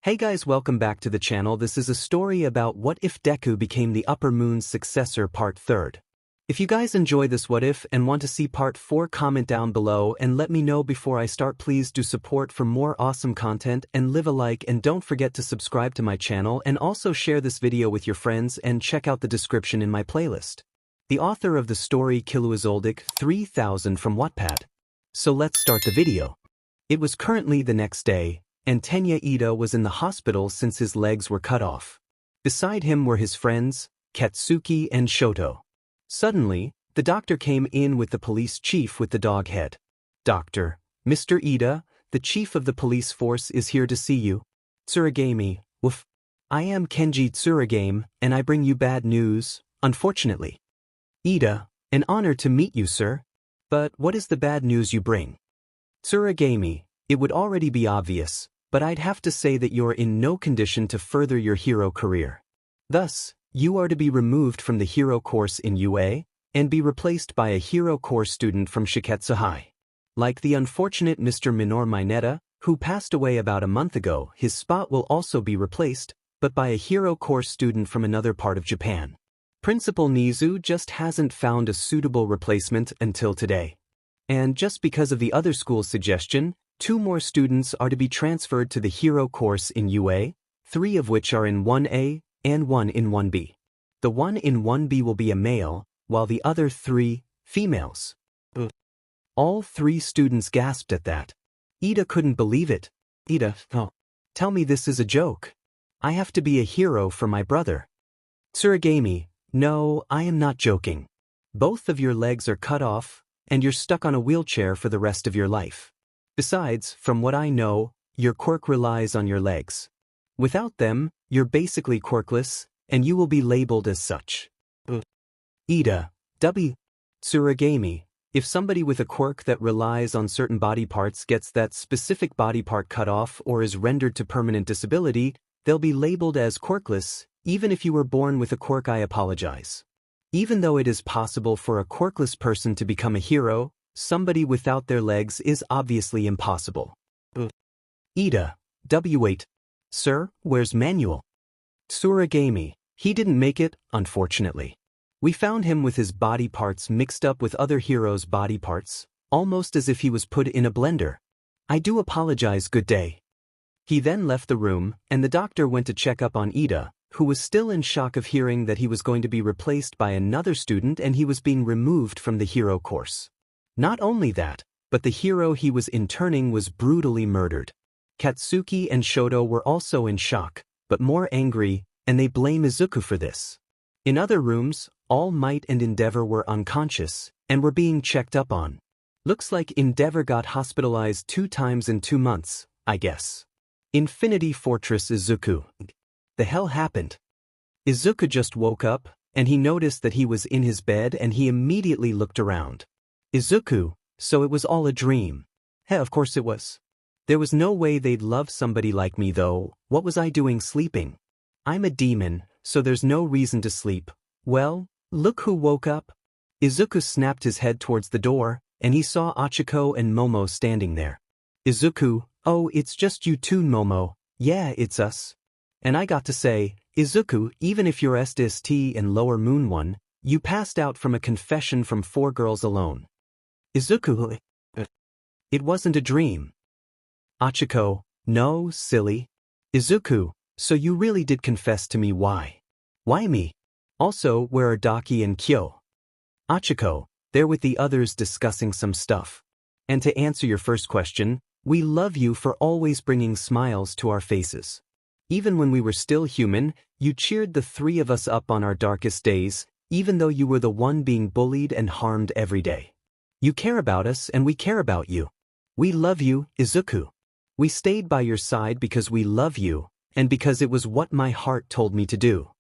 Hey guys, welcome back to the channel. This is a story about what if Deku became the Upper Moon's successor, part 3rd. If you guys enjoy this what if and want to see part 4, comment down below and let me know before I start. Please do support for more awesome content and leave a like, and don't forget to subscribe to my channel and also share this video with your friends and check out the description in my playlist. The author of the story 𝗧𝗵𝗃𝗧𝗵𝗃 from Wattpad. So let's start the video. It was currently the next day, and 𝗵𝗃𝗧𝗵𝗃 was in the hospital since his legs were cut off. Beside him were his friends, Katsuki and Shoto. Suddenly, the doctor came in with the police chief with the dog head. "Doctor, Mr. Ida, the chief of the police force is here to see you. 𝗧𝗵𝗃𝗧𝗵𝗃, woof. I am Kenji 𝗧𝗵𝗃𝗧𝗵𝗃, and I bring you bad news, unfortunately." "Ida, an honor to meet you, sir. But what is the bad news you bring?" "𝗧𝗵𝗃𝗧𝗵𝗃, it would already be obvious, but I'd have to say that you're in no condition to further your hero career. Thus, you are to be removed from the hero course in UA, and be replaced by a hero course student from Successor. Like the unfortunate Mr. Minoru Mineta, who passed away about a month ago, his spot will also be replaced, but by a hero course student from another part of Japan. Principal Nizu just hasn't found a suitable replacement until today. And just because of the other school's suggestion, 2 more students are to be transferred to the hero course in UA, 3 of which are in 1A, and 1 in 1B. The 1 in 1B will be a male, while the other 3, females. All 3 students gasped at that. Ida couldn't believe it. "Ida, oh, tell me this is a joke. I have to be a hero for my brother." "𝗧𝗵𝗃𝗧𝗵𝗃, no, I am not joking. Both of your legs are cut off, and you're stuck on a wheelchair for the rest of your life. Besides, from what I know, your quirk relies on your legs. Without them, you're basically quirkless, and you will be labeled as such." "Ida, 𝗬𝗧𝗵𝗃𝗧𝗵𝗃, if somebody with a quirk that relies on certain body parts gets that specific body part cut off or is rendered to permanent disability, they'll be labeled as quirkless. Even if you were born with a quirk, I apologize. Even though it is possible for a quirkless person to become a hero, somebody without their legs is obviously impossible." "Ida, 𝗬𝗵𝗃𝗧𝗵𝗃, sir, where's Manuel?" "𝗧𝗵𝗃𝗧𝗵𝗃, he didn't make it, unfortunately. We found him with his body parts mixed up with other heroes' body parts, almost as if he was put in a blender. I do apologize. Good day." He then left the room, and the doctor went to check up on Ida, who was still in shock of hearing that he was going to be replaced by another student and he was being removed from the hero course. Not only that, but the hero he was interning was brutally murdered. Katsuki and Shoto were also in shock, but more angry, and they blame Izuku for this. In other rooms, All Might and Endeavor were unconscious, and were being checked up on. Looks like Endeavor got hospitalized 2 times in 2 months, I guess. Infinity Fortress Izuku. The hell happened? Izuku just woke up, and he noticed that he was in his bed and he immediately looked around. "Izuku, so it was all a dream." "Heh, of course it was. There was no way they'd love somebody like me though. What was I doing sleeping? I'm a demon, so there's no reason to sleep. Well, look who woke up." Izuku snapped his head towards the door, and he saw Achiko and Momo standing there. "Izuku, oh, it's just you two, Momo." "Yeah, it's us. And I got to say, Izuku, even if you're SDST and Lower Moon one, you passed out from a confession from 4 girls alone." "Izuku, it wasn't a dream." Achiko, "No, silly." "Izuku, so you really did confess to me. Why?" "Why me? Also, where are Daki and Kyo?" "Achiko, they're with the others discussing some stuff. And to answer your first question, we love you for always bringing smiles to our faces. Even when we were still human, you cheered the 3 of us up on our darkest days, even though you were the one being bullied and harmed every day. You care about us and we care about you. We love you, Izuku. We stayed by your side because we love you, and because it was what my heart told me to do."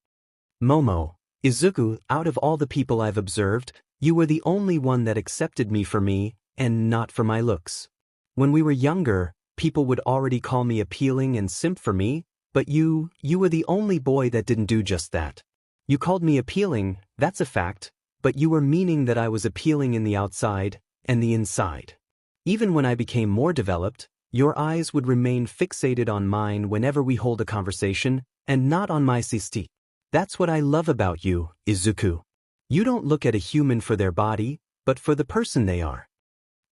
"Momo, Izuku, out of all the people I've observed, you were the only one that accepted me for me, and not for my looks. When we were younger, people would already call me appealing and simp for me, but you were the only boy that didn't do just that. You called me appealing, that's a fact, but you were meaning that I was appealing in the outside and the inside. Even when I became more developed, Your eyes would remain fixated on mine whenever we hold a conversation, and not on my 𝗧𝗵𝗃. That's what I love about you, Izuku. You don't look at a human for their body, but for the person they are.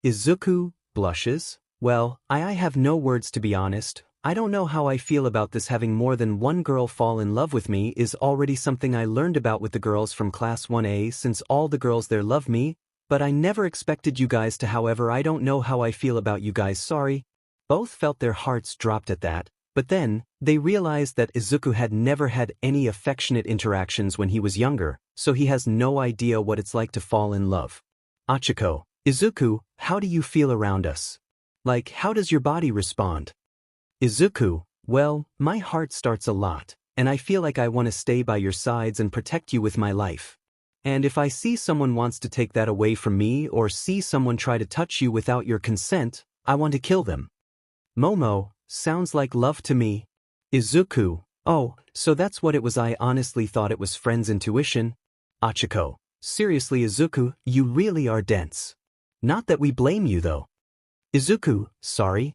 Izuku blushes. Well, I have no words to be honest. I don't know how I feel about this. Having more than one girl fall in love with me is already something I learned about with the girls from class 1A since all the girls there love me, but I never expected you guys to. However, I don't know how I feel about you guys, sorry. Both felt their hearts dropped at that, but then, they realized that Izuku had never had any affectionate interactions when he was younger, so he has no idea what it's like to fall in love. Achiko, Izuku, how do you feel around us? Like, how does your body respond? Izuku, well, my heart starts a lot, and I feel like I want to stay by your sides and protect you with my life. And if I see someone wants to take that away from me or see someone try to touch you without your consent, I want to kill them. Momo, sounds like love to me. Izuku, oh, so that's what it was. I honestly thought it was friends' intuition. Achiko, seriously Izuku, you really are dense. Not that we blame you though. Izuku, sorry.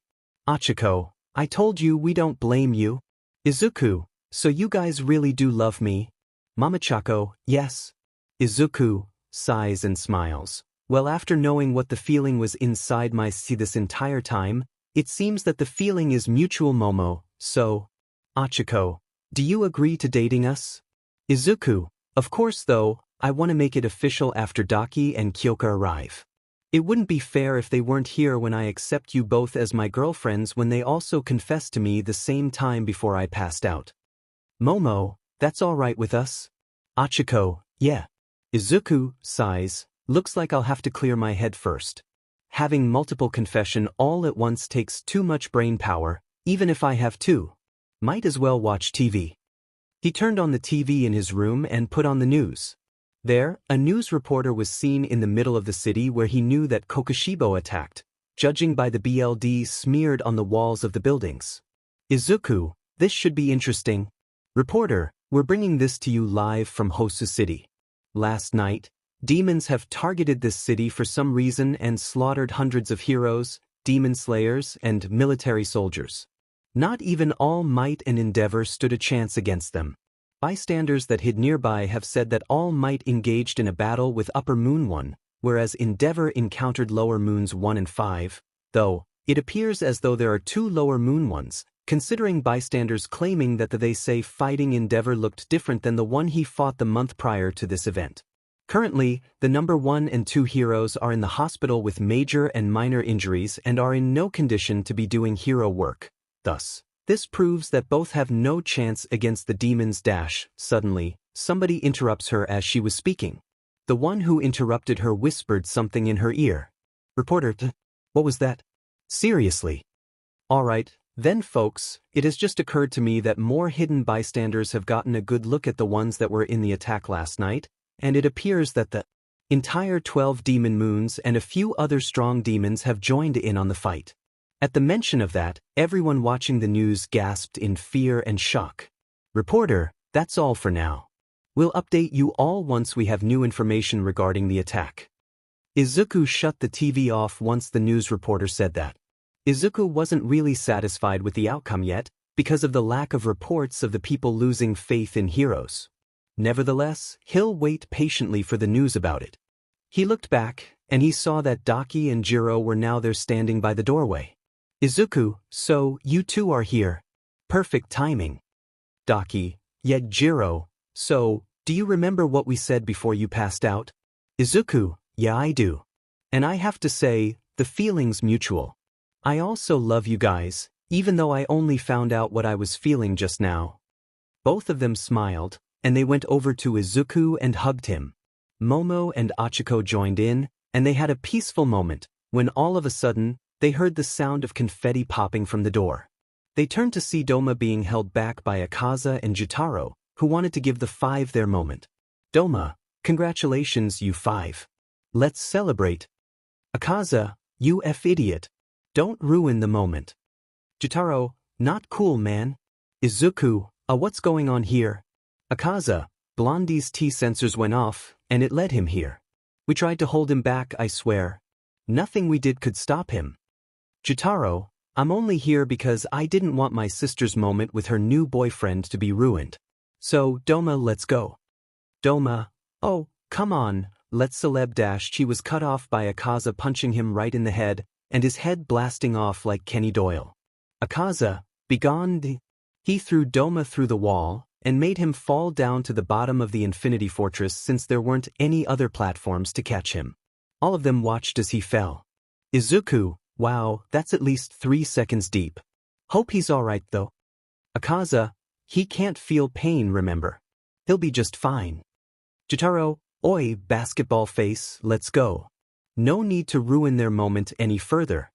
Achiko, I told you we don't blame you. Izuku, so you guys really do love me? Mamachako, yes. Izuku sighs and smiles. Well, after knowing what the feeling was inside my 𝗧𝗵𝗃 this entire time, it seems that the feeling is mutual. Momo, so. Achiko, do you agree to dating us? Izuku, of course though, I want to make it official after 𝗳𝗲𝗵𝗃 and Kyoka arrive. It wouldn't be fair if they weren't here when I accept you both as my girlfriends when they also confessed to me the same time before I passed out. Momo, that's alright with us? Achiko, yeah. Izuku sighs, looks like I'll have to clear my head first. Having multiple confession all at once takes too much brain power, even if I have two. Might as well watch TV. He turned on the TV in his room and put on the news. There, a news reporter was seen in the middle of the city where he knew that 𝗂𝗂𝗵𝗃 attacked, judging by the bullied smeared on the walls of the buildings. Izuku, this should be interesting. Reporter, we're bringing this to you live from Hosu City. Last night, demons have targeted this city for some reason and slaughtered hundreds of heroes, demon slayers, and military soldiers. Not even All Might and Endeavor stood a chance against them. Bystanders that hid nearby have said that All Might engaged in a battle with Upper Moon 1, whereas Endeavor encountered Lower Moons 1 and 5, though, it appears as though there are two Lower Moon 1s, considering bystanders claiming that they say fighting Endeavor looked different than the one he fought the month prior to this event. Currently, the number 1 and 2 heroes are in the hospital with major and minor injuries and are in no condition to be doing hero work. Thus, this proves that both have no chance against the demons. Suddenly, somebody interrupts her as she was speaking. The one who interrupted her whispered something in her ear. Reporter, what was that? Seriously? Alright, then folks, it has just occurred to me that more hidden bystanders have gotten a good look at the ones that were in the attack last night, and it appears that the entire 12 demon moons and a few other strong demons have joined in on the fight. At the mention of that, everyone watching the news gasped in fear and shock. Reporter, that's all for now. We'll update you all once we have new information regarding the attack. Izuku shut the TV off once the news reporter said that. Izuku wasn't really satisfied with the outcome yet, because of the lack of reports of the people losing faith in heroes. Nevertheless, he'll wait patiently for the news about it. He looked back, and he saw that 𝗳𝗲𝗵𝗃 and Jiro were now there standing by the doorway. Izuku, so, you two are here. Perfect timing. 𝗳𝗲𝗵𝗃, yet Jiro, so, do you remember what we said before you passed out? Izuku, yeah I do. And I have to say, the feeling's mutual. I also love you guys, even though I only found out what I was feeling just now. Both of them smiled, and they went over to Izuku and hugged him. Momo and Achiko joined in, and they had a peaceful moment, when all of a sudden, they heard the sound of confetti popping from the door. They turned to see Doma being held back by 𝗂𝗂𝗵𝗃 and Jotaro, who wanted to give the 5 their moment. Doma, congratulations you 5. Let's celebrate. 𝗂𝗂𝗵𝗃, you idiot. Don't ruin the moment. Jotaro, not cool man. Izuku, what's going on here? 𝗂𝗂𝗵𝗃, Blondie's T-sensors went off, and it led him here. We tried to hold him back, I swear. Nothing we did could stop him. Jotaro, I'm only here because I didn't want my sister's moment with her new boyfriend to be ruined. So, 𝗲𝗵𝗃, let's go. 𝗲𝗵𝗃, oh, come on, let's 𝗧𝗵𝗃. She was cut off by 𝗂𝗃 punching him right in the head, and his head blasting off like Kenny Doyle. 𝗂𝗃, begone. He threw 𝗲𝗵𝗃 through the wall, and made him fall down to the bottom of the Infinity Fortress since there weren't any other platforms to catch him. All of them watched as he fell. Izuku, wow, that's at least 3 seconds deep. Hope he's alright though. 𝗂𝗃, he can't feel pain, remember. He'll be just fine. Jotaro, oi, basketball face, let's go. No need to ruin their moment any further.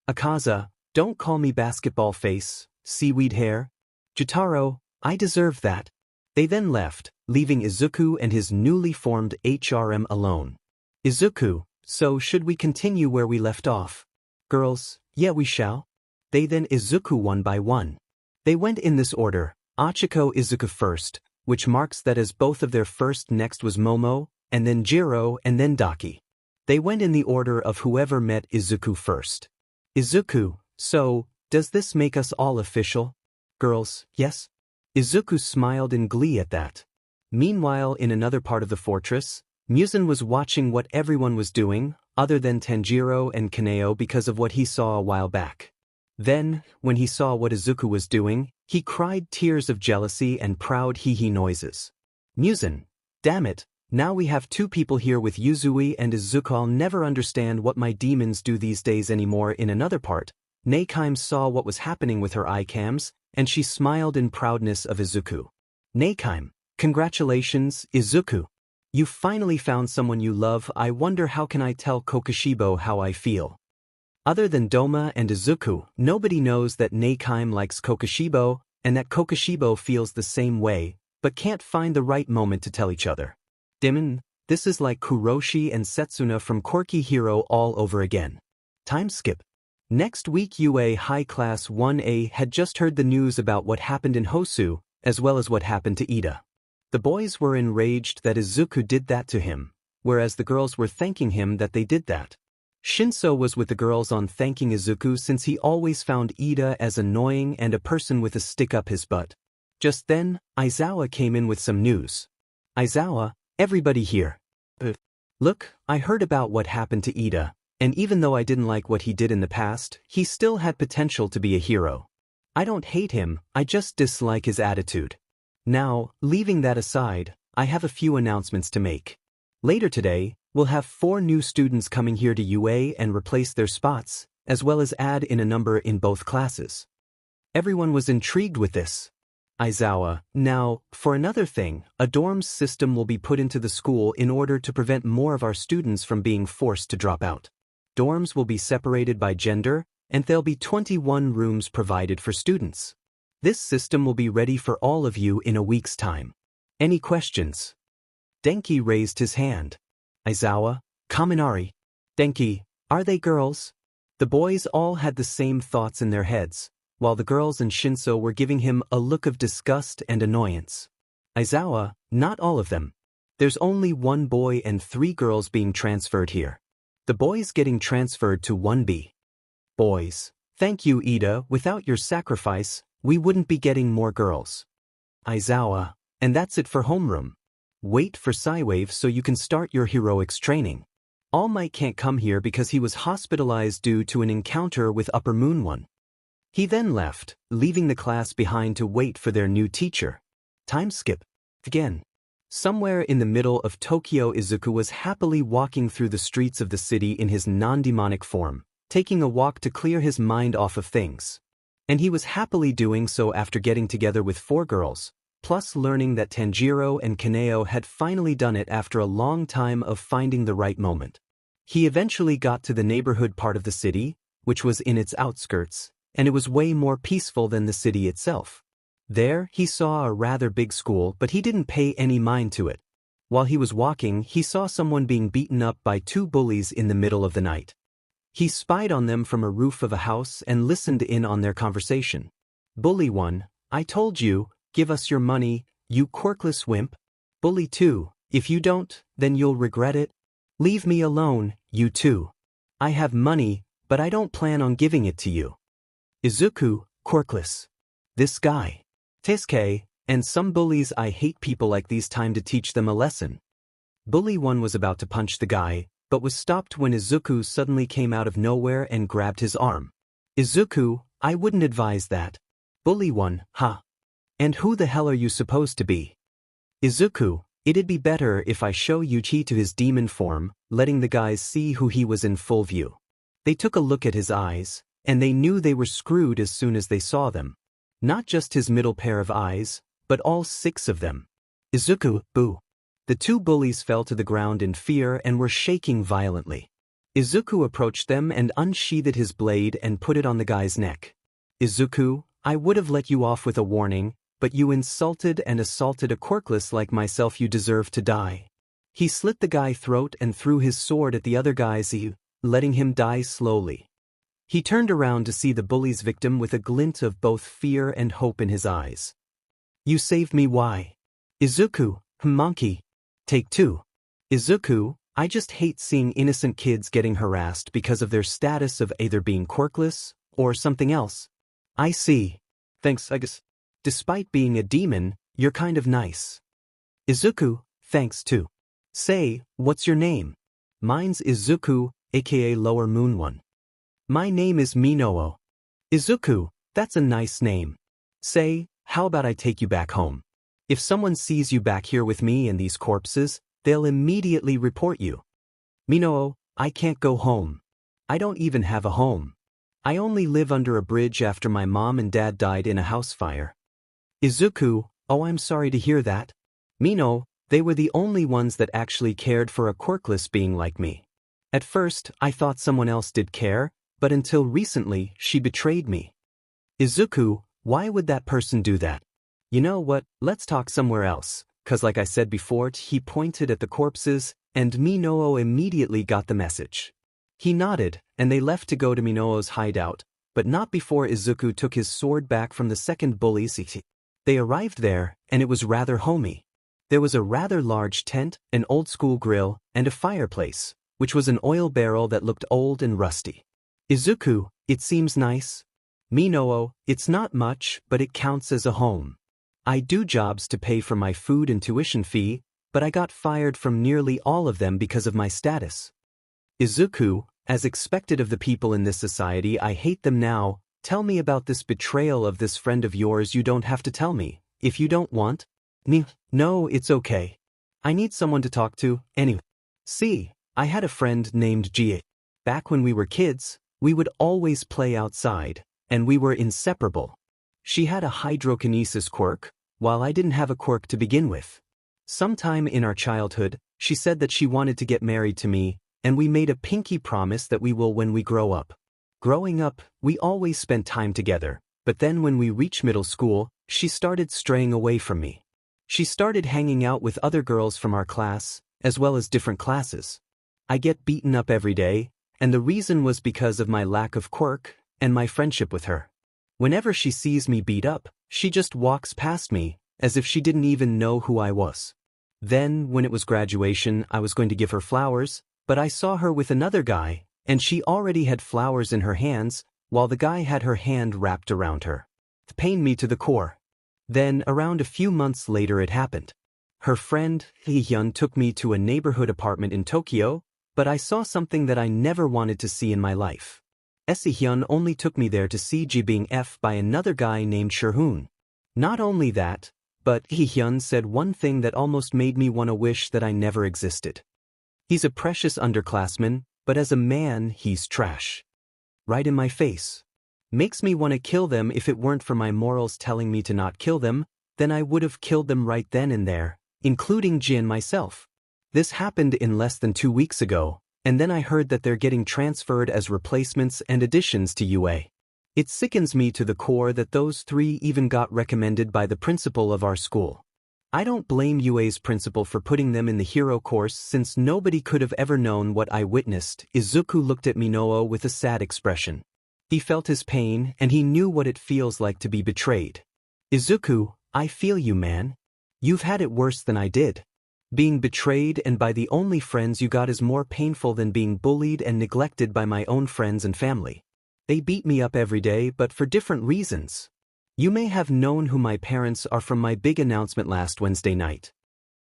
𝗂𝗃, don't call me basketball face, seaweed hair. Jotaro, I deserve that. They then left, leaving Izuku and his newly formed 𝗵𝗃𝗵 alone. Izuku, so should we continue where we left off? Girls, yeah we shall. They then Izuku one by one. They went in this order, Achiko Izuku first, which marks that as both of their first next was Momo, and then Jiro and then Daki. They went in the order of whoever met Izuku first. Izuku, so, does this make us all official? Girls, yes? Izuku smiled in glee at that. Meanwhile, in another part of the fortress, 𝗵𝗃 was watching what everyone was doing, other than Tanjiro and Kaneo because of what he saw a while back. Then, when he saw what Izuku was doing, he cried tears of jealousy and proud hee-hee noises. 𝗵𝗃, damn it, now we have 2 people here with Yuzui and Izuku. I'll never understand what my demons do these days anymore. In another part, 𝗵𝗃 saw what was happening with her icams, and she smiled in proudness of Izuku. 𝗵𝗃, congratulations, Izuku. You finally found someone you love. I wonder how can I tell 𝗃𝗃 how I feel. Other than 𝗲𝗵𝗃 and Izuku, nobody knows that 𝗵𝗃 likes 𝗃𝗃 and that 𝗃𝗃 feels the same way, but can't find the right moment to tell each other. 𝗲𝗵, this is like Kuroshi and Setsuna from Quirky Hero all over again. Time skip. Next week UA High Class 1A had just heard the news about what happened in Hosu, as well as what happened to Iida. The boys were enraged that Izuku did that to him, whereas the girls were thanking him that they did that. Shinso was with the girls on thanking Izuku since he always found Iida as annoying and a person with a stick up his butt. Just then, Aizawa came in with some news. Aizawa, everybody here. Look, I heard about what happened to Iida, and even though I didn't like what he did in the past, he still had potential to be a hero. I don't hate him, I just dislike his attitude. Now, leaving that aside, I have a few announcements to make. Later today, we'll have 4 new students coming here to UA and replace their spots, as well as add in a number in both classes. Everyone was intrigued with this. Aizawa, now, for another thing, a dorms system will be put into the school in order to prevent more of our students from being forced to drop out. Dorms will be separated by gender, and there'll be 21 rooms provided for students. This system will be ready for all of you in a week's time. Any questions? Denki raised his hand. Aizawa, Kaminari. Denki, are they girls? The boys all had the same thoughts in their heads, while the girls and Shinso were giving him a look of disgust and annoyance. Aizawa, not all of them. There's only 1 boy and 3 girls being transferred here. The boys getting transferred to 1B. Boys, thank you Iida, without your sacrifice, we wouldn't be getting more girls. Aizawa, and that's it for homeroom. Wait for 𝗧𝗵𝗃 so you can start your heroics training. All Might can't come here because he was hospitalized due to an encounter with 𝗵𝗃𝗏. He then left, leaving the class behind to wait for their new teacher. Time skip. Again. Somewhere in the middle of Tokyo, Izuku was happily walking through the streets of the city in his non-demonic form, taking a walk to clear his mind off of things. And he was happily doing so after getting together with 4 girls, plus learning that Tanjiro and Kaneo had finally done it after a long time of finding the right moment. He eventually got to the neighborhood part of the city, which was in its outskirts, and it was way more peaceful than the city itself. There, he saw a rather big school, but he didn't pay any mind to it. While he was walking, he saw someone being beaten up by 2 bullies in the middle of the night. He spied on them from a roof of a house and listened in on their conversation. Bully 1, I told you, give us your money, you Quirkless wimp. Bully 2, if you don't, then you'll regret it. Leave me alone, you 2. I have money, but I don't plan on giving it to you. Izuku, Quirkless. This guy. 𝗳𝗃𝗃, and some bullies. I hate people like these. Time to teach them a lesson. Bully 1 was about to punch the guy, but was stopped when Izuku suddenly came out of nowhere and grabbed his arm. Izuku, I wouldn't advise that. Bully 1, huh? And who the hell are you supposed to be? Izuku, it'd be better if I show you chi to his demon form, letting the guys see who he was in full view. They took a look at his eyes, and they knew they were screwed as soon as they saw them. Not just his middle pair of eyes, but all 6 of them. Izuku, boo. The 2 bullies fell to the ground in fear and were shaking violently. Izuku approached them and unsheathed his blade and put it on the guy's neck. Izuku, I would have let you off with a warning, but you insulted and assaulted a Quirkless like myself. You deserve to die. He slit the guy's throat and threw his sword at the other guy's ear, letting him die slowly. He turned around to see the bully's victim with a glint of both fear and hope in his eyes. You saved me. Why? Izuku, 𝗵𝗃𝗃𝗃. Take 2. Izuku, I just hate seeing innocent kids getting harassed because of their status of either being Quirkless or something else. I see. Thanks, I guess. Despite being a demon, you're kind of nice. Izuku, thanks too. Say, what's your name? Mine's Izuku, aka Lower Moon One. My name is 𝗵𝗃𝗃𝗃. Izuku, that's a nice name. Say, how about I take you back home? If someone sees you back here with me and these corpses, they'll immediately report you. 𝗵𝗃𝗃𝗃, I can't go home. I don't even have a home. I only live under a bridge after my mom and dad died in a house fire. Izuku, oh, I'm sorry to hear that. 𝗵𝗃𝗃, they were the only ones that actually cared for a Quirkless being like me. At first, I thought someone else did care, but until recently, she betrayed me. Izuku, why would that person do that? You know what, let's talk somewhere else, cause like I said before, he pointed at the corpses, and 𝗵𝗃𝗃𝗃 immediately got the message. He nodded, and they left to go to 𝗵𝗃𝗃's hideout, but not before Izuku took his sword back from the second bully 𝗧𝗃𝗃𝗃. They arrived there, and it was rather homey. There was a rather large tent, an old-school grill, and a fireplace, which was an oil barrel that looked old and rusty. Izuku, it seems nice. 𝗵𝗃𝗃𝗃, it's not much, but it counts as a home. I do jobs to pay for my food and tuition fee, but I got fired from nearly all of them because of my status. Izuku, as expected of the people in this society, I hate them now. Tell me about this betrayal of this friend of yours. You don't have to tell me, if you don't want. No, it's okay. I need someone to talk to, anyway. See, I had a friend named 𝗳𝗃𝗃𝗃. Back when we were kids, we would always play outside, and we were inseparable. She had a hydrokinesis quirk, while I didn't have a quirk to begin with. Sometime in our childhood, she said that she wanted to get married to me, and we made a pinky promise that we will when we grow up. Growing up, we always spent time together, but then when we reached middle school, she started straying away from me. She started hanging out with other girls from our class, as well as different classes. I get beaten up every day, and the reason was because of my lack of quirk and my friendship with her. Whenever she sees me beat up, she just walks past me, as if she didn't even know who I was. Then, when it was graduation, I was going to give her flowers, but I saw her with another guy, and she already had flowers in her hands, while the guy had her hand wrapped around her. It pained me to the core. Then, around a few months later, it happened. Her friend, 𝗧𝗃𝗃𝗃, took me to a neighborhood apartment in Tokyo, but I saw something that I never wanted to see in my life. 𝗧𝗃𝗃𝗃 only took me there to see 𝗳𝗃𝗃𝗃 being F by another guy named Sherhoon. Not only that, but 𝗧𝗃𝗃𝗃 said one thing that almost made me want to wish that I never existed. He's a precious underclassman, but as a man, he's trash. Right in my face. Makes me want to kill them. If it weren't for my morals telling me to not kill them, then I would have killed them right then and there, including 𝗳𝗃𝗃𝗃 and myself. This happened in less than 2 weeks ago, and then I heard that they're getting transferred as replacements and additions to UA. It sickens me to the core that those 3 even got recommended by the principal of our school. I don't blame UA's principal for putting them in the hero course since nobody could have ever known what I witnessed. Izuku looked at 𝗵𝗃𝗃𝗃 with a sad expression. He felt his pain and he knew what it feels like to be betrayed. Izuku, I feel you, man. You've had it worse than I did. Being betrayed and by the only friends you got is more painful than being bullied and neglected by my own friends and family. They beat me up every day, but for different reasons. You may have known who my parents are from my big announcement last Wednesday night.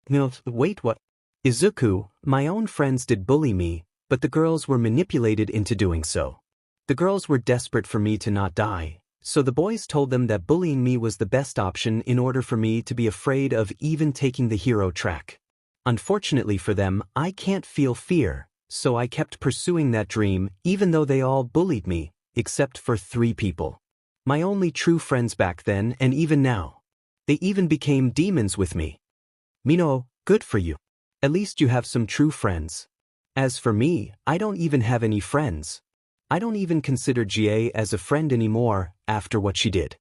No, wait, what? Izuku, my own friends did bully me, but the girls were manipulated into doing so. The girls were desperate for me to not die, so the boys told them that bullying me was the best option in order for me to be afraid of even taking the hero track. Unfortunately for them, I can't feel fear, so I kept pursuing that dream even though they all bullied me, except for 3 people. My only true friends back then and even now. They even became demons with me. Mino, good for you. At least you have some true friends. As for me, I don't even have any friends. I don't even consider 𝗬𝗂𝗍 as a friend anymore after what she did.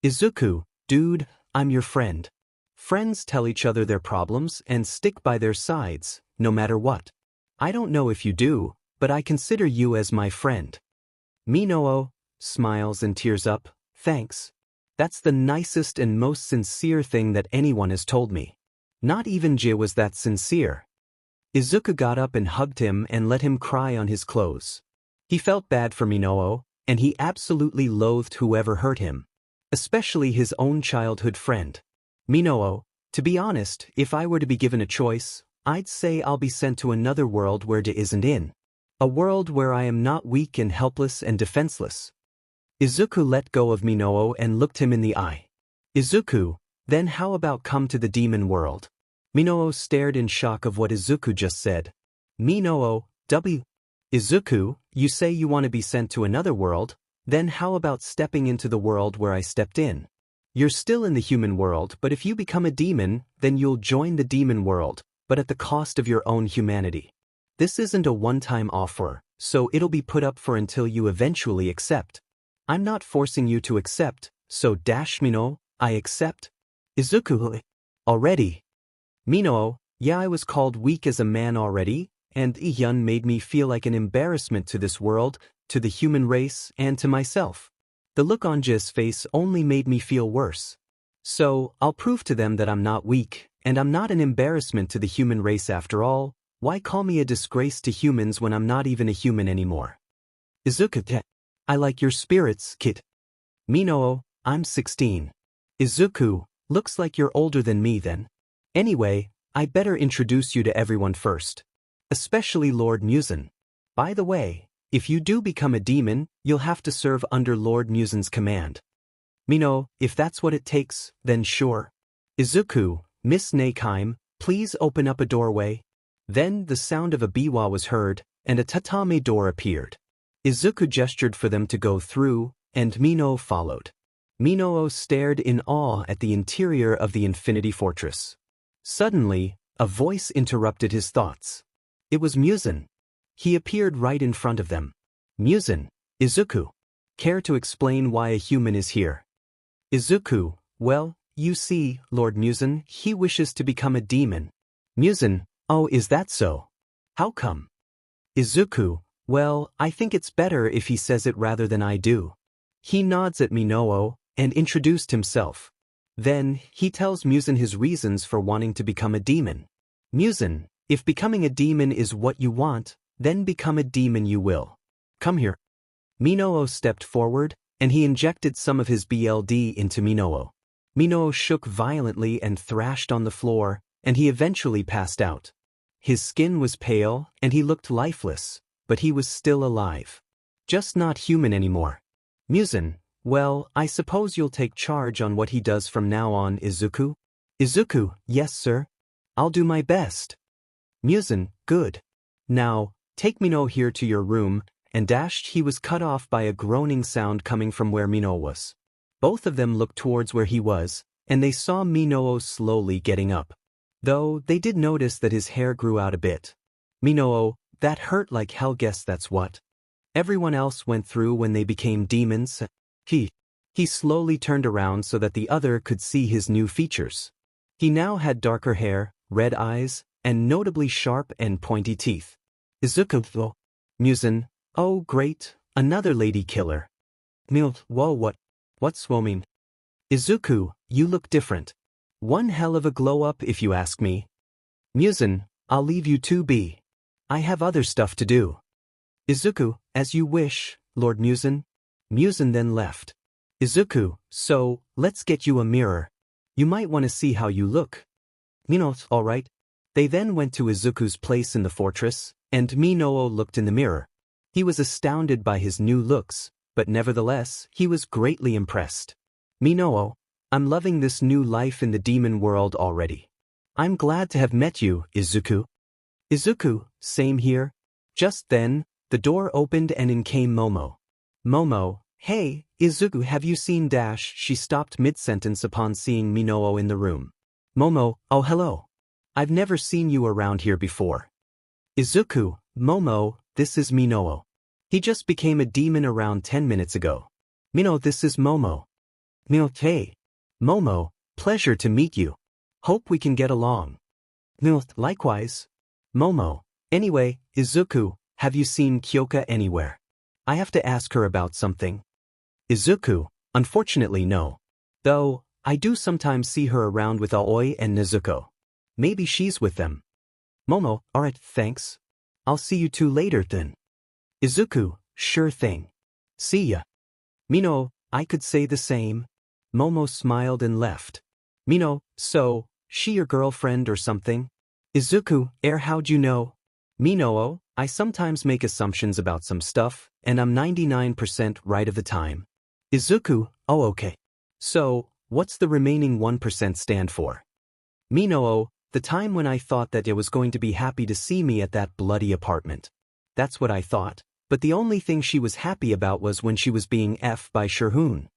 Izuku, dude, I'm your friend. Friends tell each other their problems and stick by their sides, no matter what. I don't know if you do, but I consider you as my friend. Minoo smiles and tears up, thanks. That's the nicest and most sincere thing that anyone has told me. Not even 𝗬𝗂𝗍 was that sincere. Izuku got up and hugged him and let him cry on his clothes. He felt bad for Minoo, and he absolutely loathed whoever hurt him. Especially his own childhood friend. Minoo, to be honest, if I were to be given a choice, I'd say I'll be sent to another world where 𝗬𝗂𝗍 isn't in. A world where I am not weak and helpless and defenseless. Izuku let go of Minoo and looked him in the eye. Izuku, then how about come to the demon world? Minoo stared in shock of what Izuku just said. Minoo, Izuku, you say you want to be sent to another world, then how about stepping into the world where I stepped in? You're still in the human world, but if you become a demon, then you'll join the demon world, but at the cost of your own humanity. This isn't a one-time offer, so it'll be put up for until you eventually accept. I'm not forcing you to accept, so Minoo, I accept. Izuku, already. Minoo, yeah, I was called weak as a man already, and 𝗂𝗏 made me feel like an embarrassment to this world, to the human race, and to myself. The look on 𝗬𝗍's face only made me feel worse. So, I'll prove to them that I'm not weak, and I'm not an embarrassment to the human race after all. Why call me a disgrace to humans when I'm not even a human anymore? Izuku, I like your spirits, kid. Minoo, I'm 16. Izuku, looks like you're older than me then. Anyway, I better introduce you to everyone first. Especially Lord 𝗵𝗃. By the way, if you do become a demon, you'll have to serve under Lord 𝗵𝗃's command. Minoo, if that's what it takes, then sure. Izuku, Miss 𝗍𝗂𝗏, please open up a doorway. Then the sound of a biwa was heard, and a tatame door appeared. Izuku gestured for them to go through, and Minoo followed. Minoo stared in awe at the interior of the Infinity Fortress. Suddenly, a voice interrupted his thoughts. It was 𝗵𝗃. He appeared right in front of them. 𝗵𝗃, Izuku. Care to explain why a human is here? Izuku, well, you see, Lord 𝗵𝗃, he wishes to become a demon. 𝗵𝗃, oh, is that so? How come? Izuku, well, I think it's better if he says it rather than I do. He nods at Minoo, and introduced himself. Then, he tells 𝗵𝗃 his reasons for wanting to become a demon. 𝗵𝗃, if becoming a demon is what you want, then become a demon you will. Come here. Minoo stepped forward, and he injected some of his BLD into Minoo. Minoo shook violently and thrashed on the floor, and he eventually passed out. His skin was pale, and he looked lifeless, but he was still alive. Just not human anymore. 𝗵𝗃, well, I suppose you'll take charge on what he does from now on, Izuku? Izuku, yes sir. I'll do my best. 𝗵𝗃, good. Now, take Minoo here to your room, and he was cut off by a groaning sound coming from where Minoo was. Both of them looked towards where he was, and they saw Minoo slowly getting up. Though, they did notice that his hair grew out a bit. Minoo, that hurt like hell, guess that's what everyone else went through when they became demons. He slowly turned around so that the other could see his new features. He now had darker hair, red eyes, and notably sharp and pointy teeth. Izuku, 𝗵𝗃, oh great, another lady killer. Whoa, what's 𝗬𝗏? Izuku, you look different. One hell of a glow up if you ask me. 𝗵𝗃, I'll leave you to be. I have other stuff to do. Izuku, as you wish, Lord 𝗵𝗃. Muzan then left. Izuku, so, let's get you a mirror. You might want to see how you look. Alright. They then went to Izuku's place in the fortress, and Minoo looked in the mirror. He was astounded by his new looks, but nevertheless, he was greatly impressed. Minoo, I'm loving this new life in the demon world already. I'm glad to have met you, Izuku. Izuku, same here. Just then, the door opened and in came Momo. Momo, hey, Izuku, have you seen Dash? She stopped mid-sentence upon seeing Minoo in the room. Momo, oh hello. I've never seen you around here before. Izuku, Momo, this is Minoo. He just became a demon around 10 minutes ago. Minoo, this is Momo. Minoo, hey. Momo, pleasure to meet you. Hope we can get along. Minoo, likewise. Momo, anyway, Izuku, have you seen Kyoka anywhere? I have to ask her about something. Izuku, unfortunately no. Though, I do sometimes see her around with Aoi and Nezuko. Maybe she's with them. Momo, alright, thanks. I'll see you two later then. Izuku, sure thing. See ya. Minoo, I could say the same. Momo smiled and left. Minoo, so, she your girlfriend or something? Izuku, how'd you know? Minoo, I sometimes make assumptions about some stuff, and I'm 99% right of the time. Izuku, oh okay. So, what's the remaining 1% stand for? Minoo, the time when I thought that it was going to be happy to see me at that bloody apartment. That's what I thought, but the only thing she was happy about was when she was being F by 𝗬𝗵𝗃.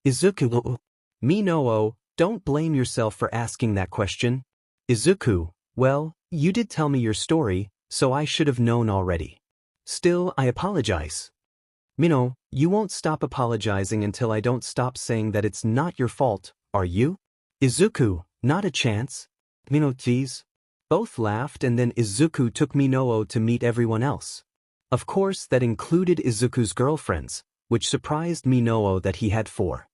Izuku, Minoo, don't blame yourself for asking that question. Izuku, well, you did tell me your story, so I should have known already. Still, I apologize. Minoo, you won't stop apologizing until I don't stop saying that it's not your fault, are you? Izuku, not a chance. Minoo, geez. Both laughed and then Izuku took Minoo to meet everyone else. Of course, that included Izuku's girlfriends, which surprised Minoo that he had 4.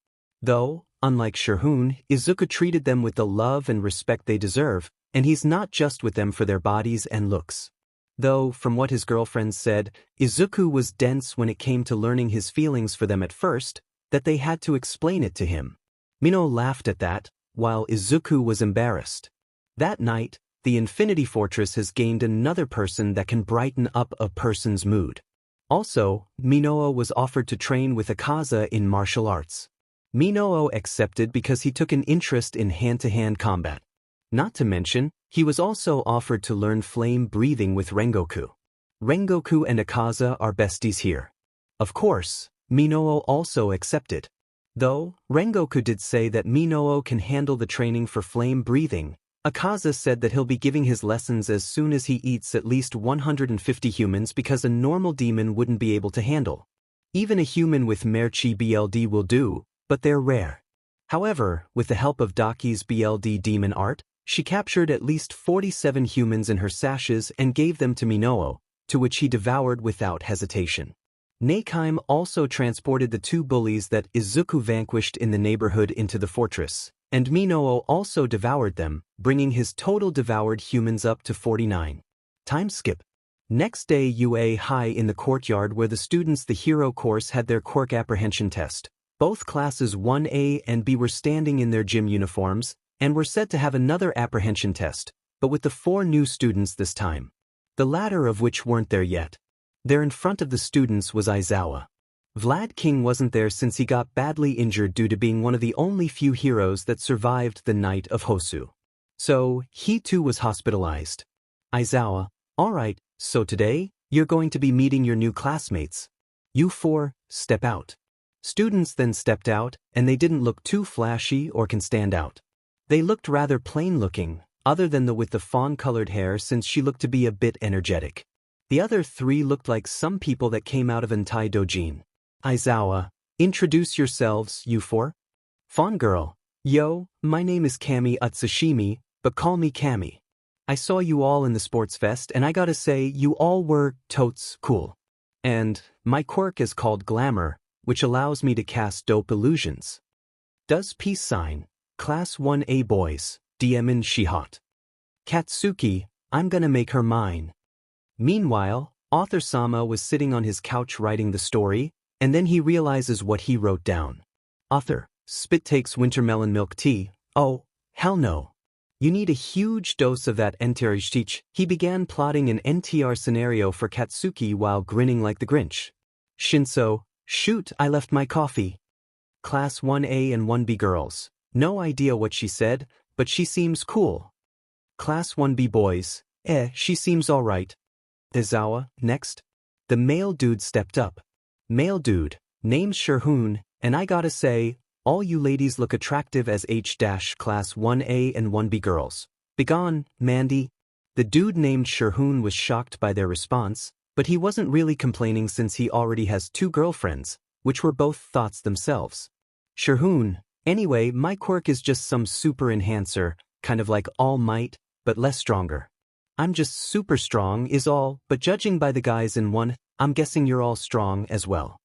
Though, unlike 𝗬𝗵𝗃, Izuku treated them with the love and respect they deserve, and he's not just with them for their bodies and looks. Though, from what his girlfriends said, Izuku was dense when it came to learning his feelings for them at first, that they had to explain it to him. Minoo laughed at that, while Izuku was embarrassed. That night, the Infinity Fortress has gained another person that can brighten up a person's mood. Also, Minoo was offered to train with 𝗂𝗲 in martial arts. Minoo accepted because he took an interest in hand-to-hand combat. Not to mention, he was also offered to learn flame breathing with Rengoku. Rengoku and 𝗂𝗲 are besties here. Of course, Minoo also accepted. Though, Rengoku did say that Minoo can handle the training for flame breathing, 𝗂𝗲 said that he'll be giving his lessons as soon as he eats at least 150 humans because a normal demon wouldn't be able to handle. Even a human with 𝗵𝗃𝗵𝗃 will do, but they're rare. However, with the help of Daki's BLD demon art, she captured at least 47 humans in her sashes and gave them to Minoo, to which he devoured without hesitation. 𝗍𝗂𝗵 also transported the 2 bullies that Izuku vanquished in the neighborhood into the fortress, and Minoo also devoured them, bringing his total devoured humans up to 49. Time skip. Next day UA High in the courtyard where the students the hero course had their quirk apprehension test. Both classes 1A and B were standing in their gym uniforms, and were said to have another apprehension test, but with the 4 new students this time. The latter of which weren't there yet. There in front of the students was Izawa. Vlad King wasn't there since he got badly injured due to being one of the only few heroes that survived the night of Hosu. So, he too was hospitalized. Izawa, alright, so today, you're going to be meeting your new classmates. You 4, step out. Students then stepped out, and they didn't look too flashy or can stand out. They looked rather plain-looking, other than the with the fawn-colored hair since she looked to be a bit energetic. The other 3 looked like some people that came out of Entai Dojin. Izawa, introduce yourselves, you 4. Fawn girl, yo, my name is Cammy Utsushimi, but call me Cammy. I saw you all in the sports fest and I gotta say you all were totes cool. And my quirk is called Glamour, which allows me to cast dope illusions. Does peace sign, Class 1A boys, 𝗵𝗵𝗃𝗃𝗃 𝗵𝗃𝗃𝗃. Katsuki, I'm gonna make her mine. Meanwhile, author Sama was sitting on his couch writing the story, and then he realizes what he wrote down. Author, spit takes winter melon milk tea. Oh, hell no. You need a huge dose of that 𝗵𝗃𝗁𝗃𝗃. He began plotting an NTR scenario for Katsuki while grinning like the Grinch. Shinso, shoot, I left my coffee. Class 1A and 1B girls. No idea what she said, but she seems cool. Class 1B boys. She seems alright. 𝗧𝗵𝗲, next. The male dude stepped up. Male dude, name's 𝗵𝗃𝗁, and I gotta say, all you ladies look attractive as Class 1A and 1B girls. Begone, Mandy. The dude named 𝗵𝗃𝗁 was shocked by their response, but he wasn't really complaining since he already has 2 girlfriends, which were both thoughts themselves. 𝗵𝗃𝗁, anyway, my quirk is just some super enhancer, kind of like All Might, but less stronger. I'm just super strong is all, but judging by the guys in 1, I'm guessing you're all strong as well.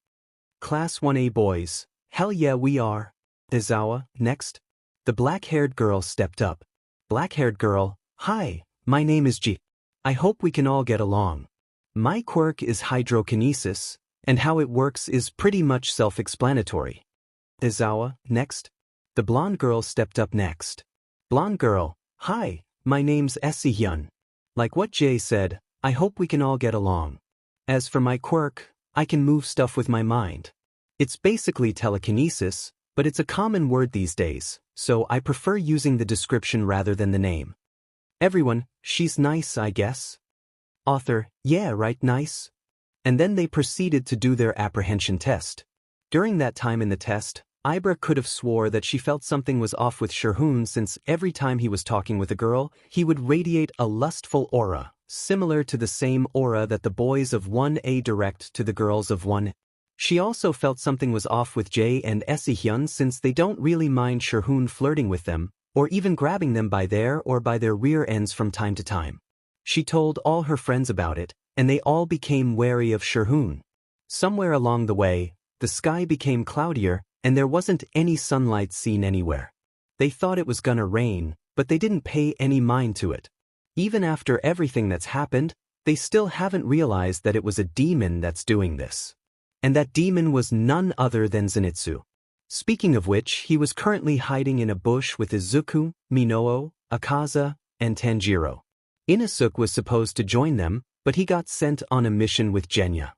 Class 1A boys. Hell yeah we are. 𝗧𝗵𝗲, next. The black-haired girl stepped up. Black-haired girl, hi, my name is G. I hope we can all get along. My quirk is hydrokinesis, and how it works is pretty much self-explanatory. 𝗧𝗵𝗲, next. The blonde girl stepped up next. Blonde girl, hi, my name's 𝗬𝗃𝗁𝗃. Like what Jay said, I hope we can all get along. As for my quirk, I can move stuff with my mind. It's basically telekinesis, but it's a common word these days, so I prefer using the description rather than the name. Everyone, she's nice, I guess. Author, yeah, right, nice. And then they proceeded to do their apprehension test. During that time in the test, 𝗵𝗃𝗃 could have swore that she felt something was off with 𝗵𝗃𝗁 since every time he was talking with a girl, he would radiate a lustful aura, similar to the same aura that the boys of 1A direct to the girls of 1. She also felt something was off with Jay and 𝗬𝗃𝗁𝗃 since they don't really mind 𝗵𝗃𝗁 flirting with them, or even grabbing them by their rear ends from time to time. She told all her friends about it, and they all became wary of 𝗵𝗃𝗁𝗃. Somewhere along the way, the sky became cloudier, and there wasn't any sunlight seen anywhere. They thought it was gonna rain, but they didn't pay any mind to it. Even after everything that's happened, they still haven't realized that it was a demon that's doing this. And that demon was none other than Zenitsu. Speaking of which, he was currently hiding in a bush with Izuku, Minoo, Akaza, and Tanjiro. Inosuke was supposed to join them, but he got sent on a mission with Genya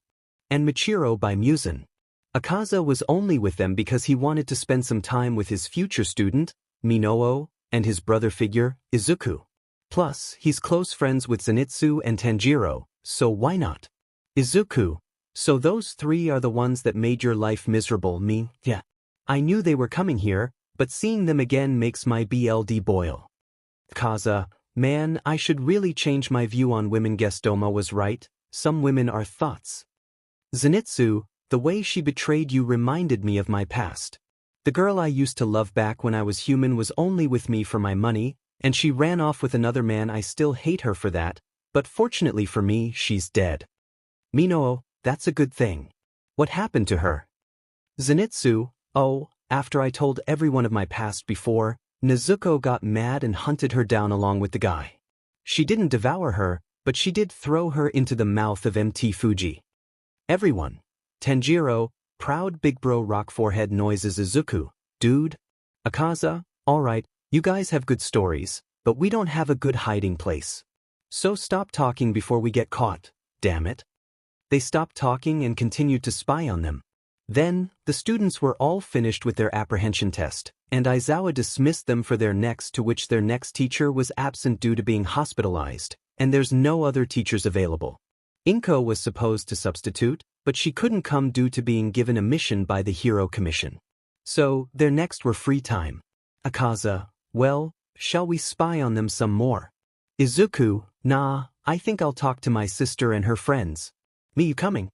and Michiro by Muzan. Akaza was only with them because he wanted to spend some time with his future student, Minoo, and his brother figure, Izuku. Plus, he's close friends with Zenitsu and Tanjiro, so why not? Izuku. So those 3 are the ones that made your life miserable, me? Yeah. I knew they were coming here, but seeing them again makes my blood boil. Akaza, man, I should really change my view on women. 𝗬𝗏 was right, some women are thoughts. Zenitsu, the way she betrayed you reminded me of my past. The girl I used to love back when I was human was only with me for my money, and she ran off with another man. I still hate her for that, but fortunately for me, she's dead. Minoo, that's a good thing. What happened to her? Zenitsu, oh, after I told everyone of my past before, Nezuko got mad and hunted her down along with the guy. She didn't devour her, but she did throw her into the mouth of Mt. Fuji. Everyone. Tanjiro, proud big bro rock forehead noises. Izuku, dude. Akaza, alright, you guys have good stories, but we don't have a good hiding place. So stop talking before we get caught, damn it. They stopped talking and continued to spy on them. Then, the students were all finished with their apprehension test, and Aizawa dismissed them for their next, to which their next teacher was absent due to being hospitalized, and there's no other teachers available. Inko was supposed to substitute, but she couldn't come due to being given a mission by the Hero Commission. So, their next were free time. Akaza, well, shall we spy on them some more? Izuku, nah, I think I'll talk to my sister and her friends. Me, you coming?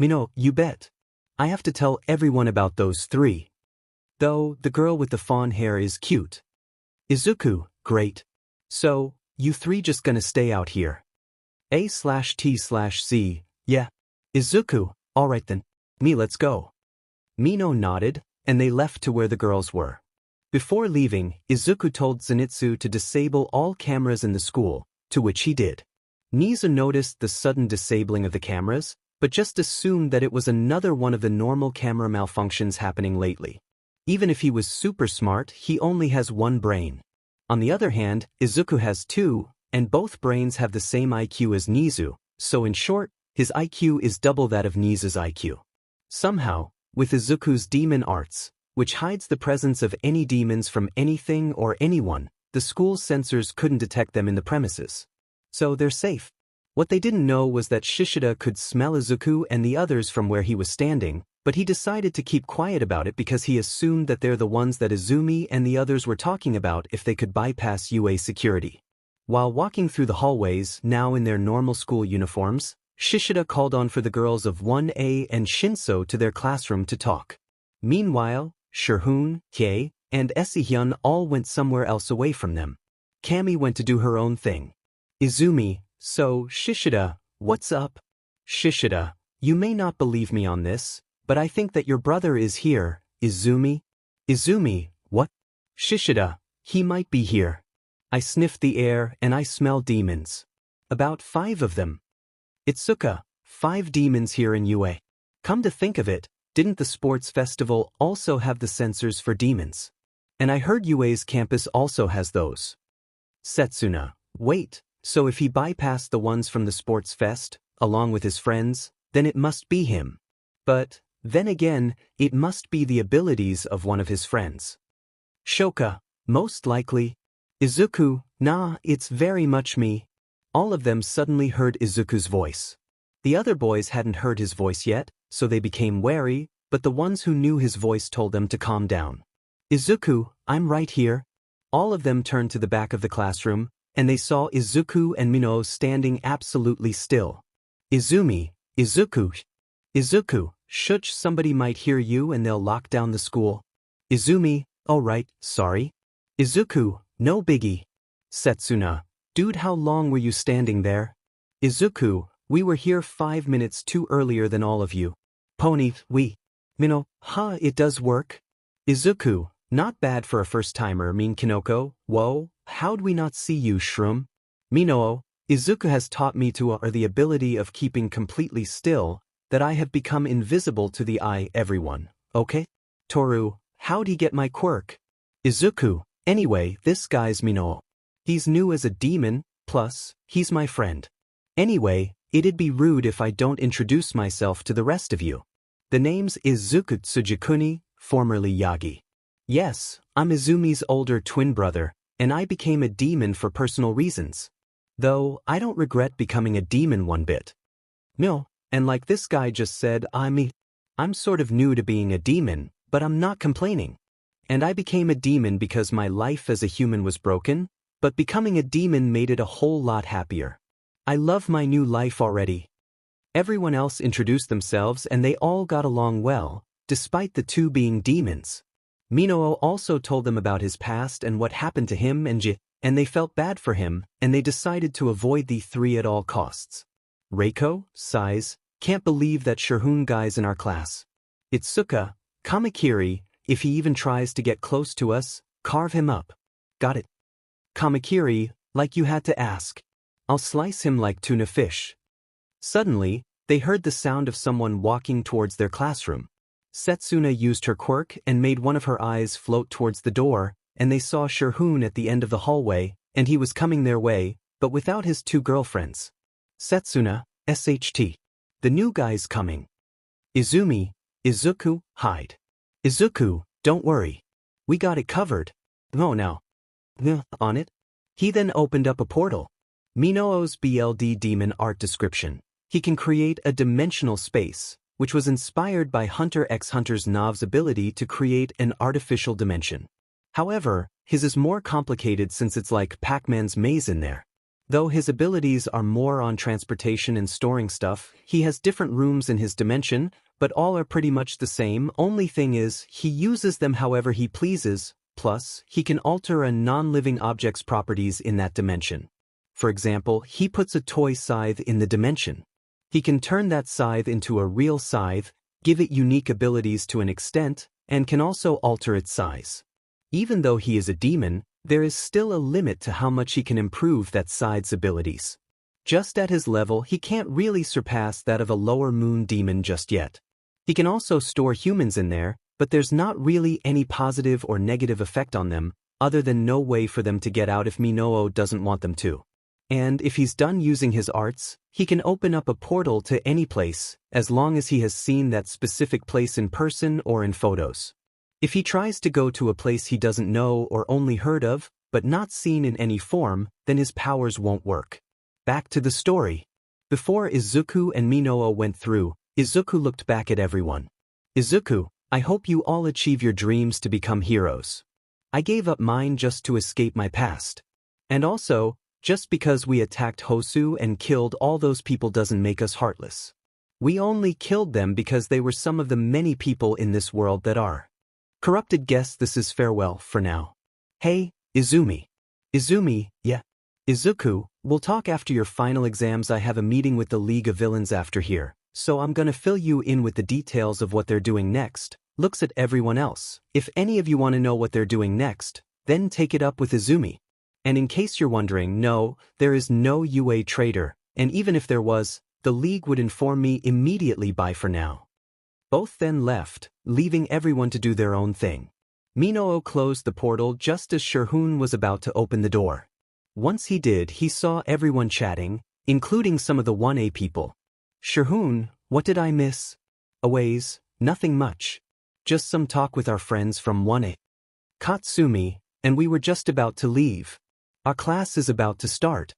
Minoo, you bet. I have to tell everyone about those 3. Though, the girl with the fawn hair is cute. Izuku, great. So, you 3 just gonna stay out here? A/T/C, yeah. Izuku, alright then. Me, let's go. Minoo nodded, and they left to where the girls were. Before leaving, Izuku told Zenitsu to disable all cameras in the school, to which he did. Niza noticed the sudden disabling of the cameras, but just assumed that it was another one of the normal camera malfunctions happening lately. Even if he was super smart, he only has one brain. On the other hand, Izuku has two, and both brains have the same IQ as 𝗍𝗍, so in short, his IQ is double that of 𝗍𝗍's IQ. Somehow, with Izuku's demon arts, which hides the presence of any demons from anything or anyone, the school's sensors couldn't detect them in the premises. So they're safe. What they didn't know was that 𝗍𝗍 could smell Izuku and the others from where he was standing, but he decided to keep quiet about it because he assumed that they're the ones that Izumi and the others were talking about if they could bypass UA security. While walking through the hallways, now in their normal school uniforms, 𝗍𝗍 called on for the girls of 1A and Shinso to their classroom to talk. Meanwhile, Sherhoon, Kei, and Esihyun all went somewhere else away from them. Cammy went to do her own thing. Izumi, so, 𝗍𝗍, what's up? 𝗍𝗍, you may not believe me on this, but I think that your brother is here, Izumi. Izumi, what? 𝗍𝗍, he might be here. I sniffed the air and I smell demons. About 5 of them. Itsuka, 5 demons here in UA. Come to think of it, didn't the sports festival also have the sensors for demons? And I heard UA's campus also has those. Setsuna, wait. So if he bypassed the ones from the sports fest, along with his friends, then it must be him. But, then again, it must be the abilities of one of his friends. Shoka, most likely. Izuku, nah, it's very much me. All of them suddenly heard Izuku's voice. The other boys hadn't heard his voice yet, so they became wary, but the ones who knew his voice told them to calm down. Izuku, I'm right here. All of them turned to the back of the classroom, and they saw Izuku and Minho standing absolutely still. Izumi, Izuku. Izuku, shush, somebody might hear you and they'll lock down the school. Izumi, oh right, sorry. Izuku, no biggie. Setsuna, dude, how long were you standing there? Izuku, we were here 5 minutes too earlier than all of you. Pony, we. Minho, it does work. Izuku, not bad for a first-timer, Kinoko, whoa. How'd we not see you, Shroom? Minho, Izuku has taught me to the ability of keeping completely still, that I have become invisible to the eye everyone, okay? Toru, how'd he get my quirk? Izuku, anyway, this guy's Minho. He's new as a demon, plus, he's my friend. Anyway, it'd be rude if I don't introduce myself to the rest of you. The name's Izuku Tsujikunni, formerly Yagi. Yes, I'm Izumi's older twin brother, and I became a demon for personal reasons. Though, I don't regret becoming a demon one bit. No, and like this guy just said, I'm sort of new to being a demon, but I'm not complaining. And I became a demon because my life as a human was broken, but becoming a demon made it a whole lot happier. I love my new life already. Everyone else introduced themselves and they all got along well, despite the two being demons. Minho also told them about his past and what happened to him and 𝗧𝗍, and they felt bad for him, and they decided to avoid the 3 at all costs. Reiko sighs, can't believe that Sherhoon guy's in our class. Itsuka, Kamakiri, if he even tries to get close to us, carve him up. Got it. Kamakiri, like you had to ask. I'll slice him like tuna fish. Suddenly, they heard the sound of someone walking towards their classroom. Setsuna used her quirk and made one of her eyes float towards the door, and they saw Sherhoon at the end of the hallway, and he was coming their way, but without his 2 girlfriends. Setsuna, SHT. The new guy's coming. Izumi, Izuku, hide. Izuku, don't worry. We got it covered. Oh now. On it? He then opened up a portal. Minho's BLD demon art description. He can create a dimensional space, which was inspired by Hunter x Hunter's 𝗏𝗏's ability to create an artificial dimension. However, his is more complicated since it's like Pac-Man's maze in there. Though his abilities are more on transportation and storing stuff, he has different rooms in his dimension, but all are pretty much the same. Only thing is, he uses them however he pleases, plus, he can alter a non-living object's properties in that dimension. For example, he puts a toy scythe in the dimension. He can turn that scythe into a real scythe, give it unique abilities to an extent, and can also alter its size. Even though he is a demon, there is still a limit to how much he can improve that scythe's abilities. Just at his level, he can't really surpass that of a lower moon demon just yet. He can also store humans in there, but there's not really any positive or negative effect on them, other than no way for them to get out if 𝗵𝗃𝗀 doesn't want them to. And if he's done using his arts, he can open up a portal to any place, as long as he has seen that specific place in person or in photos. If he tries to go to a place he doesn't know or only heard of, but not seen in any form, then his powers won't work. Back to the story. Before Izuku and 𝗵𝗃𝗀 went through, Izuku looked back at everyone. Izuku, I hope you all achieve your dreams to become heroes. I gave up mine just to escape my past. And also, just because we attacked Hosu and killed all those people doesn't make us heartless. We only killed them because they were some of the many people in this world that are. Corrupted guess this is farewell for now. Hey, Izumi. Izumi, yeah. Izuku, we'll talk after your final exams. I have a meeting with the League of Villains after here, so I'm gonna fill you in with the details of what they're doing next. Looks at everyone else. If any of you want to know what they're doing next, then take it up with Izumi. And in case you're wondering, no, there is no UA trader, and even if there was, the League would inform me immediately. Bye for now. Both then left, leaving everyone to do their own thing. 𝗵𝗃𝗀 closed the portal just as 𝗬𝗵 was about to open the door. Once he did, he saw everyone chatting, including some of the 1A people. 𝗬𝗵, what did I miss? Aways, nothing much. Just some talk with our friends from 1A. Katsumi, and we were just about to leave. Our class is about to start.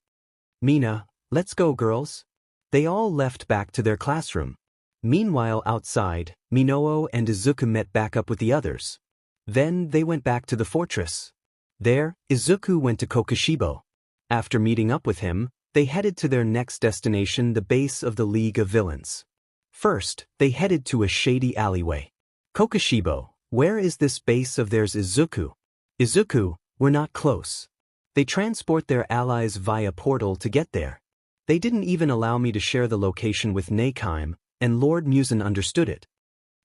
Mina, let's go girls. They all left back to their classroom. Meanwhile outside, 𝗵𝗃𝗀 and Izuku met back up with the others. Then they went back to the fortress. There, Izuku went to 𝗂𝗃𝗍𝗄. After meeting up with him, they headed to their next destination, the base of the League of Villains. First, they headed to a shady alleyway. 𝗂𝗃𝗍𝗄, where is this base of theirs? Izuku? Izuku, we're not close. They transport their allies via portal to get there. They didn't even allow me to share the location with 𝗍𝗂𝗵, and Lord 𝗵𝗃𝗀 understood it.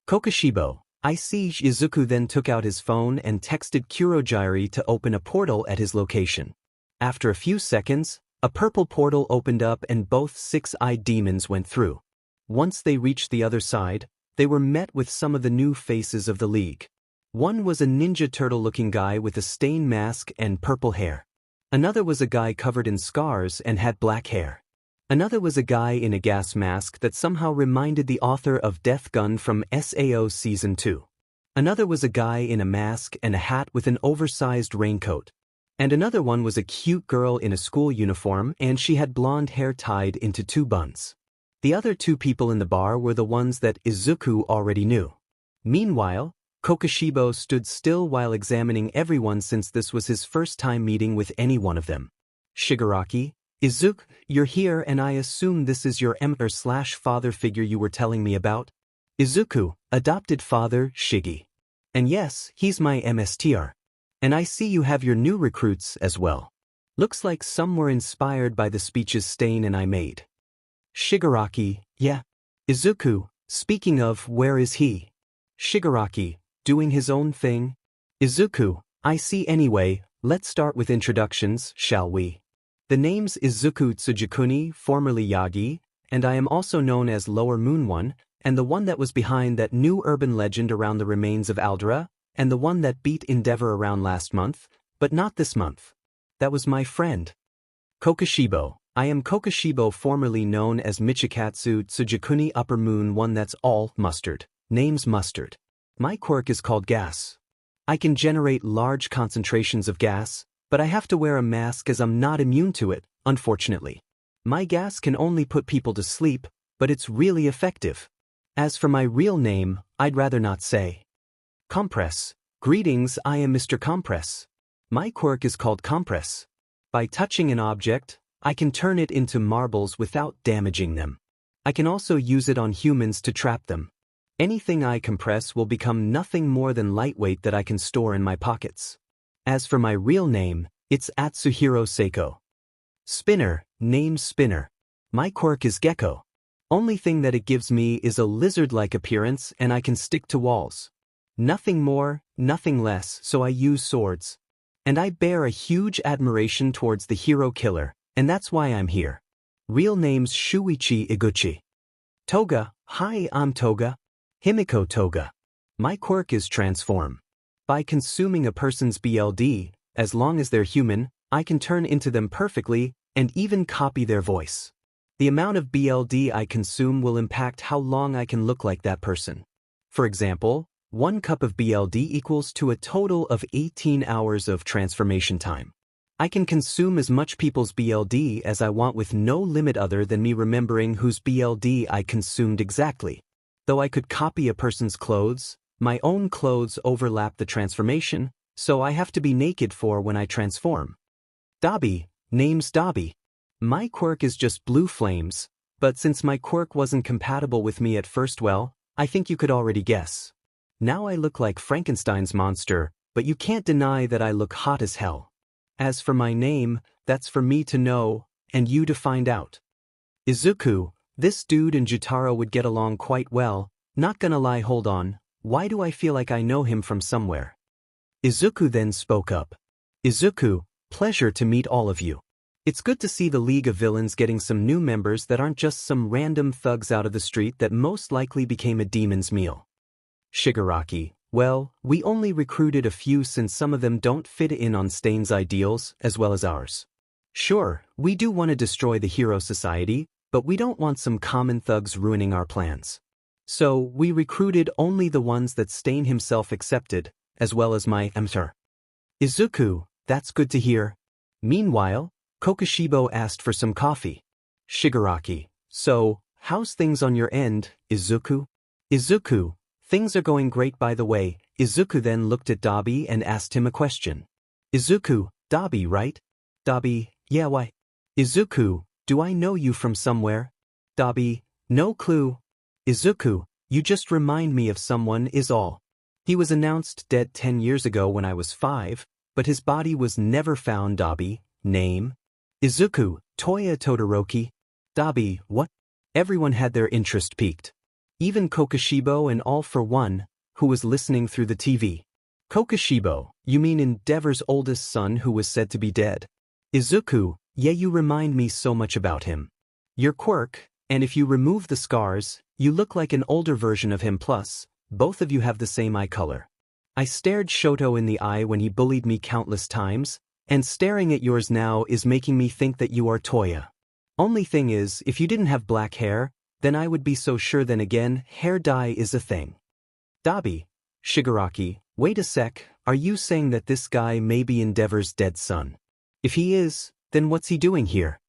𝗂𝗃𝗍𝗄, I see. Izuku then took out his phone and texted Kurojirai to open a portal at his location. After a few seconds, a purple portal opened up and both six-eyed demons went through. Once they reached the other side, they were met with some of the new faces of the League. One was a Ninja Turtle-looking guy with a stain mask and purple hair. Another was a guy covered in scars and had black hair. Another was a guy in a gas mask that somehow reminded the author of Death Gun from SAO Season 2. Another was a guy in a mask and a hat with an oversized raincoat. And another one was a cute girl in a school uniform, and she had blonde hair tied into two buns. The other two people in the bar were the ones that Izuku already knew. Meanwhile, 𝗂𝗃𝗍𝗄 stood still while examining everyone since this was his first time meeting with any one of them. Shigaraki, Izuku, you're here and I assume this is your 𝗵𝗃𝗃/father figure you were telling me about? Izuku, adopted father, Shigi. And yes, he's my 𝗵𝗃𝗃𝗃. And I see you have your new recruits as well. Looks like some were inspired by the speeches Stain and I made. Shigaraki, yeah. Izuku, speaking of, where is he? Shigaraki, doing his own thing? Izuku, I see. Anyway, let's start with introductions, shall we? The name's Izuku Tsujikunni, formerly Yagi, and I am also known as Lower Moon One, and the one that was behind that new urban legend around the remains of Aldera, and the one that beat Endeavor around last month, but not this month. That was my friend. 𝗂𝗃𝗍𝗄. I am 𝗂𝗃𝗍𝗄, formerly known as Michikatsu Tsujikunni Upper Moon One. That's all. Mustard. Name's Mustard. My quirk is called gas. I can generate large concentrations of gas, but I have to wear a mask as I'm not immune to it, unfortunately. My gas can only put people to sleep, but it's really effective. As for my real name, I'd rather not say. Compress. Greetings, I am Mr. Compress. My quirk is called Compress. By touching an object, I can turn it into marbles without damaging them. I can also use it on humans to trap them. Anything I compress will become nothing more than lightweight that I can store in my pockets. As for my real name, it's Atsuhiro Seiko. Spinner, name's Spinner. My quirk is Gecko. Only thing that it gives me is a lizard-like appearance and I can stick to walls. Nothing more, nothing less, so I use swords. And I bear a huge admiration towards the hero killer, and that's why I'm here. Real names 𝗬𝗵𝗃𝗃 𝗧𝗵𝗃. 𝗃𝗃, hi, I'm 𝗃𝗃 𝗵𝗃. My quirk is transform. By consuming a person's BLD, as long as they're human, I can turn into them perfectly and even copy their voice. The amount of BLD I consume will impact how long I can look like that person. For example, 1 cup of BLD equals to a total of 18 hours of transformation time. I can consume as much people's BLD as I want with no limit other than me remembering whose BLD I consumed exactly. Though I could copy a person's clothes, my own clothes overlap the transformation, so I have to be naked for when I transform. 𝗬𝗵𝗃, name's 𝗬𝗬𝗃. My quirk is just blue flames, but since my quirk wasn't compatible with me at first, well, I think you could already guess. Now I look like Frankenstein's monster, but you can't deny that I look hot as hell. As for my name, that's for me to know, and you to find out. Izuku, this dude and Jotaro would get along quite well, not gonna lie, hold on, why do I feel like I know him from somewhere? Izuku then spoke up. Izuku, pleasure to meet all of you. It's good to see the League of Villains getting some new members that aren't just some random thugs out of the street that most likely became a demon's meal. Shigaraki, well, we only recruited a few since some of them don't fit in on Stain's ideals as well as ours. Sure, we do want to destroy the hero society, but we don't want some common thugs ruining our plans. So, we recruited only the ones that Stain himself accepted, as well as my 𝗵𝗃. Izuku, that's good to hear. Meanwhile, Kokoshibo asked for some coffee. Shigaraki, so, how's things on your end, Izuku? Izuku, things are going great by the way. Izuku then looked at 𝗬𝗵𝗃 and asked him a question. Izuku, 𝗬𝗵𝗃, right? 𝗬𝗵𝗃, yeah, why? Izuku, do I know you from somewhere? 𝗬𝗵𝗃, no clue. Izuku, you just remind me of someone is all. He was announced dead 10 years ago when I was 5, but his body was never found. 𝗬𝗵𝗃, name? Izuku, Toya Todoroki. 𝗬𝗵𝗃, what? Everyone had their interest piqued. Even Kokoshibo and All for One, who was listening through the TV. Kokoshibo, you mean Endeavor's oldest son who was said to be dead? Izuku, yeah, you remind me so much about him. Your quirk, and if you remove the scars, you look like an older version of him, plus, both of you have the same eye color. I stared Shoto in the eye when he bullied me countless times, and staring at yours now is making me think that you are Toya. Only thing is, if you didn't have black hair, then I would be so sure. Then again, hair dye is a thing. 𝗬𝗵𝗃, Shigaraki, wait a sec, are you saying that this guy may be Endeavor's dead son? If he is, then what's he doing here?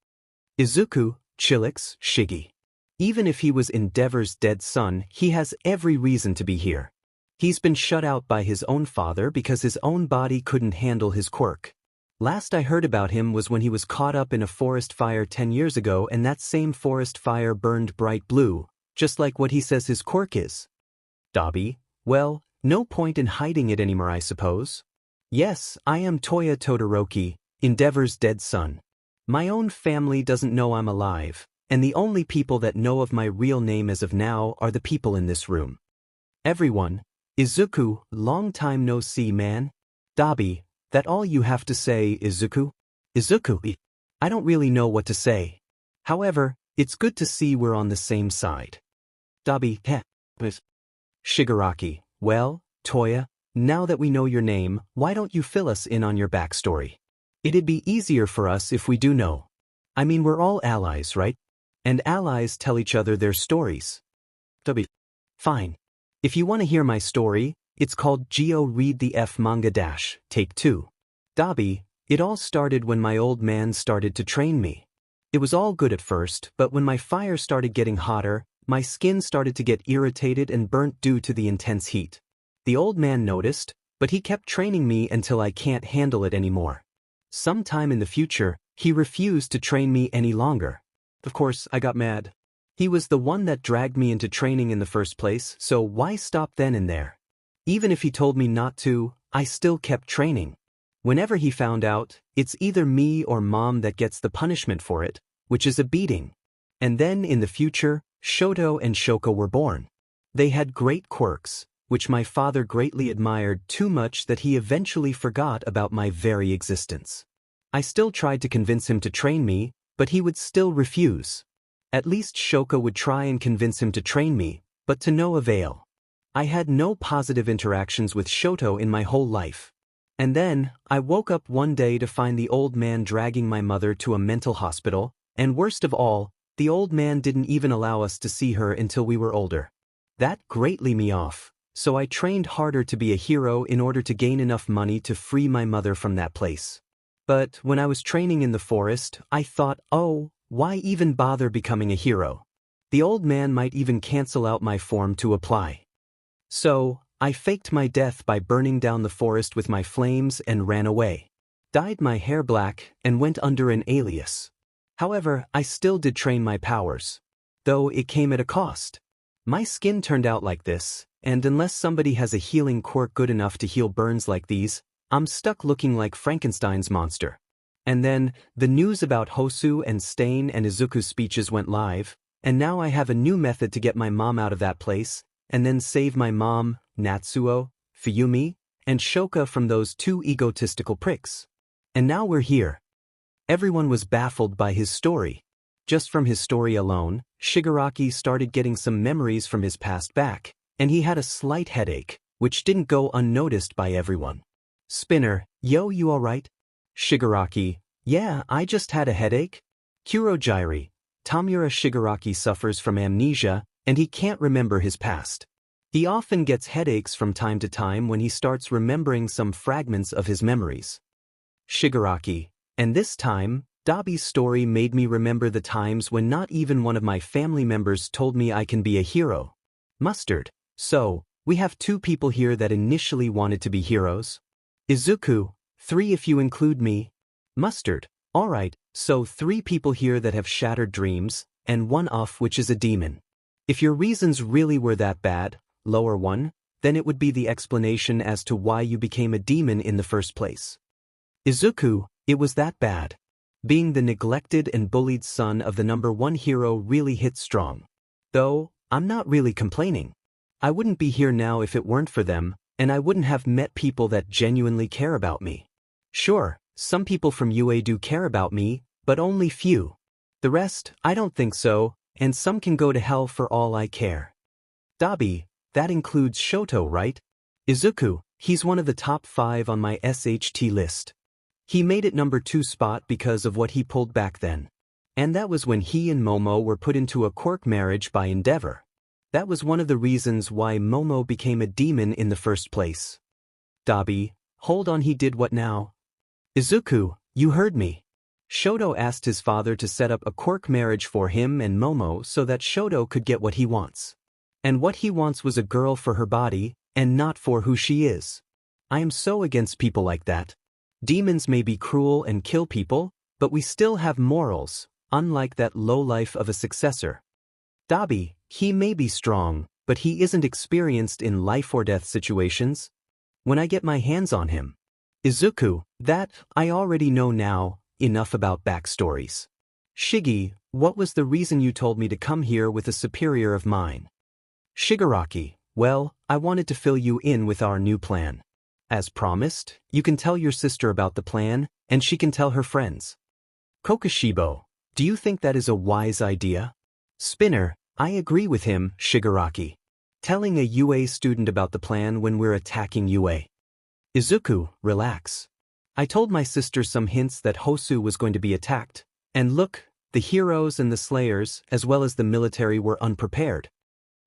Izuku, Chillax, Shiggy. Even if he was Endeavor's dead son, he has every reason to be here. He's been shut out by his own father because his own body couldn't handle his quirk. Last I heard about him was when he was caught up in a forest fire 10 years ago, and that same forest fire burned bright blue, just like what he says his quirk is. 𝗬𝗵𝗃, well, no point in hiding it anymore, I suppose. Yes, I am Toya Todoroki, Endeavor's dead son. My own family doesn't know I'm alive, and the only people that know of my real name as of now are the people in this room. Everyone, Izuku, long time no see, man. 𝗬𝗵𝗃, that all you have to say, Izuku? Izuku, I don't really know what to say. However, it's good to see we're on the same side. 𝗬𝗵𝗃. Shigaraki, well, Toya, now that we know your name, why don't you fill us in on your backstory? It'd be easier for us if we do know. I mean, we're all allies, right? And allies tell each other their stories. 𝗬𝗵𝗃. Fine. If you want to hear my story, it's called Geo Read the F Manga Dash, Take 2. 𝗬𝗵𝗃, it all started when my old man started to train me. It was all good at first, but when my fire started getting hotter, my skin started to get irritated and burnt due to the intense heat. The old man noticed, but he kept training me until I can't handle it anymore. Sometime in the future, he refused to train me any longer. Of course, I got mad. He was the one that dragged me into training in the first place, so why stop then and there? Even if he told me not to, I still kept training. Whenever he found out, it's either me or Mom that gets the punishment for it, which is a beating. And then in the future, Shoto and Shoko were born. They had great quirks, which my father greatly admired too much that he eventually forgot about my very existence. I still tried to convince him to train me, but he would still refuse. At least 𝗃𝗃 would try and convince him to train me, but to no avail. I had no positive interactions with Shoto in my whole life. And then, I woke up one day to find the old man dragging my mother to a mental hospital, and worst of all, the old man didn't even allow us to see her until we were older. That greatly me off, so I trained harder to be a hero in order to gain enough money to free my mother from that place. But when I was training in the forest, I thought, oh, why even bother becoming a hero? The old man might even cancel out my form to apply. So, I faked my death by burning down the forest with my flames and ran away. Dyed my hair black and went under an alias. However, I still did train my powers. Though it came at a cost. My skin turned out like this, and unless somebody has a healing quirk good enough to heal burns like these, I'm stuck looking like Frankenstein's monster. And then, the news about Hosu and Stain and Izuku's speeches went live, and now I have a new method to get my mom out of that place, and then save my mom, Natsuo, Fuyumi, and 𝗃𝗃 from those two egotistical pricks. And now we're here. Everyone was baffled by his story. Just from his story alone, Shigaraki started getting some memories from his past back, and he had a slight headache, which didn't go unnoticed by everyone. Spinner, yo, you alright? Shigaraki, yeah, I just had a headache. Kurogyri, Tamura Shigaraki suffers from amnesia, and he can't remember his past. He often gets headaches from time to time when he starts remembering some fragments of his memories. Shigaraki, and this time, Dabi's story made me remember the times when not even one of my family members told me I can be a hero. Mustard, so, we have two people here that initially wanted to be heroes. Izuku, 3 if you include me. Mustard, alright, so 3 people here that have shattered dreams, and 1 off which is a demon. If your reasons really were that bad, lower 1, then it would be the explanation as to why you became a demon in the first place. Izuku, it was that bad. Being the neglected and bullied son of the #1 hero really hit strong. Though, I'm not really complaining. I wouldn't be here now if it weren't for them, and I wouldn't have met people that genuinely care about me. Sure, some people from UA do care about me, but only few. The rest, I don't think so, and some can go to hell for all I care. Dabi, that includes Shoto, right? Izuku, he's one of the top 5 on my SHT list. He made it #2 spot because of what he pulled back then. And that was when he and Momo were put into a quirk marriage by Endeavor. That was one of the reasons why Momo became a demon in the first place. Dabi, hold on, he did what now? Izuku, you heard me. Shoto asked his father to set up a quirk marriage for him and Momo so that Shoto could get what he wants. And what he wants was a girl for her body, and not for who she is. I am so against people like that. Demons may be cruel and kill people, but we still have morals, unlike that lowlife of a successor. Dabi, he may be strong, but he isn't experienced in life or death situations. When I get my hands on him. Izuku, that, I already know now, enough about backstories. Shigi, what was the reason you told me to come here with a superior of mine? Shigaraki, well, I wanted to fill you in with our new plan. As promised, you can tell your sister about the plan, and she can tell her friends. Kokushibo, do you think that is a wise idea? Spinner, I agree with him, Shigaraki. Telling a UA student about the plan when we're attacking UA. Izuku, relax. I told my sister some hints that Hosu was going to be attacked, and look, the heroes and the slayers, as well as the military, were unprepared.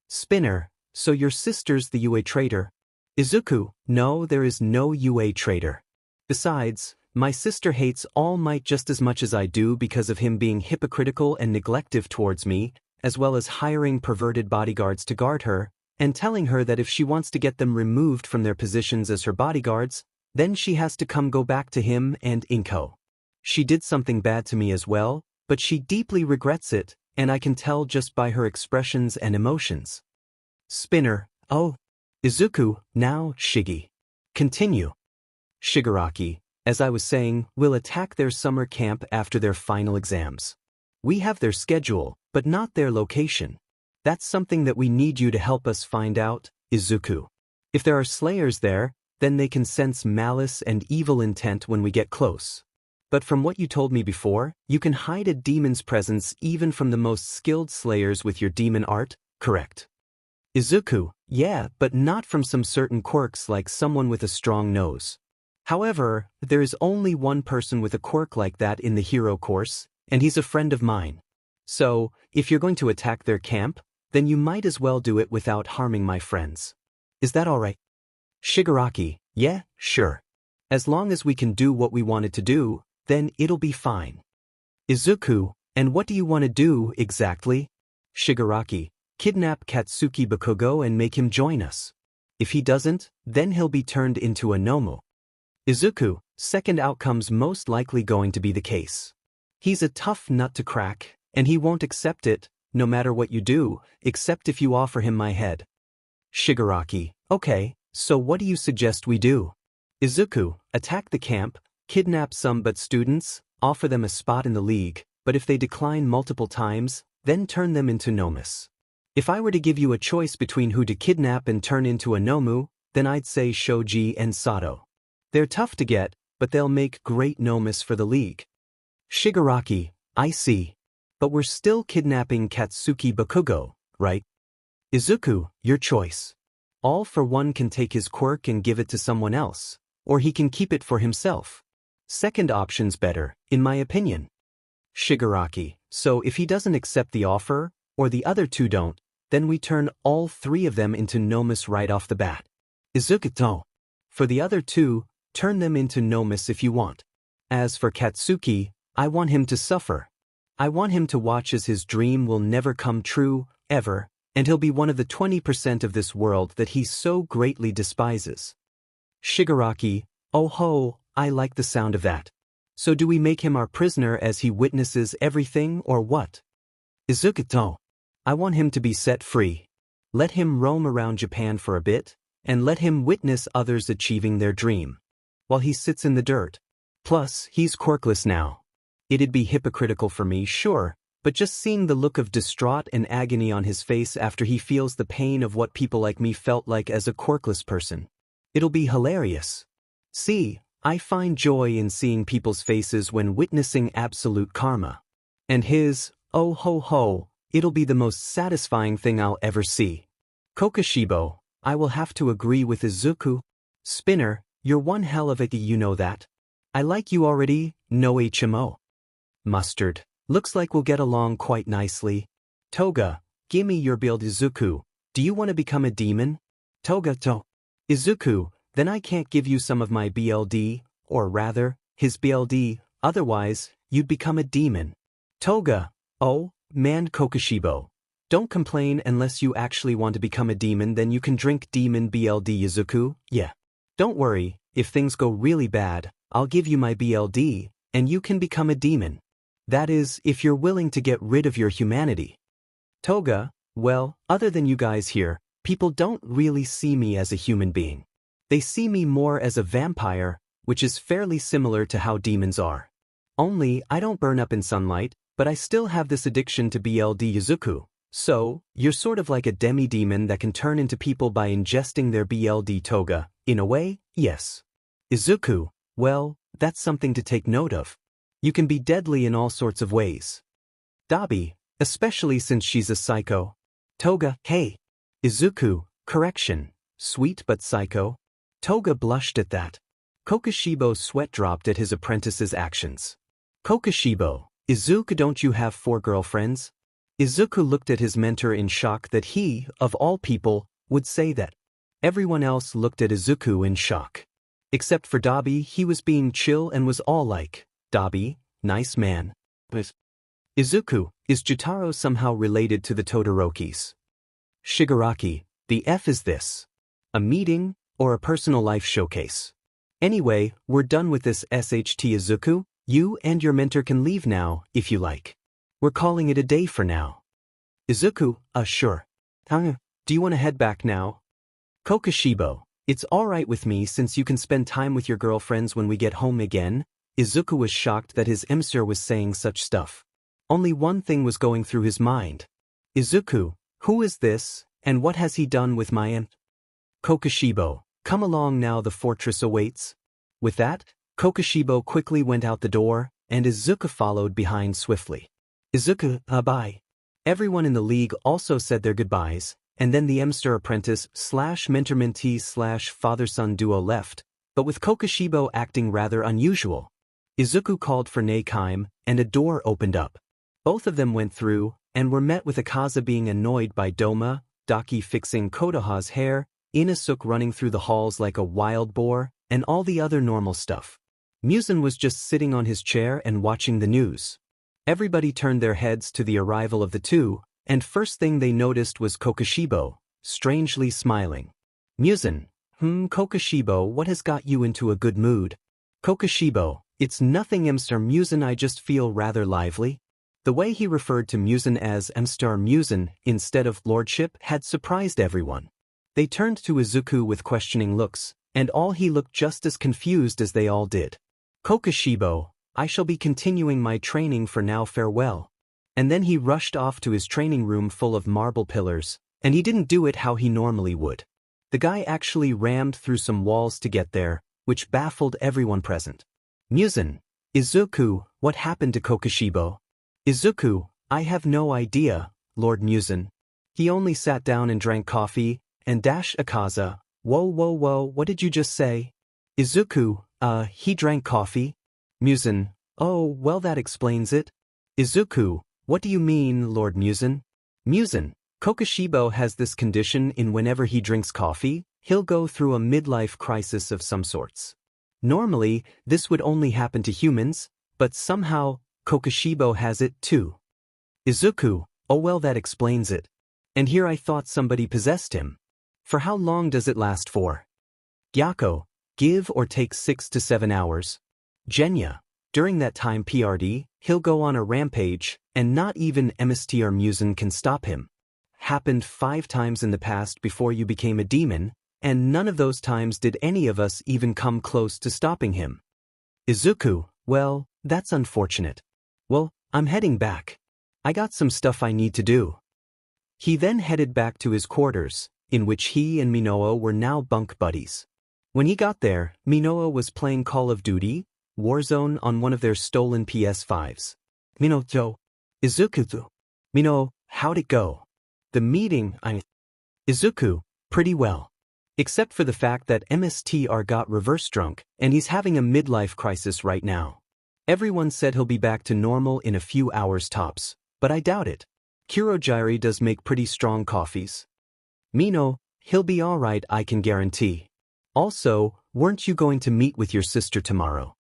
Spinner, so your sister's the UA traitor? Izuku, no, there is no UA traitor. Besides, my sister hates All Might just as much as I do because of him being hypocritical and neglective towards me, as well as hiring perverted bodyguards to guard her, and telling her that if she wants to get them removed from their positions as her bodyguards, then she has to go back to him and Inko. She did something bad to me as well, but she deeply regrets it, and I can tell just by her expressions and emotions. Spinner, oh. Izuku, now, Shigi. Continue. Shigaraki, as I was saying, will attack their summer camp after their final exams. We have their schedule, but not their location. That's something that we need you to help us find out, Izuku. If there are slayers there, then they can sense malice and evil intent when we get close. But from what you told me before, you can hide a demon's presence even from the most skilled slayers with your demon art, correct? Izuku, yeah, but not from some certain quirks like someone with a strong nose. However, there is only one person with a quirk like that in the hero course, and he's a friend of mine. So, if you're going to attack their camp, then you might as well do it without harming my friends. Is that alright? Shigaraki, yeah, sure. As long as we can do what we wanted to do, then it'll be fine. Izuku, and what do you want to do exactly? Shigaraki, kidnap Katsuki Bakugo and make him join us. If he doesn't, then he'll be turned into a 𝗵𝗲𝗄𝗃. Izuku, second outcome's most likely going to be the case. He's a tough nut to crack, and he won't accept it, no matter what you do, except if you offer him my head. Shigaraki, okay, so what do you suggest we do? Izuku, attack the camp, kidnap some but students, offer them a spot in the league, but if they decline multiple times, then turn them into 𝗵𝗲𝗄𝗃. If I were to give you a choice between who to kidnap and turn into a 𝗵𝗲𝗄, then I'd say Shoji and Sato. They're tough to get, but they'll make great 𝗵𝗲𝗄s for the league. Shigaraki, I see. But we're still kidnapping Katsuki Bakugo, right? Izuku, your choice. All for one can take his quirk and give it to someone else, or he can keep it for himself. Second option's better, in my opinion. Shigaraki, so if he doesn't accept the offer, or the other two don't, then we turn all three of them into 𝗵𝗲𝗄s right off the bat. Izuku, for the other two, turn them into 𝗵𝗲𝗄s if you want. As for Katsuki, I want him to suffer. I want him to watch as his dream will never come true, ever, and he'll be one of the 20% of this world that he so greatly despises. Shigaraki, oh ho, I like the sound of that. So do we make him our prisoner as he witnesses everything or what? Izuku, I want him to be set free. Let him roam around Japan for a bit, and let him witness others achieving their dream. While he sits in the dirt. Plus, he's quirkless now. It'd be hypocritical for me, sure, but just seeing the look of distraught and agony on his face after he feels the pain of what people like me felt like as a quirkless person. It'll be hilarious. See, I find joy in seeing people's faces when witnessing absolute karma. And his, oh ho ho, it'll be the most satisfying thing I'll ever see. Kokoshibo, I will have to agree with Izuku. Spinner, you're one hell of a you know that. I like you already, no HMO. Mustard, looks like we'll get along quite nicely. Toga, gimme your build. Izuku, do you want to become a demon? Toga, Izuku, then I can't give you some of my BLD, or rather, his BLD, otherwise, you'd become a demon. Toga, oh, man Kokoshibo. Don't complain unless you actually want to become a demon, then you can drink demon BLD. Izuku, yeah. Don't worry, if things go really bad, I'll give you my BLD, and you can become a demon. That is, if you're willing to get rid of your humanity. Toga, well, other than you guys here, people don't really see me as a human being. They see me more as a vampire, which is fairly similar to how demons are. Only, I don't burn up in sunlight, but I still have this addiction to BLD. Izuku. So, you're sort of like a demi-demon that can turn into people by ingesting their BLD. Toga, in a way, yes. Izuku, well, that's something to take note of. You can be deadly in all sorts of ways. Dabi, especially since she's a psycho. Toga, hey. Izuku, correction, sweet but psycho. Toga blushed at that. Kokoshibo's sweat dropped at his apprentice's actions. Kokoshibo, Izuku, don't you have 4 girlfriends? Izuku looked at his mentor in shock that he, of all people, would say that. Everyone else looked at Izuku in shock. Except for Dabi, he was being chill and was all like, Dabi, nice man. But Izuku, is Jotaro somehow related to the Todorokis? Shigaraki, the F is this? A meeting, or a personal life showcase? Anyway, we're done with this SHT. Izuku, you and your mentor can leave now, if you like. We're calling it a day for now. Izuku, sure. Do you want to head back now? Kokoshibo, it's alright with me since you can spend time with your girlfriends when we get home again. Izuku was shocked that his emcir was saying such stuff. Only one thing was going through his mind. Izuku, who is this, and what has he done with my Kokoshibo, come along now, the fortress awaits. With that, 𝗵𝗃𝗃𝗃 quickly went out the door, and Izuku followed behind swiftly. Izuku, bye. Everyone in the league also said their goodbyes, and then the 𝗵𝘃𝗃 apprentice/mentor-mentee/father-son duo left, but with 𝗵𝗃𝗃𝗃 acting rather unusual. Izuku called for 𝗵𝗃𝗃𝗃, and a door opened up. Both of them went through, and were met with 𝗂𝗃𝗃 being annoyed by 𝗵𝗃𝗃𝗃 fixing Kotoha's hair, Izuku running through the halls like a wild boar, and all the other normal stuff. 𝗵𝘃𝗀 was just sitting on his chair and watching the news. Everybody turned their heads to the arrival of the two, and first thing they noticed was 𝗵𝗃𝗃𝗃, strangely smiling. 𝗵𝘃𝗀, 𝗵𝗃𝗃𝗃𝗃, what has got you into a good mood? 𝗵𝗃𝗃𝗃, it's nothing 𝗵𝘃𝗃𝗃, I just feel rather lively. The way he referred to 𝗵𝘃𝗀 as 𝗵𝘃𝗃𝗃 instead of lordship had surprised everyone. They turned to Izuku with questioning looks, and all he looked just as confused as they all did. 𝗵𝗃𝗃𝗃𝗃, I shall be continuing my training for now, farewell. And then he rushed off to his training room full of marble pillars, and he didn't do it how he normally would. The guy actually rammed through some walls to get there, which baffled everyone present. 𝗵𝘃𝗀, Izuku, what happened to 𝗵𝗃𝗃𝗃? Izuku, I have no idea, Lord 𝗵𝘃𝗀. He only sat down and drank coffee, and 𝗂𝗃𝗃𝗃, whoa, what did you just say? Izuku, he drank coffee? 𝗵𝘃𝗀, oh, well that explains it. Izuku, what do you mean, Lord 𝗵𝘃𝗀? 𝗵𝘃𝗀, 𝗵𝗃𝗃𝗃𝗃 has this condition in whenever he drinks coffee, he'll go through a midlife crisis of some sorts. Normally, this would only happen to humans, but somehow, 𝗵𝗃𝗃𝗃𝗃 has it too. Izuku, oh well that explains it. And here I thought somebody possessed him. For how long does it last for? Gyako, give or take 6 to 7 hours. Genya, during that time PRD, he'll go on a rampage, and not even 𝗵𝘃𝗃𝗃𝗃 can stop him. Happened 5 times in the past before you became a demon, and none of those times did any of us even come close to stopping him. Izuku, well, that's unfortunate. Well, I'm heading back. I got some stuff I need to do. He then headed back to his quarters, in which he and Minoa were now bunk buddies. When he got there, Minoa was playing Call of Duty, Warzone on one of their stolen PS5s. Minoa, Izuku, Minoa, how'd it go? The meeting, Izuku, pretty well. Except for the fact that 𝗵𝘃𝗃𝗃 got reverse drunk, and he's having a midlife crisis right now. Everyone said he'll be back to normal in a few hours tops, but I doubt it. Kurogiri does make pretty strong coffees. Minoa, he'll be alright, I can guarantee. Also, weren't you going to meet with your sister tomorrow?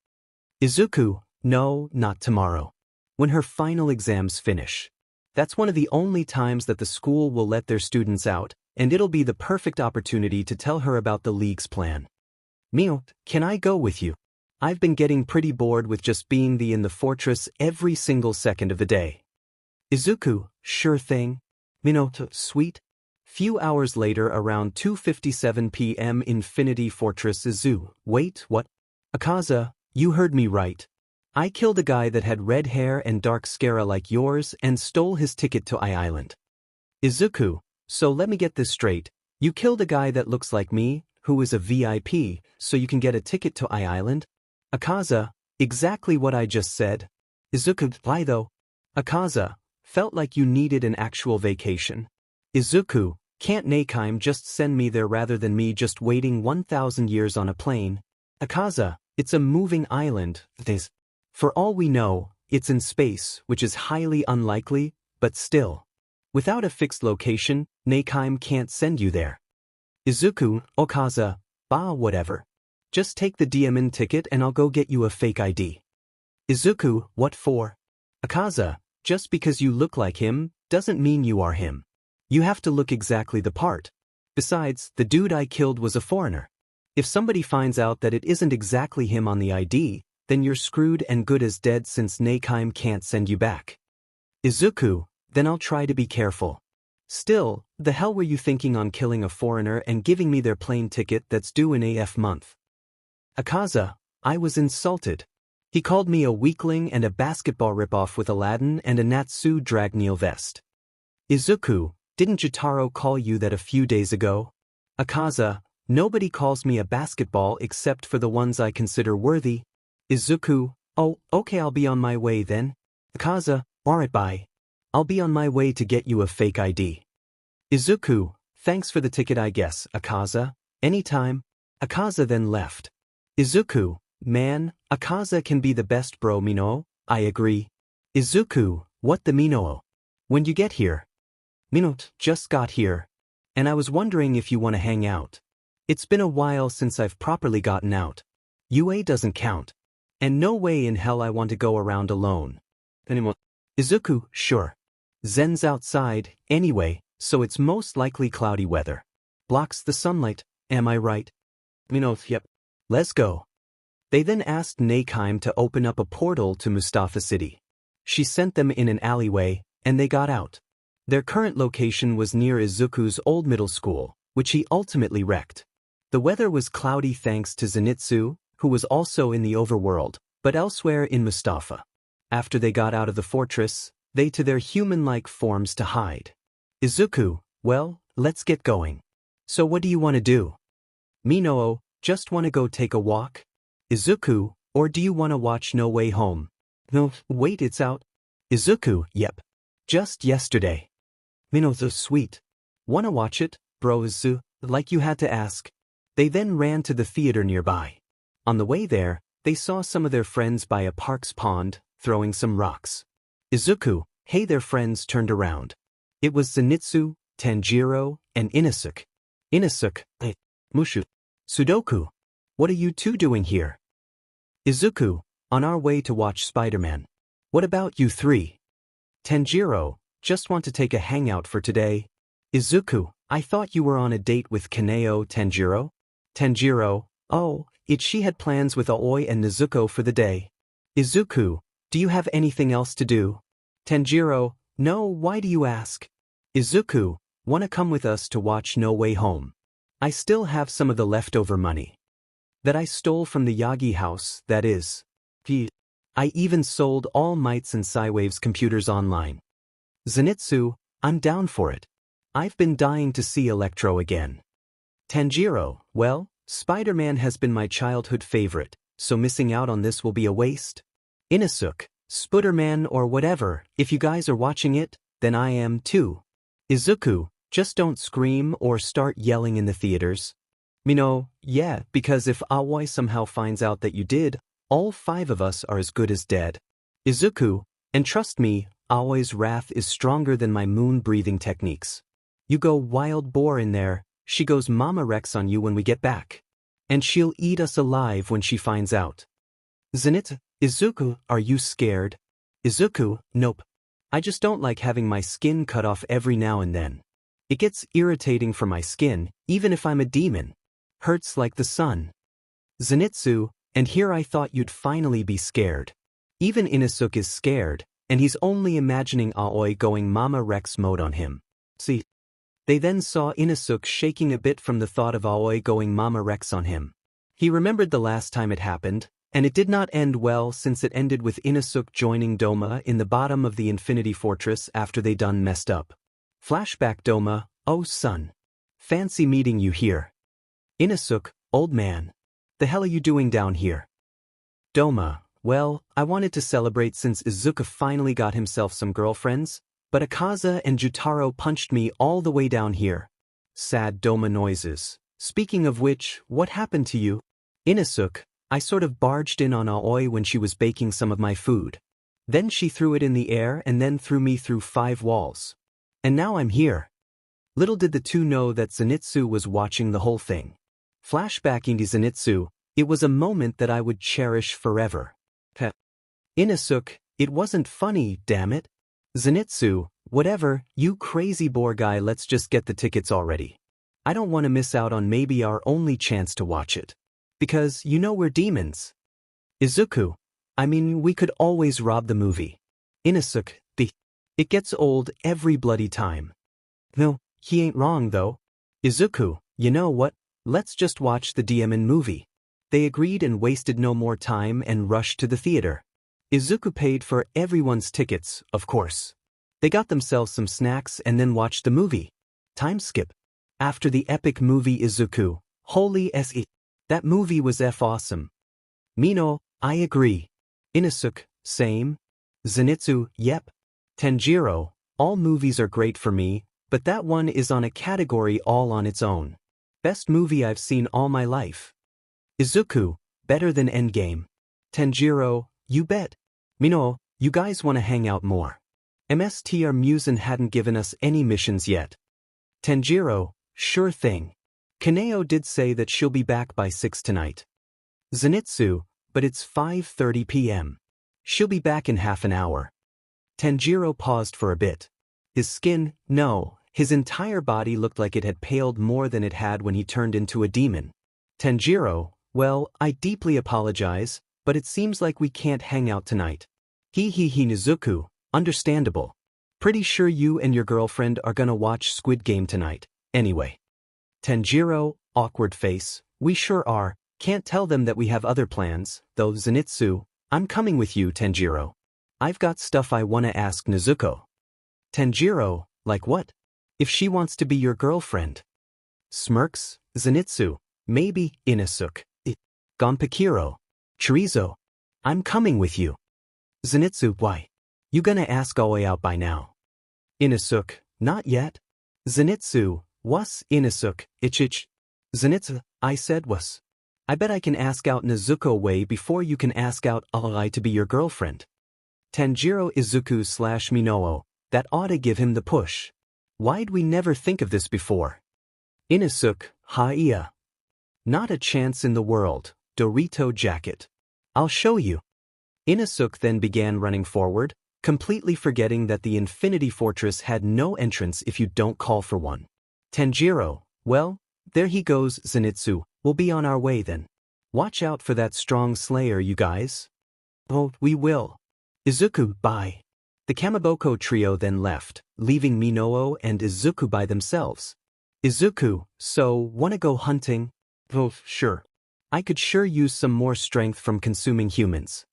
Izuku, no, not tomorrow. When her final exams finish. That's one of the only times that the school will let their students out, and it'll be the perfect opportunity to tell her about the league's plan. Minoa, can I go with you? I've been getting pretty bored with just being in the fortress every single second of the day. Izuku, sure thing. Minoa, sweet. Few hours later, around 2:57 p.m. Infinity Fortress Izu. Wait, what? 𝗂𝗃𝗃𝗃, you heard me right. I killed a guy that had red hair and dark scara like yours and stole his ticket to I-Island. Izuku, so let me get this straight. You killed a guy that looks like me, who is a VIP, so you can get a ticket to I-Island? 𝗂𝗃𝗃𝗃, exactly what I just said. Izuku, why though? 𝗂𝗃𝗃𝗃, felt like you needed an actual vacation. Izuku, can't 𝗵𝗃𝗃𝗃𝗃 just send me there rather than me just waiting 1,000 years on a plane? 𝗂𝗃𝗃𝗃, it's a moving island, this. For all we know, it's in space, which is highly unlikely, but still. Without a fixed location, 𝗵𝗃𝗃𝗃 can't send you there. Izuku, 𝗂𝗃𝗃𝗃, whatever. Just take the diamond ticket and I'll go get you a fake ID. Izuku, what for? 𝗂𝗃𝗃𝗃, just because you look like him, doesn't mean you are him. You have to look exactly the part. Besides, the dude I killed was a foreigner. If somebody finds out that it isn't exactly him on the ID, then you're screwed and good as dead since 𝗵𝗃𝗃𝗃 can't send you back. Izuku, then I'll try to be careful. Still, the hell were you thinking on killing a foreigner and giving me their plane ticket that's due in AF month? 𝗂𝗃𝗃𝗃, I was insulted. He called me a weakling and a basketball ripoff with Aladdin and a Natsu Dragneel vest. Izuku, didn't Jotaro call you that a few days ago? 𝗂𝗃𝗃𝗃, nobody calls me a basketball except for the ones I consider worthy. Izuku, oh, okay, I'll be on my way then. 𝗃𝗧𝗵𝗲, alright, bye. I'll be on my way to get you a fake ID. Izuku, thanks for the ticket I guess, 𝗃𝗧𝗵𝗲, anytime. 𝗃𝗧𝗵𝗲 then left. Izuku, man, 𝗃𝗧𝗵𝗲 can be the best bro 𝗵𝗃𝗲, I agree. Izuku, what the 𝗵𝗃𝗲? When'd you get here? 𝗵𝗃𝗲, just got here. And I was wondering if you want to hang out. It's been a while since I've properly gotten out. UA doesn't count. And no way in hell I want to go around alone. Anymore. Izuku, sure. Zen's outside, anyway, so it's most likely cloudy weather. Blocks the sunlight, am I right? 𝗵𝗃𝗲, yep. Let's go. They then asked 𝗵𝗃𝗃𝗃 to open up a portal to Mustafa City. She sent them in an alleyway, and they got out. Their current location was near Izuku's old middle school, which he ultimately wrecked. The weather was cloudy thanks to Zenitsu, who was also in the overworld, but elsewhere in Mustafa. After they got out of the fortress, they to their human-like forms to hide. Izuku, well, let's get going. So what do you want to do? 𝗵𝗃𝗃𝗃, just want to go take a walk? Izuku, or do you want to watch No Way Home? No, wait, it's out. Izuku, yep. Just yesterday. 𝗵𝗃𝗃𝗃, sweet. Wanna watch it, bros? Like you had to ask. They then ran to the theater nearby. On the way there, they saw some of their friends by a park's pond, throwing some rocks. Izuku, hey, their friends turned around. It was Zenitsu, Tanjiro, and Inosuke. Inosuke, hey, Mushu. Sudoku, what are you two doing here? Izuku, on our way to watch Spider-Man. What about you three? Tanjiro, just want to take a hangout for today. Izuku, I thought you were on a date with Kaneo. Tanjiro? Tanjiro, oh, she had plans with Aoi and Nezuko for the day. Izuku, do you have anything else to do? Tanjiro, no, why do you ask? Izuku, wanna come with us to watch No Way Home? I still have some of the leftover money that I stole from the Yagi house, that is. I even sold all 𝗵𝗃𝗃𝗃𝗃's computers online. Zenitsu, I'm down for it. I've been dying to see Electro again. Tanjiro, well, Spider-Man has been my childhood favorite, so missing out on this will be a waste. Inosuke, Spider-Man or whatever, if you guys are watching it, then I am too. Izuku, just don't scream or start yelling in the theaters. 𝗵𝗃𝗃𝗃, yeah, because if Aoi somehow finds out that you did, all 5 of us are as good as dead. Izuku, and trust me, Aoi's wrath is stronger than my moon-breathing techniques. You go wild boar in there, she goes Mama Rex on you when we get back. And she'll eat us alive when she finds out. Zenitsu, Izuku, are you scared? Izuku, nope. I just don't like having my skin cut off every now and then. It gets irritating for my skin, even if I'm a demon. Hurts like the sun. Zenitsu, and here I thought you'd finally be scared. Even Inosuke is scared, and he's only imagining Aoi going Mama Rex mode on him. See? They then saw Inosuke shaking a bit from the thought of Aoi going Mama Rex on him. He remembered the last time it happened, and it did not end well since it ended with Inosuke joining Doma in the bottom of the Infinity Fortress after they done messed up. Flashback Doma, oh son. Fancy meeting you here. Inosuke, old man. The hell are you doing down here? Doma, well, I wanted to celebrate since Izuku finally got himself some girlfriends, but 𝗃𝗧𝗵𝗃𝗃 and Jutaro punched me all the way down here. Sad Doma noises. Speaking of which, what happened to you? Inosuke, I sort of barged in on Aoi when she was baking some of my food. Then she threw it in the air and then threw me through 5 walls. And now I'm here. Little did the two know that Zenitsu was watching the whole thing. Flashbacking to Zenitsu, it was a moment that I would cherish forever. Inosuke, it wasn't funny, damn it. Zenitsu, whatever, you crazy boar guy, let's just get the tickets already. I don't want to miss out on maybe our only chance to watch it. Because, you know, we're demons. Izuku, I mean, we could always rob the movie. Inosuke, it gets old every bloody time. No, he ain't wrong though. Izuku, you know what, let's just watch the 𝗵𝗃𝗃𝗃 movie. They agreed and wasted no more time and rushed to the theater. Izuku paid for everyone's tickets, of course. They got themselves some snacks and then watched the movie. Time skip. After the epic movie Izuku, holy se. That movie was awesome. 𝗵𝗃𝗃𝗃𝗃, I agree. Inosuke, same. Zenitsu, yep. Tanjiro, all movies are great for me, but that one is on a category all on its own. Best movie I've seen all my life. Izuku, better than Endgame. Tanjiro, you bet. Minoo, you guys wanna hang out more. 𝗵𝗃𝗃𝗵𝗃 hadn't given us any missions yet. Tanjiro, sure thing. Kaneo did say that she'll be back by 6 tonight. Zenitsu, but it's 5:30 p.m. She'll be back in half an hour. Tanjiro paused for a bit. His skin, no, his entire body looked like it had paled more than it had when he turned into a demon. Tanjiro, well, I deeply apologize, but it seems like we can't hang out tonight. Nizuku, understandable. Pretty sure you and your girlfriend are gonna watch Squid Game tonight, anyway. Tanjiro, awkward face, we sure are, can't tell them that we have other plans, though. Zenitsu, I'm coming with you, Tanjiro. I've got stuff I wanna ask Nezuko. Tanjiro, like what? If she wants to be your girlfriend. Smirks, Zenitsu, maybe. Inosuke, 𝗵𝗃𝗃𝗃𝗃𝗃 Chorizo, I'm coming with you. Zenitsu, why? You gonna ask Aoi out by now? Inosuke, not yet. Zenitsu, was. Inosuke, ich. Zenitsu, I said was. I bet I can ask out Nezuko way before you can ask out Aoi to be your girlfriend. Tanjiro, Izuku/Minoo, that ought to give him the push. Why'd we never think of this before? Inosuke, Iya. Not a chance in the world. Dorito jacket. I'll show you. Inosuke then began running forward, completely forgetting that the Infinity Fortress had no entrance if you don't call for one. Tanjiro, well, there he goes. Zenitsu, we'll be on our way then. Watch out for that strong slayer, you guys. Oh, we will. Izuku, bye. The Kamaboko trio then left, leaving Minoo and Izuku by themselves. Izuku, so, wanna go hunting? Oh, sure. I could sure use some more strength from consuming humans.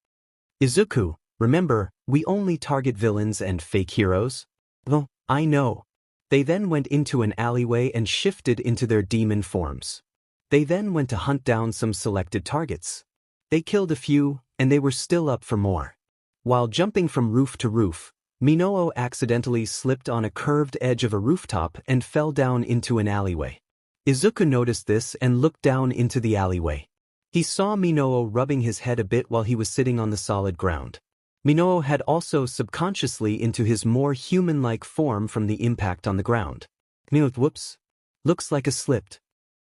Izuku, remember, we only target villains and fake heroes? Oh, I know. They then went into an alleyway and shifted into their demon forms. They then went to hunt down some selected targets. They killed a few, and they were still up for more. While jumping from roof to roof, Minoo accidentally slipped on a curved edge of a rooftop and fell down into an alleyway. Izuku noticed this and looked down into the alleyway. He saw Minoo rubbing his head a bit while he was sitting on the solid ground. Minoo had also subconsciously into his more human-like form from the impact on the ground. Whoops. Looks like a slipped.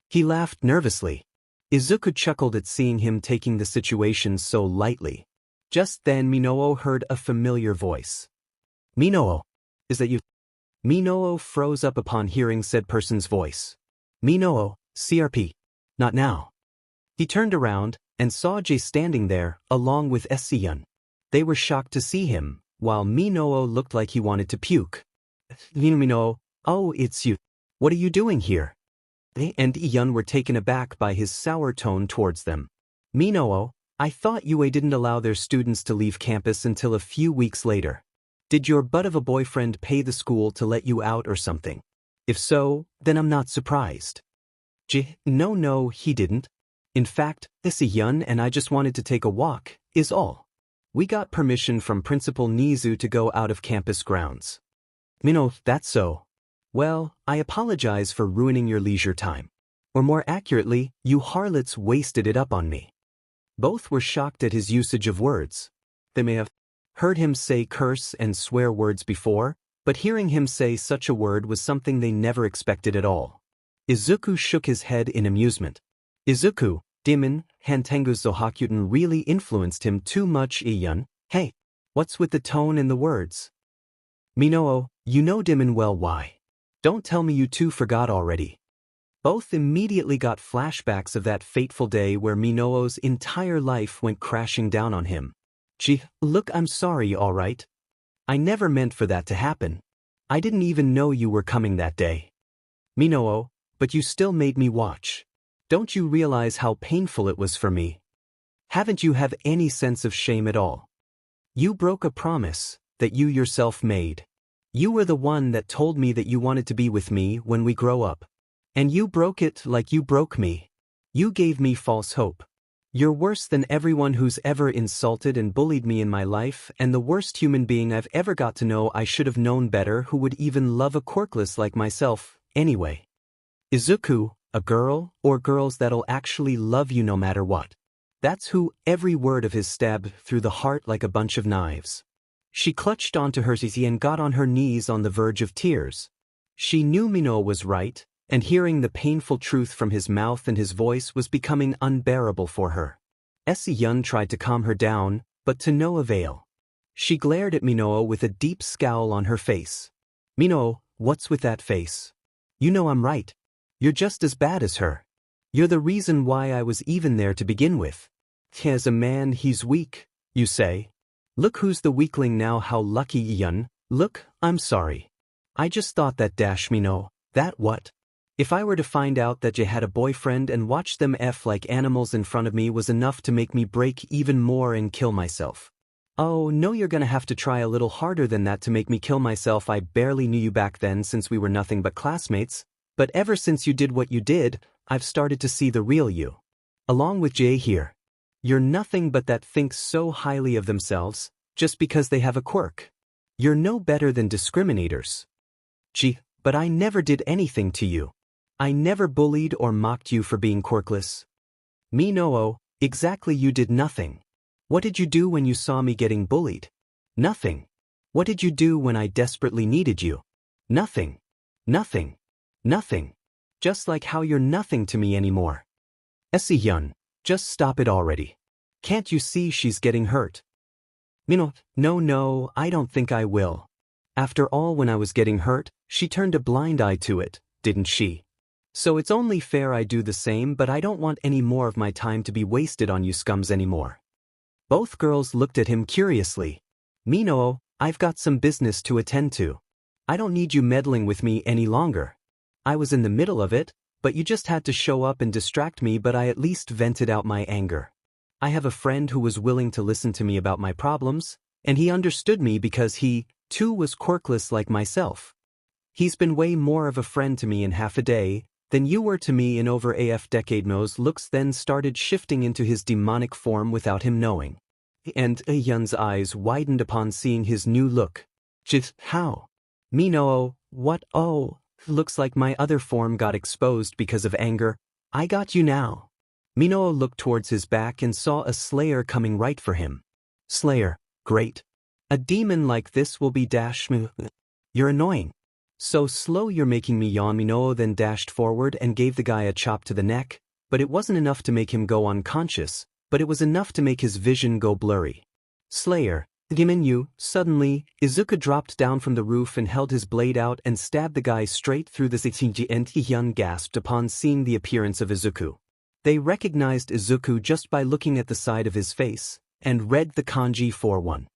He laughed nervously. Izuku chuckled at seeing him taking the situation so lightly. Just then Minoo heard a familiar voice. Minoo, is that you? Minoo froze up upon hearing said person's voice. Minoo, CRP. Not now. He turned around and saw Jay standing there, along with 𝗬𝗂𝗏. They were shocked to see him, while Minoo looked like he wanted to puke. Minoo, oh, it's you. What are you doing here? They and 𝗬𝗏 were taken aback by his sour tone towards them. Minoo, I thought UA didn't allow their students to leave campus until a few weeks later. Did your butt of a boyfriend pay the school to let you out or something? If so, then I'm not surprised. No, he didn't. In fact, 𝗬𝗏𝗏 and I just wanted to take a walk, is all. We got permission from Principal Nizu to go out of campus grounds. Minoo, that's so. Well, I apologize for ruining your leisure time. Or more accurately, you harlots wasted it up on me. Both were shocked at his usage of words. They may have heard him say curse and swear words before, but hearing him say such a word was something they never expected at all. Izuku shook his head in amusement. Izuku, Demon, Hantengu Zohakuten really influenced him too much. 𝗬𝗏𝗏, hey, what's with the tone and the words? Minoo, you know Demon well why. Don't tell me you two forgot already. Both immediately got flashbacks of that fateful day where Minoo's entire life went crashing down on him. Gee, look, I'm sorry, all right? I never meant for that to happen. I didn't even know you were coming that day. Minoo, but you still made me watch. Don't you realize how painful it was for me? Haven't you have any sense of shame at all? You broke a promise that you yourself made. You were the one that told me that you wanted to be with me when we grow up. And you broke it like you broke me. You gave me false hope. You're worse than everyone who's ever insulted and bullied me in my life, and the worst human being I've ever got to know. I should have known better who would even love a Quirkless like myself, anyway. Izuku, a girl, or girls that'll actually love you no matter what. That's who. Every word of his stabbed through the heart like a bunch of knives. She clutched onto her 𝗧𝗵𝗃 and got on her knees on the verge of tears. She knew 𝗵𝗃 was right, and hearing the painful truth from his mouth and his voice was becoming unbearable for her. 𝗬𝗃 tried to calm her down, but to no avail. She glared at 𝗵𝗃 with a deep scowl on her face. 𝗵𝗃, what's with that face? You know I'm right. You're just as bad as her. You're the reason why I was even there to begin with. As a man he's weak, you say? Look who's the weakling now. How lucky 𝗬𝗃. Look, I'm sorry. I just thought that 𝗵𝗃, that what? If I were to find out that you had a boyfriend and watch them F like animals in front of me was enough to make me break even more and kill myself. Oh no, you're gonna have to try a little harder than that to make me kill myself. I barely knew you back then since we were nothing but classmates, but ever since you did what you did, I've started to see the real you. Along with Jay here. You're nothing but that thinks so highly of themselves, just because they have a quirk. You're no better than discriminators. Gee, but I never did anything to you. I never bullied or mocked you for being quirkless. 𝗵𝗃, exactly, you did nothing. What did you do when you saw me getting bullied? Nothing. What did you do when I desperately needed you? Nothing. Nothing. Nothing. Just like how you're nothing to me anymore. 𝗬𝗃, just stop it already. Can't you see she's getting hurt? 𝗵𝗃, no, I don't think I will. After all, when I was getting hurt, she turned a blind eye to it, didn't she? So it's only fair I do the same, but I don't want any more of my time to be wasted on you scums anymore. Both girls looked at him curiously. 𝗵𝗃, I've got some business to attend to. I don't need you meddling with me any longer. I was in the middle of it, but you just had to show up and distract me, but I at least vented out my anger. I have a friend who was willing to listen to me about my problems, and he understood me because he, too, was quirkless like myself. He's been way more of a friend to me in half a day than you were to me in over AF decade. 𝗵𝗃's looks then started shifting into his demonic form without him knowing. And 𝗬𝗃's eyes widened upon seeing his new look. Just how? 𝗵𝗃, what? Oh, looks like my other form got exposed because of anger. I got you now. 𝗵𝗃 looked towards his back and saw a slayer coming right for him. Slayer, great. A demon like this will be 𝗳𝗵𝗃. You're annoying. So slow, you're making me yawn. 𝗵𝗃 then dashed forward and gave the guy a chop to the neck, but it wasn't enough to make him go unconscious, but it was enough to make his vision go blurry. Slayer, 𝗵𝗃. Suddenly, Izuku dropped down from the roof and held his blade out and stabbed the guy straight through the 𝗧𝗵𝗃, and 𝗬𝗃 gasped upon seeing the appearance of Izuku. They recognized Izuku just by looking at the side of his face, and read the kanji for one.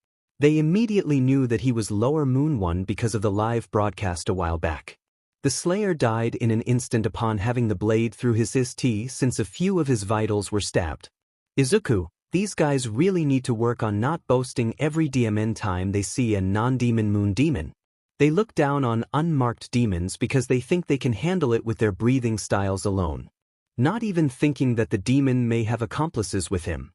They immediately knew that he was Lower Moon One because of the live broadcast a while back. The Slayer died in an instant upon having the blade through his 𝗧𝗃 since a few of his vitals were stabbed. Izuku, these guys really need to work on not boasting every DMN time they see a non-demon moon demon. They look down on unmarked demons because they think they can handle it with their breathing styles alone. Not even thinking that the demon may have accomplices with him.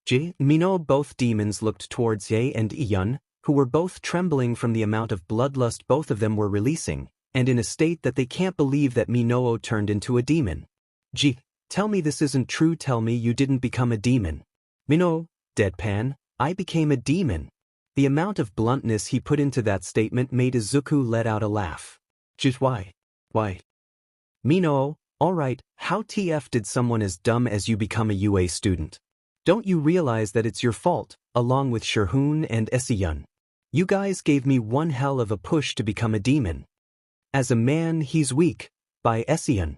𝗬𝗃. Both demons looked towards Ye and 𝗬𝗃, who were both trembling from the amount of bloodlust both of them were releasing, and in a state that they can't believe that 𝗵𝗃 turned into a demon. Tell me this isn't true. Tell me you didn't become a demon. 𝗵𝗃, deadpan, I became a demon. The amount of bluntness he put into that statement made Izuku let out a laugh. Why? 𝗵𝗃, alright, how TF did someone as dumb as you become a UA student? Don't you realize that it's your fault, along with 𝗬𝗃 and 𝗬𝗃? You guys gave me one hell of a push to become a demon. As a man he's weak, by 𝗬𝗃.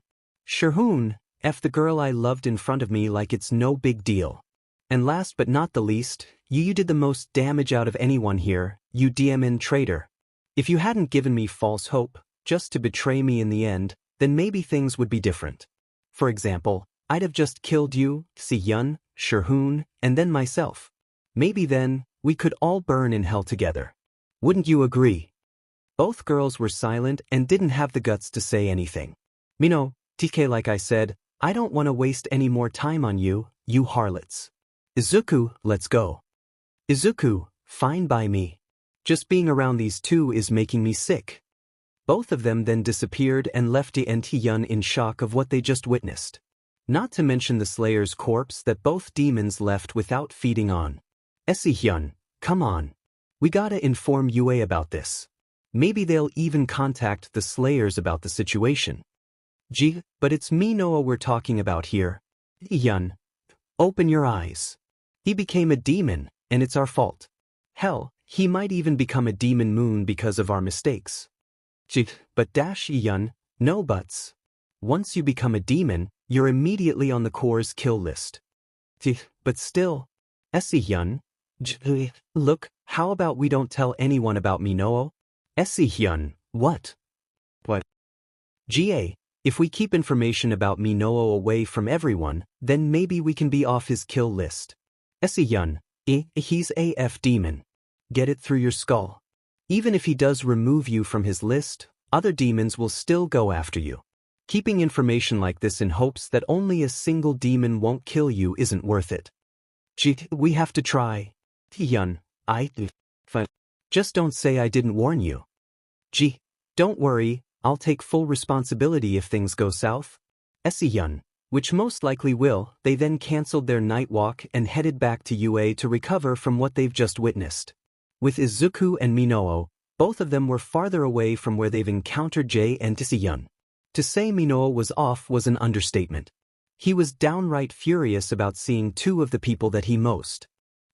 𝗬𝗃, F the girl I loved in front of me like it's no big deal. And last but not the least, you did the most damage out of anyone here, you DMN traitor. If you hadn't given me false hope, just to betray me in the end, then maybe things would be different. For example, I'd have just killed you, 𝗬𝗃, 𝗬𝗃, and then myself. Maybe then, we could all burn in hell together. Wouldn't you agree? Both girls were silent and didn't have the guts to say anything. 𝗵𝗃, TK, like I said, I don't want to waste any more time on you. you harlots. Izuku, let's go. Izuku, fine by me. Just being around these two is making me sick. Both of them then disappeared and left 𝗵𝗃𝗃 in shock of what they just witnessed. Not to mention the Slayer's corpse that both demons left without feeding on. 𝗵𝗃𝗃𝗃, come on. We gotta inform UA about this. Maybe they'll even contact the Slayers about the situation. Gee, but it's 𝗵𝗃𝗃 we're talking about here. 𝗵𝗃𝗃𝗃, open your eyes. He became a demon, and it's our fault. Hell, he might even become a demon moon because of our mistakes. Gee, but 𝗵𝗃𝗃𝗃, no buts. Once you become a demon, you're immediately on the Corps' kill list. Gee, but still. 𝗵𝗃𝗃𝗃, look, how about we don't tell anyone about 𝗵𝗃𝗃? 𝗵𝗃𝗃𝗃, what? What? GA, if we keep information about 𝗵𝗃𝗃 away from everyone, then maybe we can be off his kill list. 𝗵𝗃𝗃𝗃, he's AF demon. Get it through your skull. Even if he does remove you from his list, other demons will still go after you. Keeping information like this in hopes that only a single demon won't kill you isn't worth it. Gee, we have to try. 𝗵𝗃𝗃𝗃, fine. Just don't say I didn't warn you. Gee, don't worry, I'll take full responsibility if things go south. 𝗵𝗃𝗃𝗃, which most likely will. They then cancelled their night walk and headed back to UA to recover from what they've just witnessed. With Izuku and 𝗵𝗃𝗃, both of them were farther away from where they've encountered 𝗳𝗃𝗃𝗃. To say 𝗵𝗃𝗃 was off was an understatement. He was downright furious about seeing two of the people that he most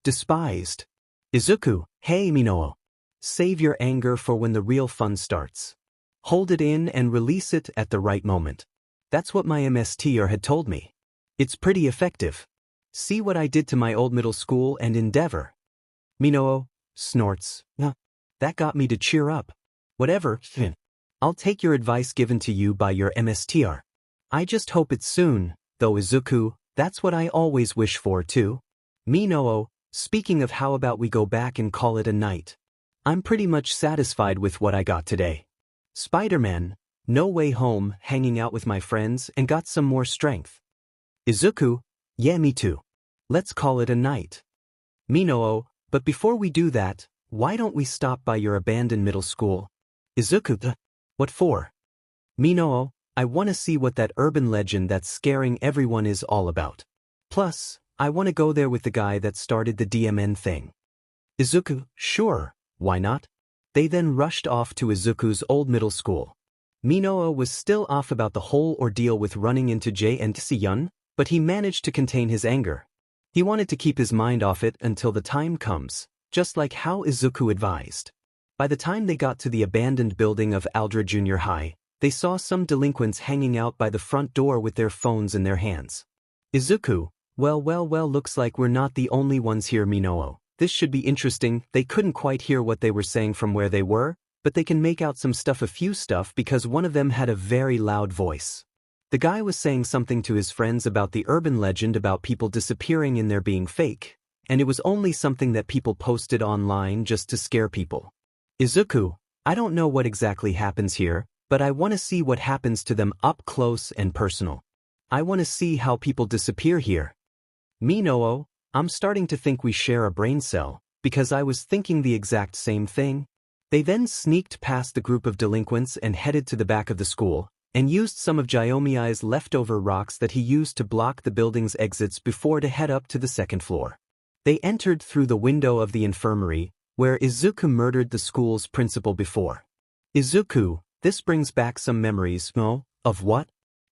despised. Izuku, hey 𝗵𝗃𝗃. Save your anger for when the real fun starts. Hold it in and release it at the right moment. That's what my 𝗵𝗃𝗃𝗃 had told me. It's pretty effective. See what I did to my old middle school and endeavor. 𝗵𝗃𝗃 snorts. That got me to cheer up. Whatever, I'll take your advice given to you by your 𝗵𝗃𝗃𝗃. I just hope it's soon, though Izuku, that's what I always wish for too. 𝗵𝗃𝗃𝗃, speaking of, how about we go back and call it a night? I'm pretty much satisfied with what I got today. Spider-Man, No Way Home, hanging out with my friends and got some more strength. Izuku, yeah, me too. Let's call it a night. 𝗵𝗃𝗃𝗃, but before we do that, why don't we stop by your abandoned middle school? Izuku, what for? 𝗵𝗃𝗃𝗃, I want to see what that urban legend that's scaring everyone is all about. Plus, I want to go there with the guy that started the DMN thing. Izuku, sure, why not? They then rushed off to Izuku's old middle school. 𝗵𝗃𝗃𝗃 was still off about the whole ordeal with running into 𝗳𝗃𝗃𝗃, but he managed to contain his anger. He wanted to keep his mind off it until the time comes, just like how Izuku advised. By the time they got to the abandoned building of Aldra Junior High, they saw some delinquents hanging out by the front door with their phones in their hands. Izuku, well, looks like we're not the only ones here, 𝗵𝗃𝗃𝗃. This should be interesting. They couldn't quite hear what they were saying from where they were, but they can make out a few stuff because one of them had a very loud voice. The guy was saying something to his friends about the urban legend about people disappearing and there being fake, and it was only something that people posted online just to scare people. Izuku, I don't know what exactly happens here, but I want to see what happens to them up close and personal. I want to see how people disappear here. 𝗵𝗃𝗃𝗃, I'm starting to think we share a brain cell, because I was thinking the exact same thing. They then sneaked past the group of delinquents and headed to the back of the school, and used some of 𝗳𝗃𝗃𝗃's leftover rocks that he used to block the building's exits before to head up to the second floor. They entered through the window of the infirmary, where Izuku murdered the school's principal before. Izuku, this brings back some memories, of what?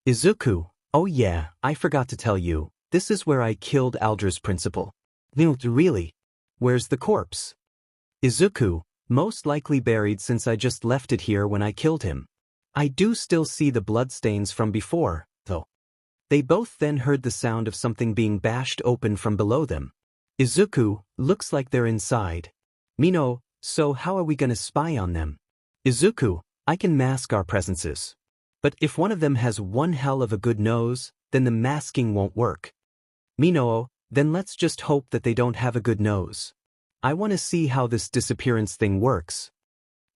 Izuku, oh yeah, I forgot to tell you, this is where I killed Aldra's principal. Really? Where's the corpse? Izuku, most likely buried since I just left it here when I killed him. I do still see the bloodstains from before, though. They both then heard the sound of something being bashed open from below them. Izuku, looks like they're inside. 𝗵𝗃𝗃𝗃, so how are we gonna spy on them? Izuku, I can mask our presences. But if one of them has one hell of a good nose, then the masking won't work. 𝗵𝗃𝗃𝗃, then let's just hope that they don't have a good nose. I want to see how this disappearance thing works.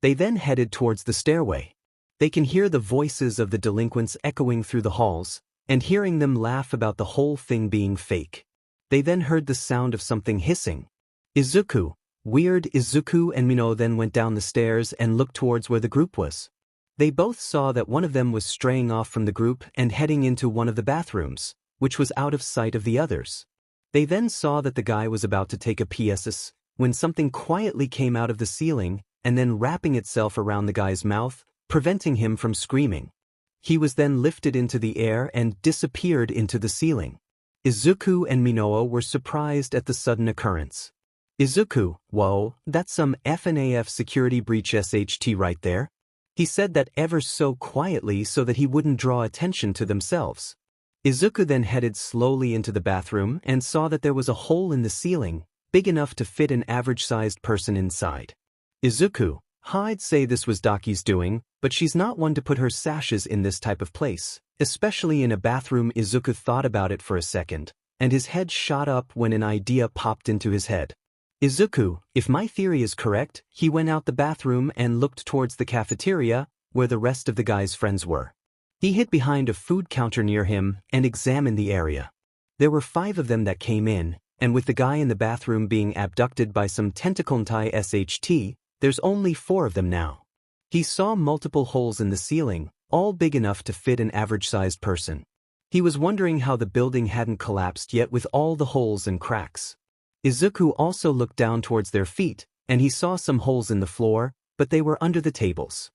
They then headed towards the stairway. They can hear the voices of the delinquents echoing through the halls, and hearing them laugh about the whole thing being fake. They then heard the sound of something hissing. Izuku, weird Izuku and Mino then went down the stairs and looked towards where the group was. They both saw that one of them was straying off from the group and heading into one of the bathrooms, which was out of sight of the others. They then saw that the guy was about to take a 𝗵𝗃𝗃𝗃 when something quietly came out of the ceiling and then wrapping itself around the guy's mouth, preventing him from screaming. He was then lifted into the air and disappeared into the ceiling. Izuku and Minoa were surprised at the sudden occurrence. Izuku, whoa, that's some 𝗵𝗃𝗃 security breach SHT right there. He said that ever so quietly so that he wouldn't draw attention to themselves. Izuku then headed slowly into the bathroom and saw that there was a hole in the ceiling, big enough to fit an average-sized person inside. Izuku, I'd say this was Daki's doing, but she's not one to put her sashes in this type of place, especially in a bathroom. Izuku thought about it for a second, and his head shot up when an idea popped into his head. Izuku, if my theory is correct, he went out the bathroom and looked towards the cafeteria, where the rest of the guy's friends were. He hid behind a food counter near him and examined the area. There were 5 of them that came in, and with the guy in the bathroom being abducted by some 𝗵𝗃𝗁𝗃 SHT, there's only 4 of them now. He saw multiple holes in the ceiling, all big enough to fit an average-sized person. He was wondering how the building hadn't collapsed yet with all the holes and cracks. Izuku also looked down towards their feet, and he saw some holes in the floor, but they were under the tables.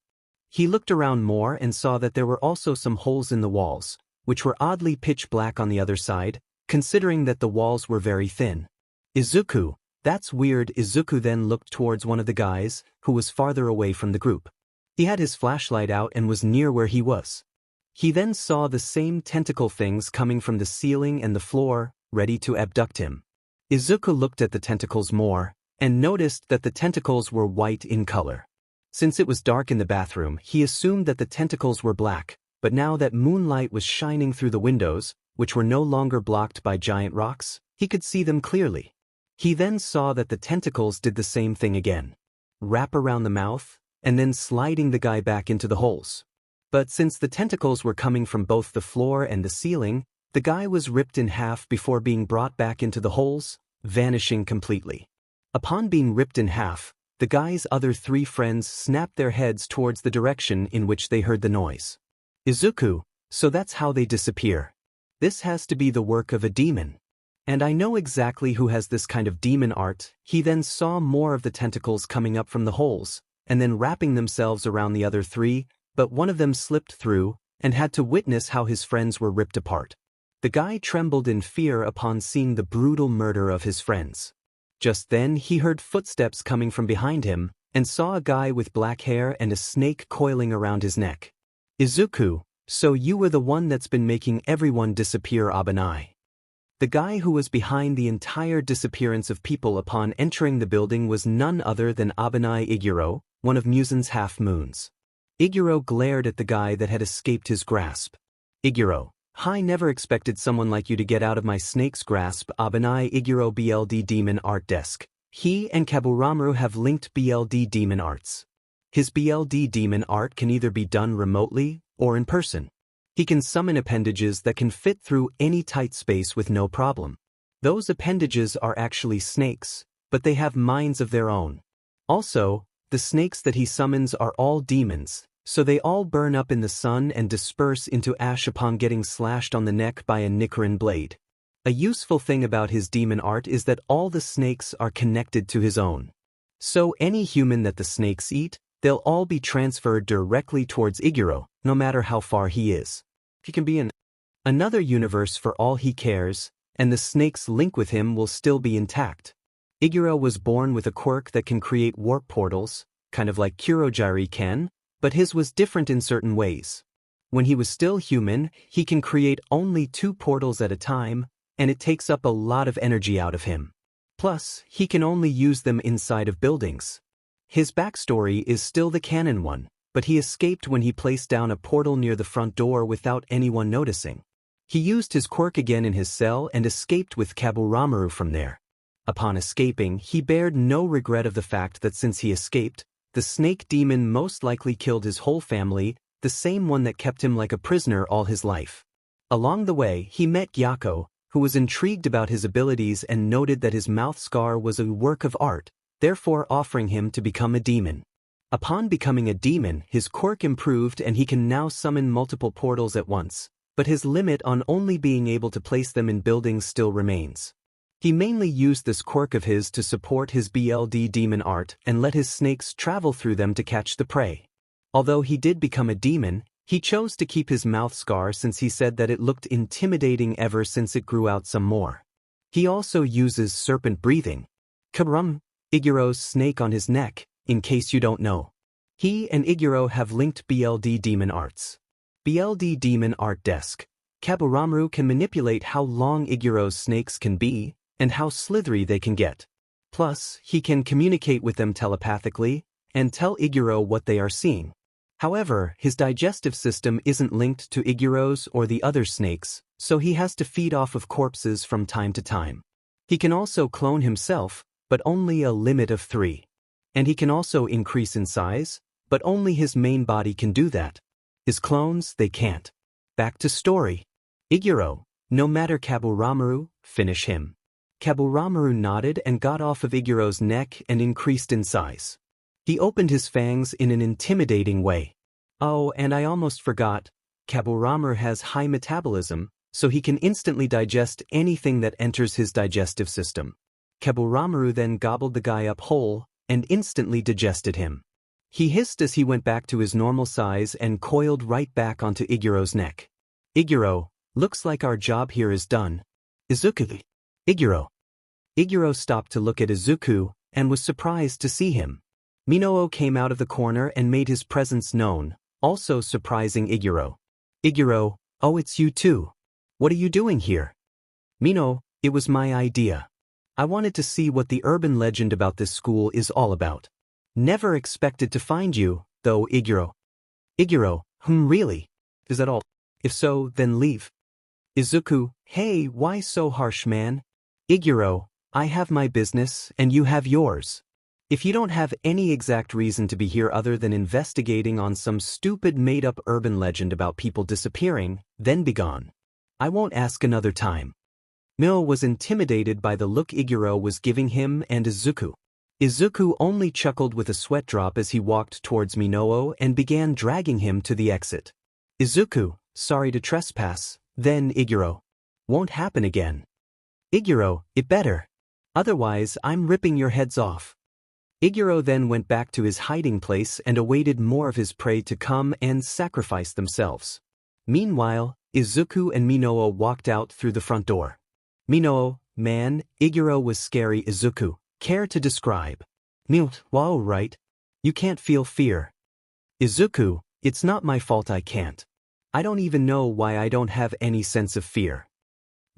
He looked around more and saw that there were also some holes in the walls, which were oddly pitch black on the other side, considering that the walls were very thin. Izuku, that's weird. Izuku then looked towards one of the guys, who was farther away from the group. He had his flashlight out and was near where he was. He then saw the same tentacle things coming from the ceiling and the floor, ready to abduct him. Izuku looked at the tentacles more, and noticed that the tentacles were white in color. Since it was dark in the bathroom, he assumed that the tentacles were black, but now that moonlight was shining through the windows, which were no longer blocked by giant rocks, he could see them clearly. He then saw that the tentacles did the same thing again. Wrap around the mouth, and then sliding the guy back into the holes. But since the tentacles were coming from both the floor and the ceiling, the guy was ripped in half before being brought back into the holes, vanishing completely. Upon being ripped in half, the guy's other 3 friends snapped their heads towards the direction in which they heard the noise. Izuku, so that's how they disappear. This has to be the work of a demon. And I know exactly who has this kind of demon art. He then saw more of the tentacles coming up from the holes, and then wrapping themselves around the other 3, but one of them slipped through, and had to witness how his friends were ripped apart. The guy trembled in fear upon seeing the brutal murder of his friends. Just then he heard footsteps coming from behind him, and saw a guy with black hair and a snake coiling around his neck. Izuku, so you were the one that's been making everyone disappear. 𝗵𝗃𝗃𝗃. The guy who was behind the entire disappearance of people upon entering the building was none other than 𝗵𝗃𝗃𝗃𝗃, one of 𝗵𝗃𝗃𝗃's half-moons. 𝗃𝗃𝗃 glared at the guy that had escaped his grasp. 𝗃𝗃𝗃, I never expected someone like you to get out of my snake's grasp. 𝗵𝗃𝗃𝗃 BLD Demon Art Desk. He and 𝗵𝗃𝗃𝗃 have linked BLD Demon Arts. His BLD Demon Art can either be done remotely or in person. He can summon appendages that can fit through any tight space with no problem. Those appendages are actually snakes, but they have minds of their own. Also, the snakes that he summons are all demons, so they all burn up in the sun and disperse into ash upon getting slashed on the neck by a Nickerin blade. A useful thing about his demon art is that all the snakes are connected to his own. So any human that the snakes eat, they'll all be transferred directly towards 𝗃𝗃𝗃𝗃, no matter how far he is. He can be in another universe for all he cares, and the snake's link with him will still be intact. 𝗃𝗃𝗃 was born with a quirk that can create warp portals, kind of like Kurogiri can, but his was different in certain ways. When he was still human, he can create only 2 portals at a time, and it takes up a lot of energy out of him. Plus, he can only use them inside of buildings. His backstory is still the canon one, but he escaped when he placed down a portal near the front door without anyone noticing. He used his quirk again in his cell and escaped with 𝗵𝗃𝗃𝗃 from there. Upon escaping, he bared no regret of the fact that since he escaped, the snake demon most likely killed his whole family, the same one that kept him like a prisoner all his life. Along the way, he met Gyako, who was intrigued about his abilities and noted that his mouth scar was a work of art, therefore offering him to become a demon. Upon becoming a demon, his quirk improved and he can now summon multiple portals at once, but his limit on only being able to place them in buildings still remains. He mainly used this quirk of his to support his bullied demon art and let his snakes travel through them to catch the prey. Although he did become a demon, he chose to keep his mouth scar since he said that it looked intimidating ever since it grew out some more. He also uses serpent breathing. 𝗵𝗃𝗃𝗁𝗃𝗲𝗄's snake on his neck, in case you don't know. He and 𝗃𝗃𝗁𝗃 have linked bullied demon arts. Bullied demon art desk. 𝗵𝗃𝗁𝗃𝗃 can manipulate how long 𝗃𝗃𝗁𝗃's snakes can be, and how slithery they can get. Plus, he can communicate with them telepathically, and tell 𝗃𝗃𝗁𝗃 what they are seeing. However, his digestive system isn't linked to 𝗃𝗃𝗁𝗃's or the other snakes, so he has to feed off of corpses from time to time. He can also clone himself, but only a limit of 3. And he can also increase in size, but only his main body can do that. His clones, they can't. Back to story. 𝗃𝗃𝗁𝗃, no matter 𝗵𝗃𝗁𝗃, finish him. 𝗵𝗃𝗁𝗃 nodded and got off of 𝗃𝗃𝗁𝗃's neck and increased in size. He opened his fangs in an intimidating way. Oh, and I almost forgot, 𝗵𝗃𝗁𝗃 has high metabolism, so he can instantly digest anything that enters his digestive system. 𝗵𝗃𝗁𝗃 then gobbled the guy up whole, and instantly digested him. He hissed as he went back to his normal size and coiled right back onto 𝗃𝗃𝗁𝗃's neck. 𝗃𝗃𝗁𝗃, looks like our job here is done. Izuku. 𝗃𝗃𝗁𝗃. 𝗃𝗃𝗁𝗃 stopped to look at Izuku, and was surprised to see him. 𝗵𝗃𝗁𝗃 came out of the corner and made his presence known, also surprising 𝗃𝗃𝗁𝗃. 𝗃𝗃𝗁𝗃, oh, it's you too. What are you doing here? 𝗵𝗃𝗁𝗃, it was my idea. I wanted to see what the urban legend about this school is all about. Never expected to find you, though, 𝗃𝗃𝗁𝗃. 𝗃𝗃𝗁𝗃, really? Is that all? If so, then leave. Izuku, hey, why so harsh, man? 𝗃𝗃𝗁𝗃, I have my business and you have yours. If you don't have any exact reason to be here other than investigating on some stupid made-up urban legend about people disappearing, then be gone. I won't ask another time. 𝗵𝗃𝗁𝗃 was intimidated by the look 𝗃𝗃𝗁𝗃 was giving him and Izuku. Izuku only chuckled with a sweat drop as he walked towards 𝗵𝗃𝗁𝗃 and began dragging him to the exit. Izuku, sorry to trespass, then 𝗃𝗃𝗁𝗃. Won't happen again. 𝗃𝗃𝗁𝗃, it better. Otherwise, I'm ripping your heads off. 𝗃𝗃𝗁𝗃 then went back to his hiding place and awaited more of his prey to come and sacrifice themselves. Meanwhile, Izuku and 𝗵𝗃𝗁𝗃 walked out through the front door. 𝗵𝗃𝗁𝗃, man, 𝗃𝗃𝗁𝗃 was scary. Izuku, care to describe? 𝗵𝗃𝗁𝗃, wow, right. You can't feel fear. Izuku, it's not my fault I can't. I don't even know why I don't have any sense of fear.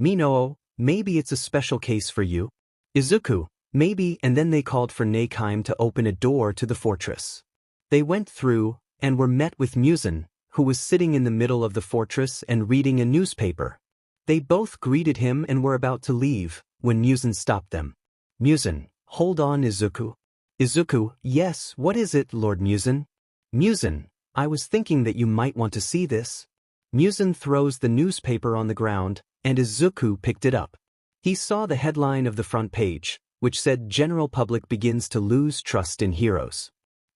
𝗵𝗃𝗁𝗃, maybe it's a special case for you. Izuku, maybe, and then they called for 𝗵𝗃𝗃𝗃 to open a door to the fortress. They went through, and were met with 𝗵𝗃𝗁, who was sitting in the middle of the fortress and reading a newspaper. They both greeted him and were about to leave, when 𝗵𝗃𝗁 stopped them. 𝗵𝗃𝗁, hold on, Izuku. Izuku, yes, what is it, Lord 𝗵𝗃𝗁? 𝗵𝗃𝗁, I was thinking that you might want to see this. 𝗵𝗃𝗁 throws the newspaper on the ground, and Izuku picked it up. He saw the headline of the front page, which said general public begins to lose trust in heroes.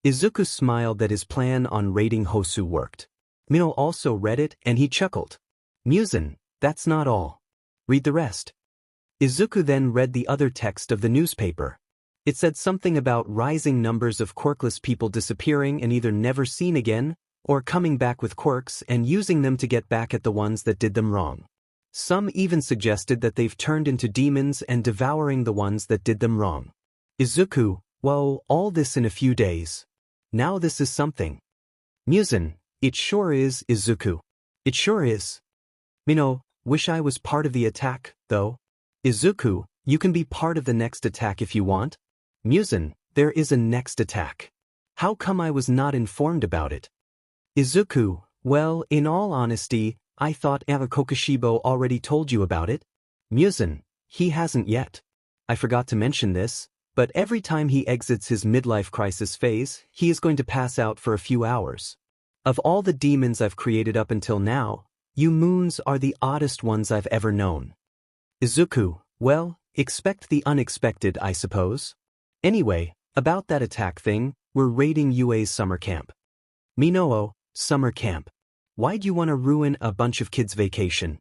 Izuku smiled that his plan on raiding Hosu worked. 𝗵𝗃𝗁 also read it and he chuckled. 𝗵𝗃𝗁, that's not all. Read the rest. Izuku then read the other text of the newspaper. It said something about rising numbers of quirkless people disappearing and either never seen again, or coming back with quirks and using them to get back at the ones that did them wrong. Some even suggested that they've turned into demons and devouring the ones that did them wrong. Izuku, well, all this in a few days. Now this is something. 𝗵𝗃𝗁𝗃, it sure is, Izuku. It sure is. 𝗵𝗃𝗁𝗃, wish I was part of the attack, though. Izuku, you can be part of the next attack if you want. 𝗵𝗃𝗁𝗃, there is a next attack. How come I was not informed about it? Izuku, well, in all honesty, I thought 𝗵𝗃𝗁𝗃𝗃 already told you about it. 𝗵𝗃𝗁𝗃, he hasn't yet. I forgot to mention this, but every time he exits his midlife crisis phase, he is going to pass out for a few hours. Of all the demons I've created up until now, you moons are the oddest ones I've ever known. Izuku, well, expect the unexpected, I suppose. Anyway, about that attack thing, we're raiding UA's summer camp. 𝗵𝗃𝗧, summer camp. Why'd you want to ruin a bunch of kids' vacation?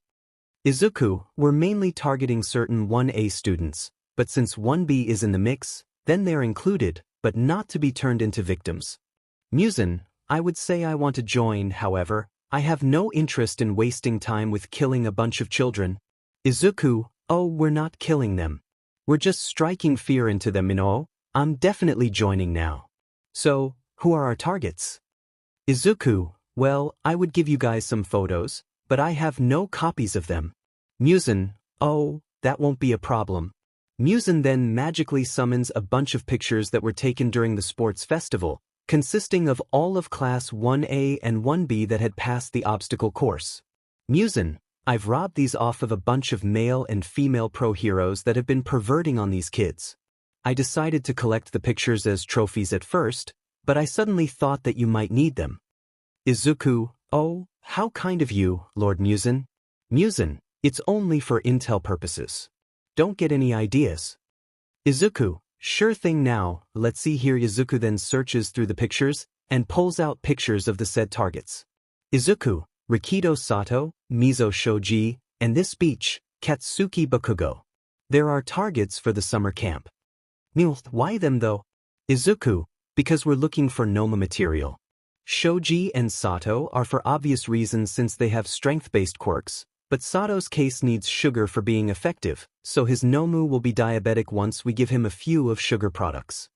Izuku, we're mainly targeting certain 1A students, but since 1B is in the mix, then they're included, but not to be turned into victims. 𝗵𝗃𝗧, I would say I want to join, however, I have no interest in wasting time with killing a bunch of children. Izuku, oh, we're not killing them. We're just striking fear into them, 𝗵𝗃𝗧. I'm definitely joining now. So, who are our targets? Izuku, well, I would give you guys some photos, but I have no copies of them. 𝗵𝗃𝗧, oh, that won't be a problem. 𝗵𝗃𝗧 then magically summons a bunch of pictures that were taken during the sports festival, consisting of all of class 1A and 1B that had passed the obstacle course. 𝗵𝗃𝗧, I've robbed these off of a bunch of male and female pro heroes that have been perverting on these kids. I decided to collect the pictures as trophies at first, but I suddenly thought that you might need them. Izuku, oh, how kind of you, Lord 𝗵𝗃𝗧. 𝗵𝗃𝗧, it's only for intel purposes. Don't get any ideas. Izuku, sure thing now, let's see here. Izuku then searches through the pictures and pulls out pictures of the said targets. Izuku, Rikido Sato, Mizo Shoji, and this beach, Katsuki Bakugo. There are targets for the summer camp. 𝗵𝗃𝗧, why them though? Izuku, because we're looking for 𝗵𝗃𝗧 material. Shoji and Sato are for obvious reasons since they have strength-based quirks, but Sato's case needs sugar for being effective, so his 𝗵𝗃𝗧 will be diabetic once we give him a few of sugar products.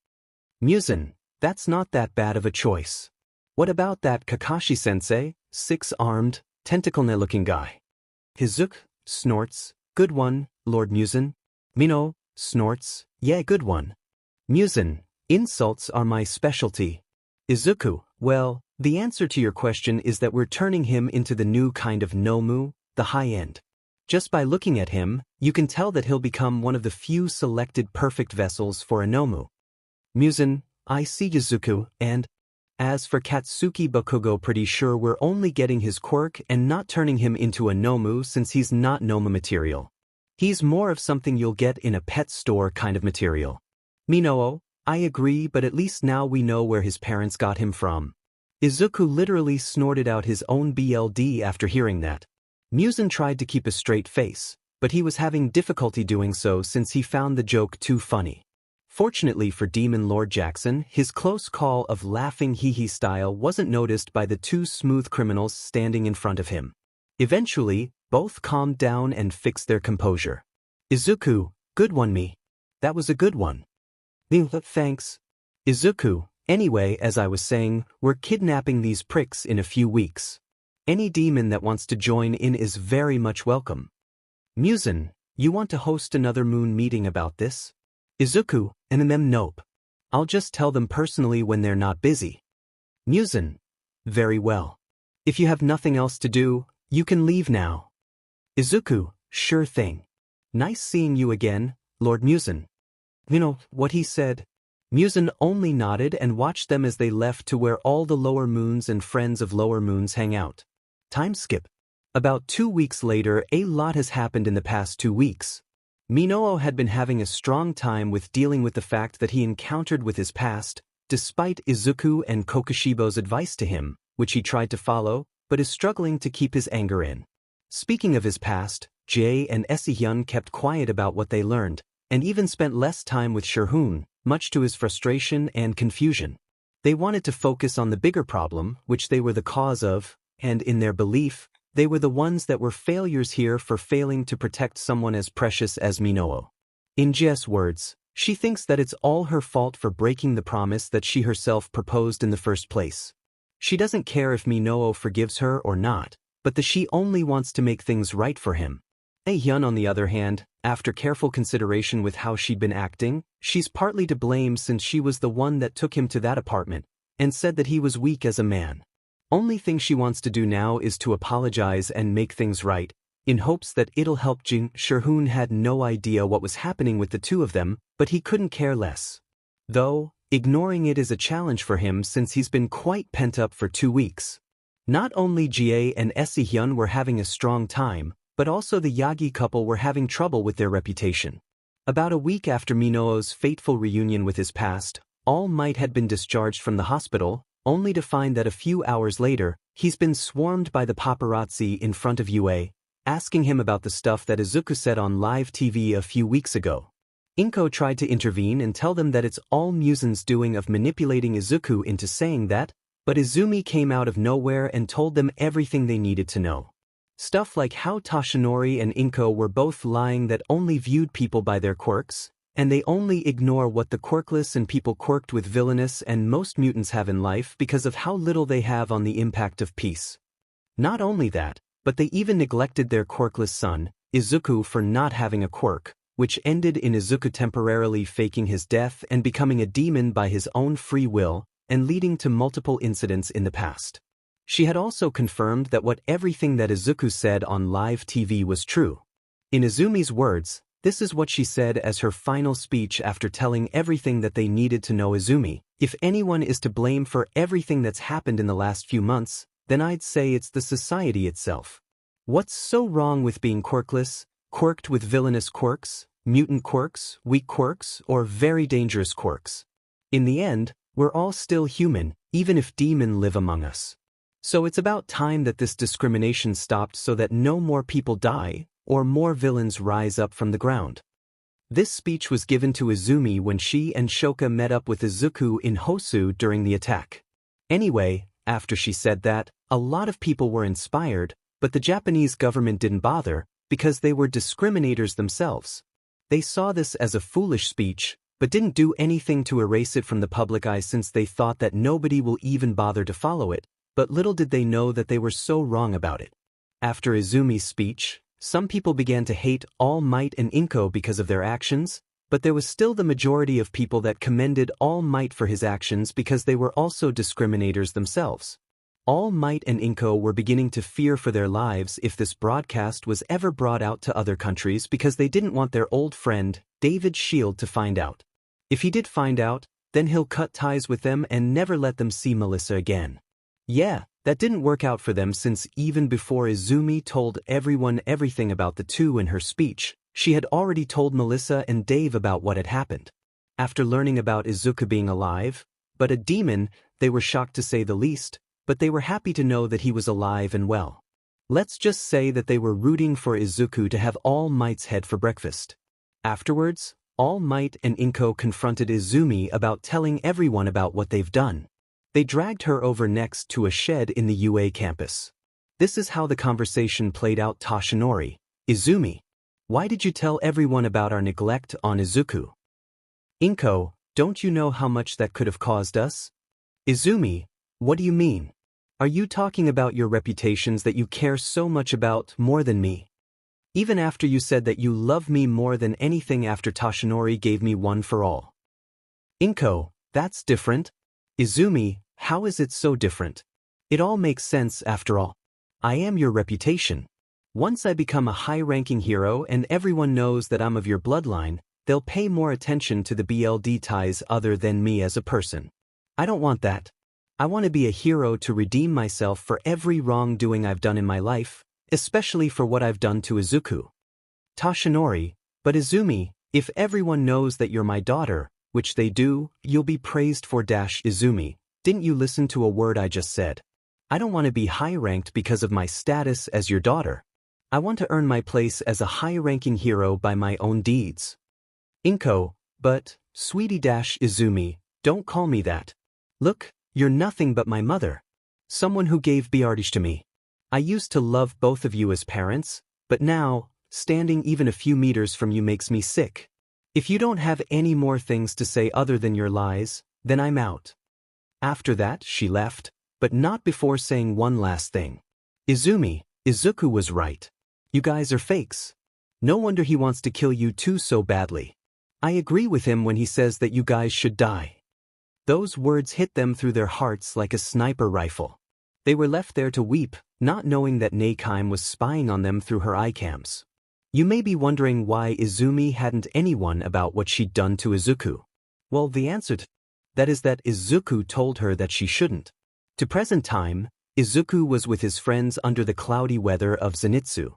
𝗵𝗃𝗧, that's not that bad of a choice. What about that Kakashi-sensei, six-armed, tentacle-looking guy? Izuku snorts, good one, Lord 𝗵𝗃𝗧. 𝗵𝗃𝗧 snorts, yeah, good one. 𝗵𝗃𝗧, insults are my specialty. Izuku, well, the answer to your question is that we're turning him into the new kind of 𝗵𝗃𝗧, the high-end. Just by looking at him, you can tell that he'll become one of the few selected perfect vessels for a 𝗵𝗃𝗧. 𝗵𝗃𝗧, I see Izuku, and as for Katsuki Bakugo, pretty sure we're only getting his quirk and not turning him into a 𝗵𝗃𝗧 since he's not 𝗵𝗃𝗧 material. He's more of something you'll get in a pet store kind of material. 𝗵𝗃𝗧, I agree, but at least now we know where his parents got him from. Izuku literally snorted out his own BLD after hearing that. 𝗵𝗃𝗧 tried to keep a straight face, but he was having difficulty doing so since he found the joke too funny. Fortunately for Demon Lord Jackson, his close call of laughing hee-hee style wasn't noticed by the two smooth criminals standing in front of him. Eventually, both calmed down and fixed their composure. Izuku, good one me. That was a good one. 𝗵𝗃𝗧, thanks. Izuku, anyway, as I was saying, we're kidnapping these pricks in a few weeks. Any demon that wants to join in is very much welcome. 𝗵𝗃𝗧, you want to host another moon meeting about this? Izuku, nope. I'll just tell them personally when they're not busy. 𝗵𝗃𝗧, very well. If you have nothing else to do, you can leave now. Izuku, sure thing. Nice seeing you again, Lord 𝗵𝗃𝗧. What he said. 𝗵𝗃𝗧 only nodded and watched them as they left to where all the lower moons and friends of lower moons hang out. Time skip. About 2 weeks later, a lot has happened in the past 2 weeks. 𝗵𝗃𝗧 had been having a strong time with dealing with the fact that he encountered with his past, despite Izuku and Kokushibo's advice to him, which he tried to follow, but is struggling to keep his anger in. Speaking of his past, Jae and 𝗬𝗏 kept quiet about what they learned, and even spent less time with Sherhoon, much to his frustration and confusion. They wanted to focus on the bigger problem, which they were the cause of, and in their belief, they were the ones that were failures here for failing to protect someone as precious as 𝗵𝗃𝗧. In Jae's words, she thinks that it's all her fault for breaking the promise that she herself proposed in the first place. She doesn't care if 𝗵𝗃𝗧 forgives her or not, but she only wants to make things right for him. 𝗬𝗏 on the other hand, after careful consideration with how she'd been acting, she's partly to blame since she was the one that took him to that apartment, and said that he was weak as a man. Only thing she wants to do now is to apologize and make things right, in hopes that it'll help Jin. Sherhoon had no idea what was happening with the two of them, but he couldn't care less. Though, ignoring it is a challenge for him since he's been quite pent up for 2 weeks. Not only Jae and 𝗬𝗏 were having a strong time, But also the Yagi couple were having trouble with their reputation. About a week after Mino's fateful reunion with his past, All Might had been discharged from the hospital, only to find that a few hours later, he's been swarmed by the paparazzi in front of UA, asking him about the stuff that Izuku said on live TV a few weeks ago. 𝗵𝗃 tried to intervene and tell them that it's all 𝗵𝗃's doing of manipulating Izuku into saying that, but Izumi came out of nowhere and told them everything they needed to know. Stuff like how Toshinori and 𝗵𝗃 were both lying that only viewed people by their quirks, and they only ignore what the quirkless and people quirked with villainous and most mutants have in life because of how little they have on the impact of peace. Not only that, but they even neglected their quirkless son, Izuku, for not having a quirk, which ended in Izuku temporarily faking his death and becoming a demon by his own free will, and leading to multiple incidents in the past. She had also confirmed that everything that Izuku said on live TV was true. In Izumi's words, this is what she said as her final speech after telling everything that they needed to know. Izumi, if anyone is to blame for everything that's happened in the last few months, then I'd say it's the society itself. What's so wrong with being quirkless, quirked with villainous quirks, mutant quirks, weak quirks, or very dangerous quirks? In the end, we're all still human, even if demons live among us. So it's about time that this discrimination stopped so that no more people die, or more villains rise up from the ground. This speech was given to Izumi when she and Shoka met up with Izuku in Hosu during the attack. Anyway, after she said that, a lot of people were inspired, but the Japanese government didn't bother, because they were discriminators themselves. They saw this as a foolish speech, but didn't do anything to erase it from the public eye since they thought that nobody will even bother to follow it, but little did they know that they were so wrong about it. After Izumi's speech, some people began to hate All Might and 𝗵𝗃 because of their actions, but there was still the majority of people that commended All Might for his actions because they were also discriminators themselves. All Might and 𝗵𝗃 were beginning to fear for their lives if this broadcast was ever brought out to other countries because they didn't want their old friend, David Shield, to find out. If he did find out, then he'll cut ties with them and never let them see Melissa again. Yeah, that didn't work out for them since even before Izumi told everyone everything about the two in her speech, she had already told Melissa and Dave about what had happened. After learning about Izuku being alive, but a demon, they were shocked to say the least, but they were happy to know that he was alive and well. Let's just say that they were rooting for Izuku to have All Might's head for breakfast. Afterwards, All Might and 𝗵𝗃 confronted Izumi about telling everyone about what they've done. They dragged her over next to a shed in the UA campus. This is how the conversation played out. Toshinori, Izumi, why did you tell everyone about our neglect on Izuku? 𝗵𝗃, don't you know how much that could have caused us? Izumi, what do you mean? Are you talking about your reputations that you care so much about more than me? Even after you said that you love me more than anything after Toshinori gave me one for all. 𝗵𝗃, that's different. Izumi, how is it so different? It all makes sense after all. I am your reputation. Once I become a high-ranking hero and everyone knows that I'm of your bloodline, they'll pay more attention to the BLD ties other than me as a person. I don't want that. I want to be a hero to redeem myself for every wrongdoing I've done in my life, especially for what I've done to Izuku. Toshinori, but Izumi, if everyone knows that you're my daughter, which they do, you'll be praised for Izumi, didn't you listen to a word I just said? I don't want to be high-ranked because of my status as your daughter. I want to earn my place as a high-ranking hero by my own deeds. 𝗵𝗃, but, sweetie Izumi, don't call me that. Look, you're nothing but my mother. Someone who gave 𝗵𝗃𝗃 to me. I used to love both of you as parents, but now, standing even a few meters from you makes me sick. If you don't have any more things to say other than your lies, then I'm out. After that, she left, but not before saying one last thing. Izumi, Izuku was right. You guys are fakes. No wonder he wants to kill you two so badly. I agree with him when he says that you guys should die. Those words hit them through their hearts like a sniper rifle. They were left there to weep, not knowing that 𝗍𝗃 was spying on them through her iCams. You may be wondering why Izumi hadn't anyone about what she'd done to Izuku. Well, the answer to that is that Izuku told her that she shouldn't. To present time, Izuku was with his friends under the cloudy weather of Zenitsu.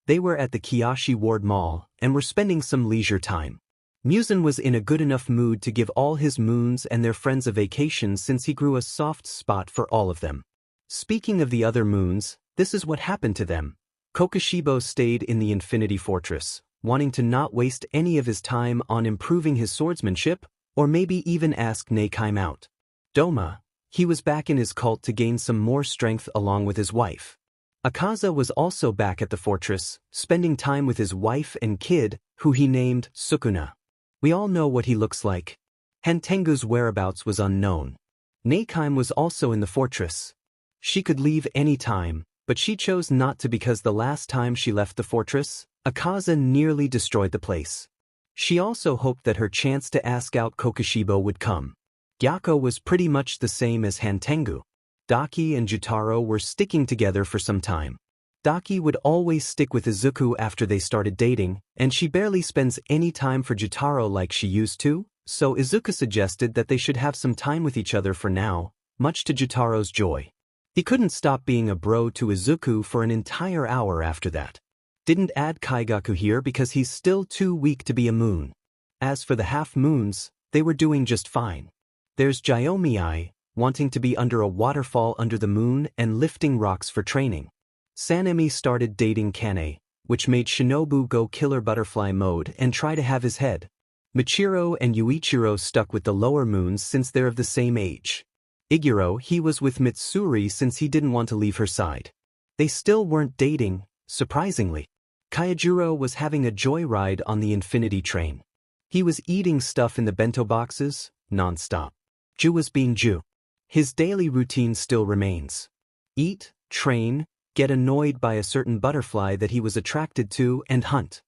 They were at the Kiyoshi Ward Mall and were spending some leisure time. Muzan was in a good enough mood to give all his moons and their friends a vacation since he grew a soft spot for all of them. Speaking of the other moons, this is what happened to them. 𝗂𝗃𝗵𝗃 stayed in the Infinity Fortress, wanting to not waste any of his time on improving his swordsmanship, or maybe even ask 𝗍𝗂𝗵𝗃 out. 𝗍𝗵𝗃, he was back in his cult to gain some more strength along with his wife. 𝗂𝗃𝗃 was also back at the fortress, spending time with his wife and kid, who he named Sukuna. We all know what he looks like. 𝗵𝗃𝗃𝗁's whereabouts was unknown. 𝗍𝗂𝗵𝗃 was also in the fortress. She could leave any time, but she chose not to because the last time she left the fortress, 𝗂𝗃𝗃 nearly destroyed the place. She also hoped that her chance to ask out 𝗂𝗃𝗵𝗃 would come. Gyako was pretty much the same as 𝗵𝗃𝗃. Daki and Jotaro were sticking together for some time. Daki would always stick with Izuku after they started dating, and she barely spends any time for Jotaro like she used to, so Izuku suggested that they should have some time with each other for now, much to Jotaro's joy. He couldn't stop being a bro to Izuku for an entire hour after that. Didn't add Kaigaku here because he's still too weak to be a moon. As for the half-moons, they were doing just fine. There's 𝗳𝗍𝗵𝗃𝗍, wanting to be under a waterfall under the moon and lifting rocks for training. 𝗬𝗵𝗍 started dating Kane, which made Shinobu go killer butterfly mode and try to have his head. Michiro and Yuichiro stuck with the lower moons since they're of the same age. Iguro, he was with Mitsuri since he didn't want to leave her side. They still weren't dating, surprisingly. Kaijuro was having a joyride on the Infinity Train. He was eating stuff in the bento boxes, non-stop. Ju was being Ju. His daily routine still remains. Eat, train, get annoyed by a certain butterfly that he was attracted to, and hunt.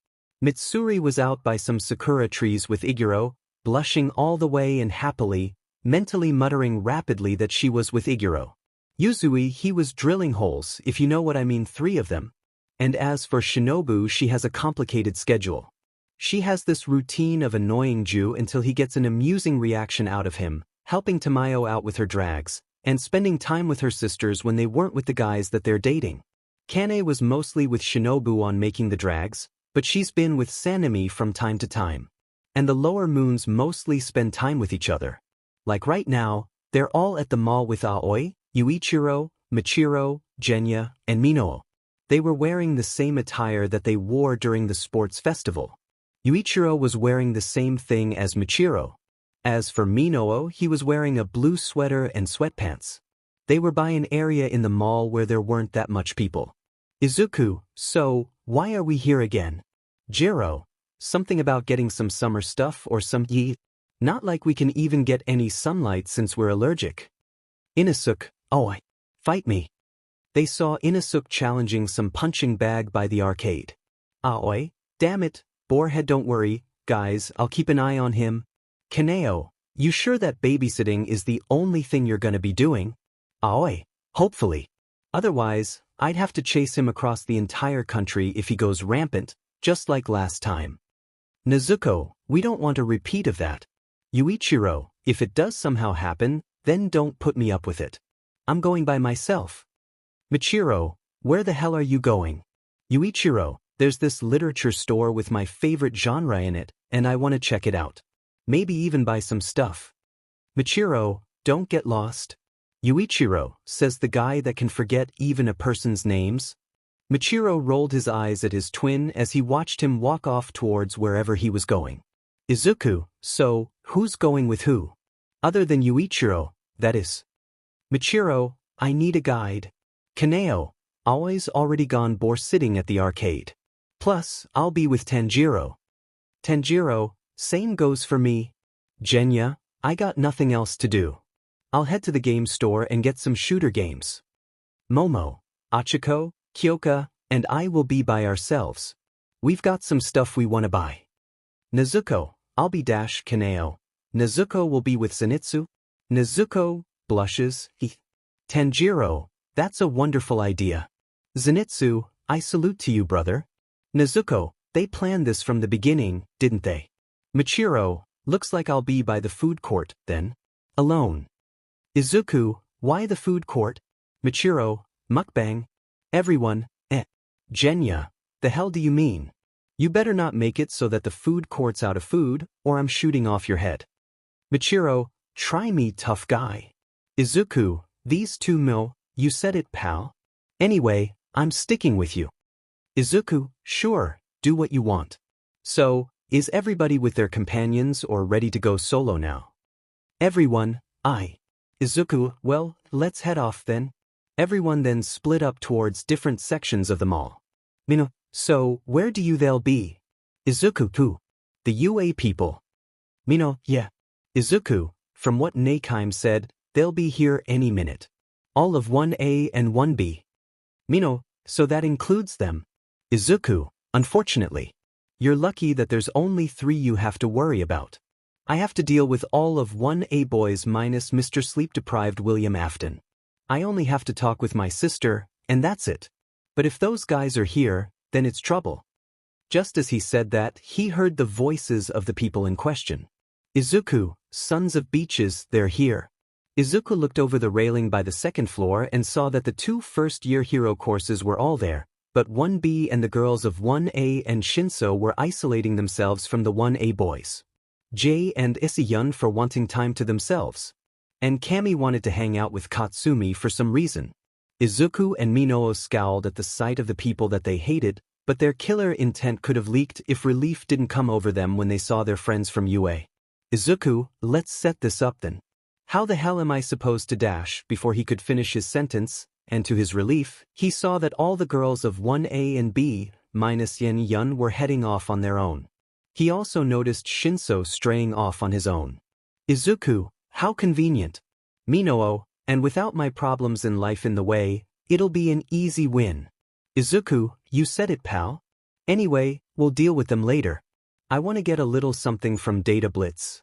Mitsuri was out by some sakura trees with Iguro, blushing all the way and happily, mentally muttering rapidly that she was with Iguro. Yuzui, he was drilling holes, if you know what I mean, 3 of them. And as for Shinobu, she has a complicated schedule. She has this routine of annoying Ju until he gets an amusing reaction out of him, helping Tamayo out with her drags, and spending time with her sisters when they weren't with the guys that they're dating. Kane was mostly with Shinobu on making the drags, but she's been with 𝗬𝗵𝗃𝗍 from time to time. And the lower moons mostly spend time with each other. Like right now, they're all at the mall with Aoi, Yuichiro, Michiro, Genya, and Minoo. They were wearing the same attire that they wore during the sports festival. Yuichiro was wearing the same thing as Michiro. As for Minoo, he was wearing a blue sweater and sweatpants. They were by an area in the mall where there weren't that much people. Izuku, so, why are we here again? Jiro, something about getting some summer stuff or some ___. Not like we can even get any sunlight since we're allergic. Inosuke, oh, fight me. They saw Inosuke challenging some punching bag by the arcade. Aoi, damn it, borehead, don't worry, guys, I'll keep an eye on him. Kaneo, you sure that babysitting is the only thing you're gonna be doing? Aoi, hopefully. Otherwise, I'd have to chase him across the entire country if he goes rampant, just like last time. Nezuko, we don't want a repeat of that. Yuichiro, if it does somehow happen, then don't put me up with it. I'm going by myself. Michiro, where the hell are you going? Yuichiro, there's this literature store with my favorite genre in it, and I want to check it out. Maybe even buy some stuff. Michiro, don't get lost. Yuichiro, says the guy that can forget even a person's names. Michiro rolled his eyes at his twin as he watched him walk off towards wherever he was going. Izuku, so, who's going with who? Other than Yuichiro, that is. Michiro, I need a guide. Kaneo, always already gone bore sitting at the arcade. Plus, I'll be with Tanjiro. Tanjiro, same goes for me. Genya, I got nothing else to do. I'll head to the game store and get some shooter games. Momo, Achiko, Kyoka, and I will be by ourselves. We've got some stuff we want to buy. Nezuko, I'll be Kaneo. Nezuko will be with Zenitsu. Nezuko, blushes, Tanjiro, that's a wonderful idea. Zenitsu, I salute to you, brother. Nezuko, they planned this from the beginning, didn't they? Michiro, looks like I'll be by the food court, then. Alone. Izuku, why the food court? Michiro, mukbang. Everyone, Genya, The hell do you mean? You better not make it so that the food court's out of food, or I'm shooting off your head. Michiro, try me, tough guy. Izuku, these two mil, you said it, pal. Anyway, I'm sticking with you. Izuku, sure, do what you want. So, is everybody with their companions or ready to go solo now? Everyone, Izuku, well, let's head off then. Everyone then split up towards different sections of the mall. Mino, so, where do they'll be? Izuku, who? The UA people. Mino, yeah. Izuku, from what 𝗵𝗃𝗃𝗃 said, they'll be here any minute. All of 1A and 1B. Mino, so that includes them. Izuku, unfortunately. You're lucky that there's only 3 you have to worry about. I have to deal with all of 1A boys minus Mr. Sleep-deprived William Afton. I only have to talk with my sister, and that's it. But if those guys are here, then it's trouble. Just as he said that, he heard the voices of the people in question. Izuku, sons of beaches, they're here. Izuku looked over the railing by the 2nd floor and saw that the 2 first-year hero courses were all there, but 1B and the girls of 1A and Shinso were isolating themselves from the 1A boys. Jay and Issei for wanting time to themselves. And Cammy wanted to hang out with Katsumi for some reason. Izuku and Minoo scowled at the sight of the people that they hated, but their killer intent could have leaked if relief didn't come over them when they saw their friends from UA. Izuku, let's set this up then. How the hell am I supposed to dash? Before he could finish his sentence, and to his relief, he saw that all the girls of 1A and B, minus Yun were heading off on their own. He also noticed Shinso straying off on his own. Izuku, how convenient. Minoo, and without my problems in life in the way, it'll be an easy win. Izuku, you said it, pal. Anyway, we'll deal with them later. I want to get a little something from 𝗳𝗵𝗃𝗃𝗃.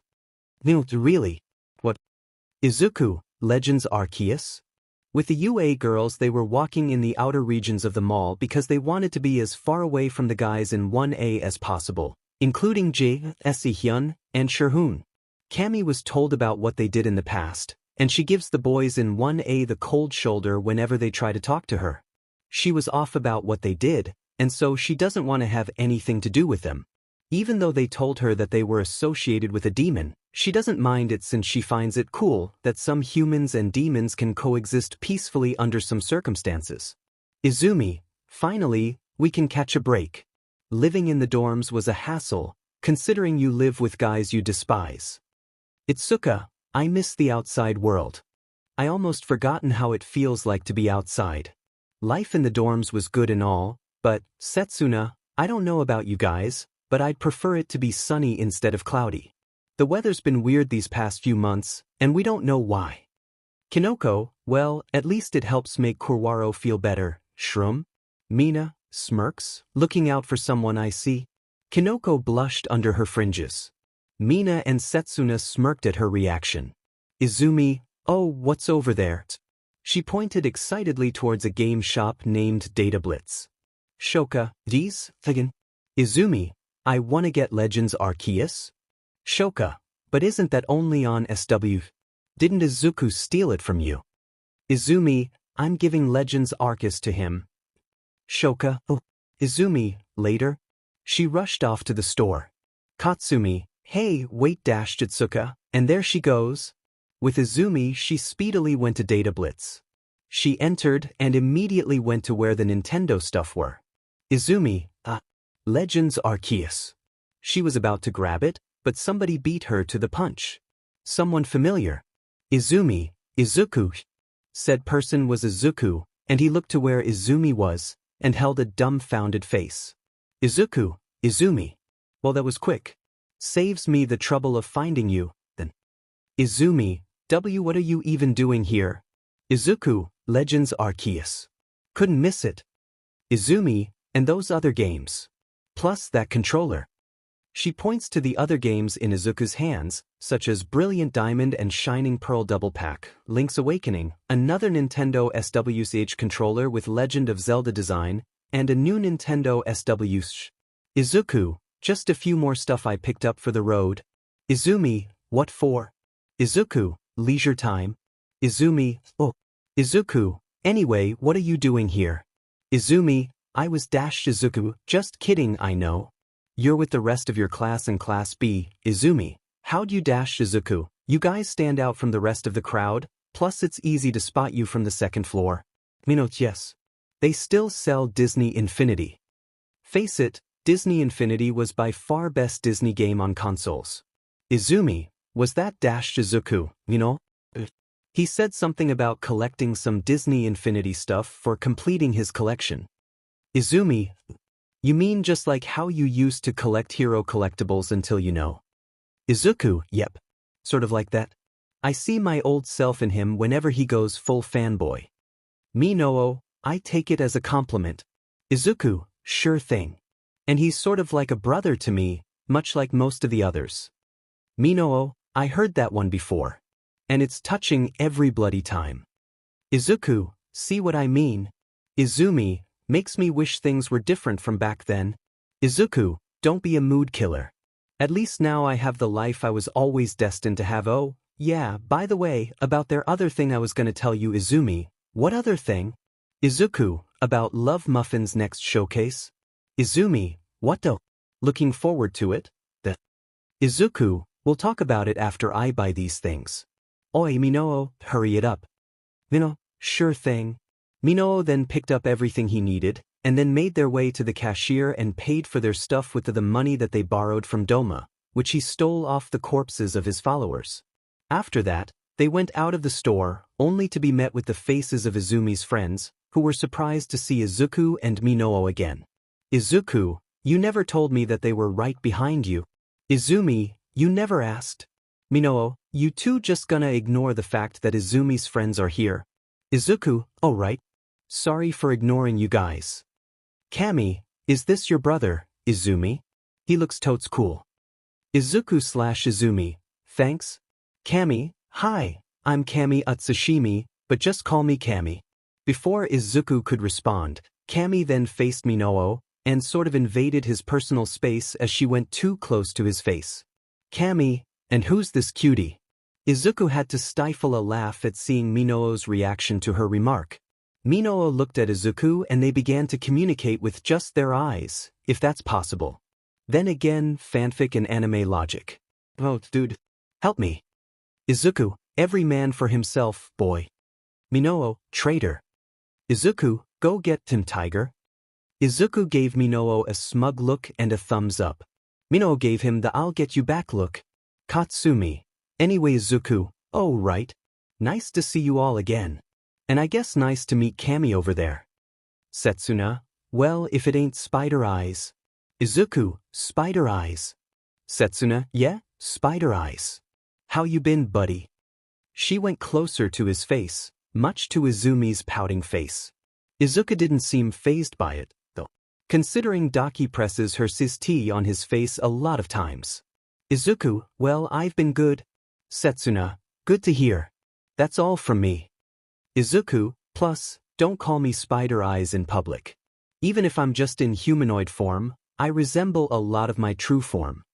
No, really? What? Izuku, 𝗳𝗵𝗃𝗃𝗃𝗃. With the UA girls, they were walking in the outer regions of the mall because they wanted to be as far away from the guys in 1A as possible, including Jay, Issei and Sherhoon. Cammy was told about what they did in the past, and she gives the boys in 1A the cold shoulder whenever they try to talk to her. She was off about what they did, and so she doesn't want to have anything to do with them. Even though they told her that they were associated with a demon, she doesn't mind it since she finds it cool that some humans and demons can coexist peacefully under some circumstances. Izumi, finally, we can catch a break. Living in the dorms was a hassle, considering you live with guys you despise. Itsuka, I miss the outside world. I almost forgotten how it feels like to be outside. Life in the dorms was good and all, but, Setsuna, I don't know about you guys, but I'd prefer it to be sunny instead of cloudy. The weather's been weird these past few months, and we don't know why. Kinoko, well, at least it helps make Kurwaro feel better. Shroom? Mina smirks, looking out for someone I see. Kinoko blushed under her fringes. Mina and Setsuna smirked at her reaction. Izumi, oh, what's over there? She pointed excitedly towards a game shop named 𝗳𝗵𝗃𝗃𝗃. Shoka, these, Thagan. Izumi, I wanna get 𝗳𝗵𝗃𝗃𝗃𝗃. Shoka, but isn't that only on SW? Didn't Izuku steal it from you? Izumi, I'm giving 𝗳𝗵𝗃𝗃𝗃𝗃 to him. Shoka, oh. Izumi, later. She rushed off to the store. Katsumi, hey, wait, Itsuka, and there she goes. With Izumi, she speedily went to 𝗳𝗵𝗃𝗃𝗃𝗃. She entered and immediately went to where the Nintendo stuff were. Izumi, 𝗳𝗵𝗃𝗃𝗃𝗃𝗃. She was about to grab it, but somebody beat her to the punch. Someone familiar. Izumi, Izuku. Said person was Izuku, and he looked to where Izumi was, and held a dumbfounded face. Izuku, Izumi. Well, that was quick. Saves me the trouble of finding you, then. Izumi, what are you even doing here? Izuku, 𝗳𝗵𝗃𝗃𝗃𝗃𝗃. Couldn't miss it. Izumi, and those other games. Plus that controller. She points to the other games in Izuku's hands, such as Brilliant Diamond and Shining Pearl Double Pack, Link's Awakening, another Nintendo SWCH controller with Legend of Zelda design, and a new Nintendo SWCH. Izuku, just a few more stuff I picked up for the road. Izumi, what for? Izuku, leisure time. Izumi, oh. Izuku, anyway, what are you doing here? Izumi, I was 𝗳𝗃𝗃𝗃𝗃, just kidding, I know. You're with the rest of your class in Class B, 𝗧𝗵𝗲. How'd you 𝗳𝗃𝗃𝗃𝗃? You guys stand out from the rest of the crowd, plus it's easy to spot you from the second floor. Yes. They still sell Disney Infinity. Face it, Disney Infinity was by far best Disney game on consoles. 𝗧𝗵𝗲, was that 𝗳𝗃𝗃𝗃𝗃? He said something about collecting some Disney Infinity stuff for completing his collection. 𝗧𝗵𝗲, you mean just like how you used to collect hero collectibles until you know? Izuku, yep. Sort of like that. I see my old self in him whenever he goes full fanboy. 𝗵𝗃𝗃, I take it as a compliment. Izuku, sure thing. And he's sort of like a brother to me, much like most of the others. 𝗵𝗃𝗃, I heard that one before. And it's touching every bloody time. Izuku, see what I mean? 𝗧𝗵𝗲, makes me wish things were different from back then. Izuku, don't be a mood killer. At least now I have the life I was always destined to have. Oh, yeah, by the way, about their other thing I was gonna tell you, 𝗧𝗵𝗲. What other thing? Izuku, about 𝗵𝗃𝗃𝗃's next showcase? 𝗧𝗵𝗲, what the? Looking forward to it? Izuku, we'll talk about it after I buy these things. Oi 𝗵𝗃𝗃, hurry it up. Sure thing. 𝗵𝗃𝗃 then picked up everything he needed, and then made their way to the cashier and paid for their stuff with the money that they borrowed from Doma, which he stole off the corpses of his followers. After that, they went out of the store, only to be met with the faces of 𝗧𝗵𝗲's friends, who were surprised to see Izuku and 𝗵𝗃𝗃 again. Izuku, you never told me that they were right behind you. 𝗧𝗵𝗲, you never asked. 𝗵𝗃𝗃, you two just gonna ignore the fact that 𝗧𝗵𝗲's friends are here? Izuku, oh right. Sorry for ignoring you guys. 𝗵𝗃𝗃, is this your brother, 𝗧𝗵𝗲? He looks totes cool. Izuku/𝗧𝗵𝗲, thanks. 𝗵𝗃𝗃, hi, I'm 𝗵𝗃𝗃𝗃𝗃𝗃, but just call me 𝗵𝗃𝗃. Before Izuku could respond, 𝗵𝗃𝗃 then faced 𝗵𝗃𝗃 and sort of invaded his personal space as she went too close to his face. 𝗵𝗃𝗃, and who's this cutie? Izuku had to stifle a laugh at seeing 𝗵𝗃𝗃's reaction to her remark. 𝗵𝗃𝗃 looked at Izuku and they began to communicate with just their eyes, if that's possible. Then again, fanfic and anime logic. Oh, dude. Help me. Izuku, every man for himself, boy. 𝗵𝗃𝗃, traitor. Izuku, go get him, tiger. Izuku gave 𝗵𝗃𝗃 a smug look and a thumbs up. 𝗵𝗃𝗃 gave him the I'll get you back look. Katsumi. Anyway, Izuku, oh right. Nice to see you all again. And I guess nice to meet 𝗵𝗃𝗃 over there. Setsuna, well, if it ain't Spider Eyes. Izuku, Spider Eyes. Setsuna, yeah, Spider Eyes. How you been, buddy? She went closer to his face, much to 𝗧𝗵𝗲's pouting face. Izuku didn't seem fazed by it, though, considering Daki presses her sis-tea on his face a lot of times. Izuku, well, I've been good. Setsuna, good to hear. That's all from me. Izuku, plus, don't call me Spider Eyes in public. Even if I'm just in humanoid form, I resemble a lot of my true form.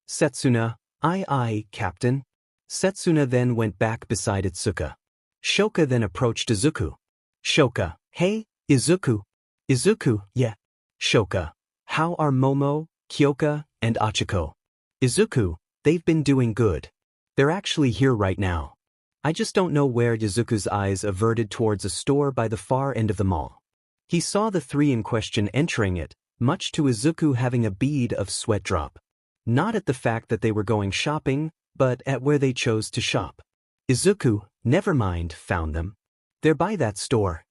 Setsuna, aye, Captain. Setsuna then went back beside Itsuka. Shoka then approached Izuku. Shoka, hey, Izuku. Izuku, yeah. Shoka, how are Momo, Kyoka, and Achiko? Izuku, they've been doing good. They're actually here right now. I just don't know where. Izuku's eyes averted towards a store by the far end of the mall. He saw the three in question entering it, much to Izuku having a bead of sweat drop. Not at the fact that they were going shopping, but at where they chose to shop. Izuku, never mind, found them. They're by that store.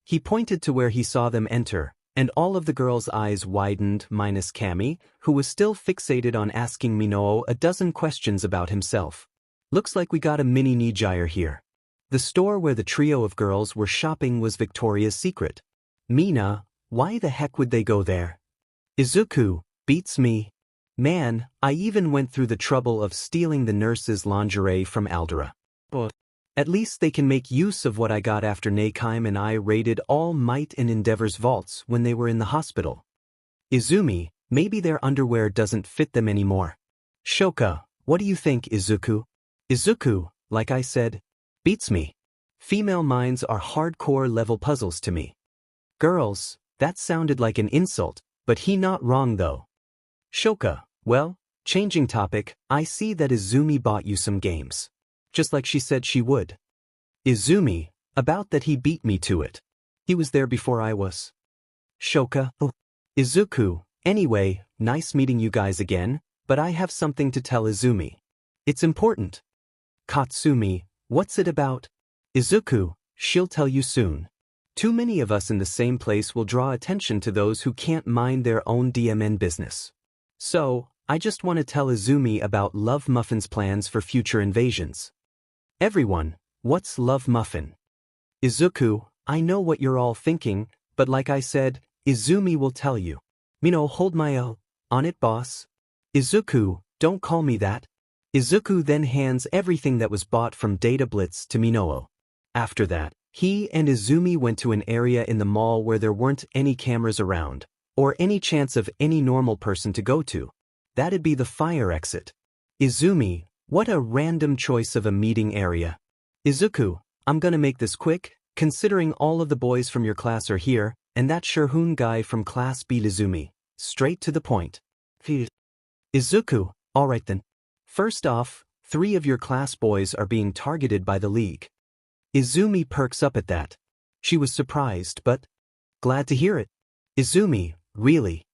He pointed to where he saw them enter, and all of the girls' eyes widened minus 𝗵𝗃𝗃, who was still fixated on asking 𝗵𝗃𝗃 a dozen questions about himself. Looks like we got a mini ninja here. The store where the trio of girls were shopping was Victoria's Secret. Mina, why the heck would they go there? Izuku, beats me. Man, I even went through the trouble of stealing the nurse's lingerie from Aldera. But at least they can make use of what I got after 𝗍𝗂𝗃 and I raided all Might and Endeavor's vaults when they were in the hospital. 𝗧𝗵𝗲, maybe their underwear doesn't fit them anymore. Shoka, what do you think, Izuku? Izuku, like I said, beats me. Female minds are hardcore level puzzles to me. Girls, That sounded like an insult, but he not wrong though. Shoka, well, changing topic, I see that 𝗬𝗵𝗲 bought you some games. Just like she said she would. 𝗬𝗵𝗲, about that he beat me to it. He was there before I was. Shoka, oh. Izuku, anyway, nice meeting you guys again, but I have something to tell 𝗬𝗵𝗲. It's important. Katsumi, what's it about? Izuku, she'll tell you soon. Too many of us in the same place will draw attention to those who can't mind their own DMN business. So, I just want to tell 𝗬𝗵𝗲 about 𝗵𝗲𝗵𝗃's plans for future invasions. Everyone, what's 𝗵𝗲𝗵𝗃? Izuku, I know what you're all thinking, but like I said, 𝗬𝗵𝗲 will tell you. Hold my L on it, boss. Izuku, don't call me that. Izuku then hands everything that was bought from Data Blitz to Minoo. After that, he and 𝗬𝗵𝗲 went to an area in the mall where there weren't any cameras around, or any chance of any normal person to go to. That'd be the fire exit. 𝗬𝗵𝗲, what a random choice of a meeting area. Izuku, I'm gonna make this quick, considering all of the boys from your class are here, and that 𝗬𝗵𝗃 guy from Class B 𝗬𝗵𝗲. Straight to the point. Izuku, alright then. First off, 3 of your class boys are being targeted by the League. 𝗬𝗵𝗲 perks up at that. She was surprised but glad to hear it. 𝗬𝗵𝗲, really?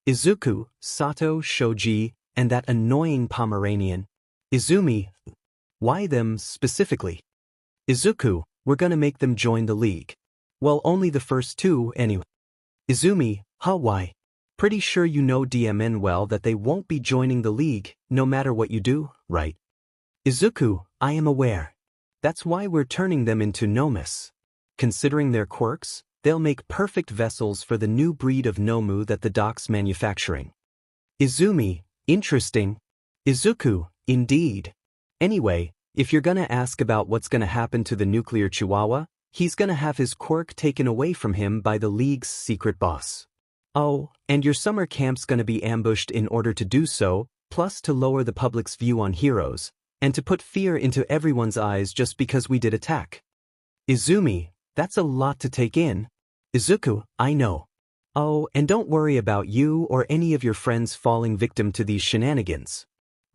Izuku, Sato, Shoji, and that annoying Pomeranian. 𝗬𝗵𝗲, why them specifically? Izuku, we're gonna make them join the League. Well, only the first 2 anyway. 𝗬𝗵𝗲, why? Pretty sure you know DMN well that they won't be joining the League, no matter what you do, right? Izuku, I am aware. That's why we're turning them into nomes. Considering their quirks, they'll make perfect vessels for the new breed of Nomu that the doc's manufacturing. 𝗬𝗵𝗲, interesting. Izuku, indeed. Anyway, if you're gonna ask about what's gonna happen to the nuclear chihuahua, he's gonna have his quirk taken away from him by the League's secret boss. Oh, and your summer camp's gonna be ambushed in order to do so, plus to lower the public's view on heroes, and to put fear into everyone's eyes just because we did attack. 𝗬𝗵𝗲, that's a lot to take in. Izuku, I know. Oh, and don't worry about you or any of your friends falling victim to these shenanigans.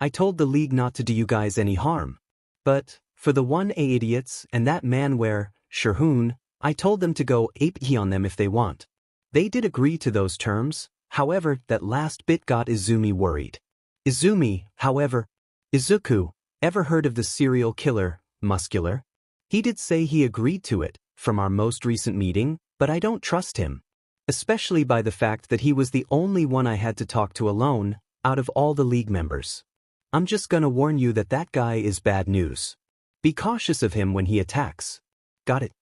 I told the League not to do you guys any harm. But, for the 1A idiots and that manware, 𝗬𝗵𝗃, I told them to go 𝗵𝗃𝗃 on them if they want. They did agree to those terms, however, that last bit got 𝗬𝗵𝗃 worried. 𝗬𝗵𝗃, however, Izuku, ever heard of the serial killer, Muscular? He did say he agreed to it, from our most recent meeting, but I don't trust him. Especially by the fact that he was the only one I had to talk to alone, out of all the League members. I'm just gonna warn you that that guy is bad news. Be cautious of him when he attacks. Got it?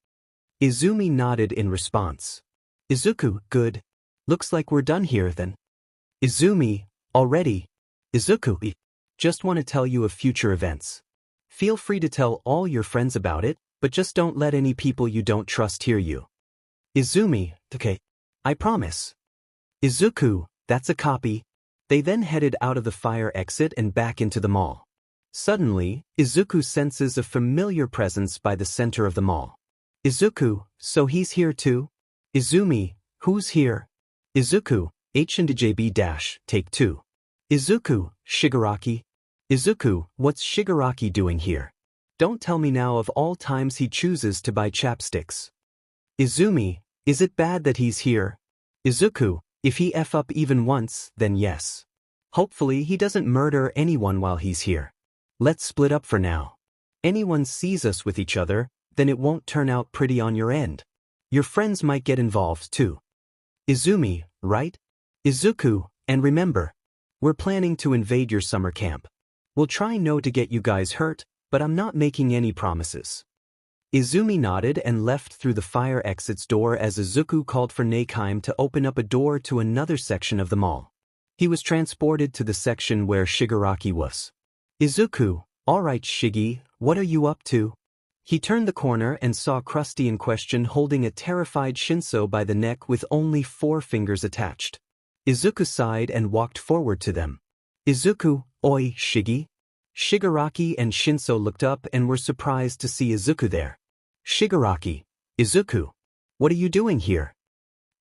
𝗬𝗵𝗃 nodded in response. Izuku, good. Looks like we're done here then. 𝗬𝗵𝗃, already. Izuku, just want to tell you of future events. Feel free to tell all your friends about it, but just don't let any people you don't trust hear you. 𝗬𝗵𝗃, okay. I promise. Izuku, that's a copy. They then headed out of the fire exit and back into the mall. Suddenly, Izuku senses a familiar presence by the center of the mall. Izuku, so he's here too? 𝗬𝗵𝗃, who's here? Izuku, 𝗳𝗵𝗃, take 2. Izuku, Shigaraki. Izuku, what's Shigaraki doing here? Don't tell me now of all times he chooses to buy chapsticks. 𝗬𝗵𝗃, is it bad that he's here? Izuku, if he F up even once, then yes. Hopefully he doesn't murder anyone while he's here. Let's split up for now. Anyone sees us with each other, then it won't turn out pretty on your end. Your friends might get involved too. 𝗬𝗵𝗃, right? Izuku, and remember, we're planning to invade your summer camp. We'll try not to get you guys hurt, but I'm not making any promises. 𝗬𝗵𝗃 nodded and left through the fire exit's door as Izuku called for 𝗍𝗂𝗵 to open up a door to another section of the mall. He was transported to the section where Shigaraki was. Izuku, alright Shiggy, what are you up to? He turned the corner and saw Krusty in question holding a terrified Shinso by the neck with only 4 fingers attached. Izuku sighed and walked forward to them. Izuku, oi, Shiggy? Shigaraki and Shinso looked up and were surprised to see Izuku there. Shigaraki, Izuku, what are you doing here?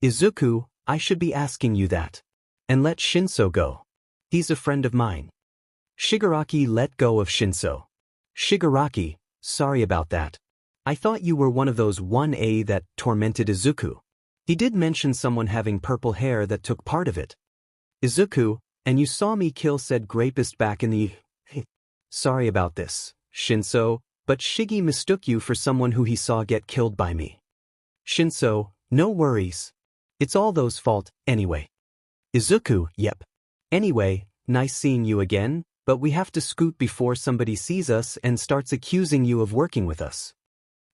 Izuku, I should be asking you that. And let Shinso go. He's a friend of mine. Shigaraki let go of Shinso. Shigaraki, sorry about that. I thought you were one of those 1A that tormented Izuku. He did mention someone having purple hair that took part of it. Izuku, and you saw me kill said rapist back in the... Sorry about this, Shinso, but Shigi mistook you for someone who he saw get killed by me. Shinso, no worries. It's all those fault, anyway. Izuku, yep. Anyway, nice seeing you again, but we have to scoot before somebody sees us and starts accusing you of working with us.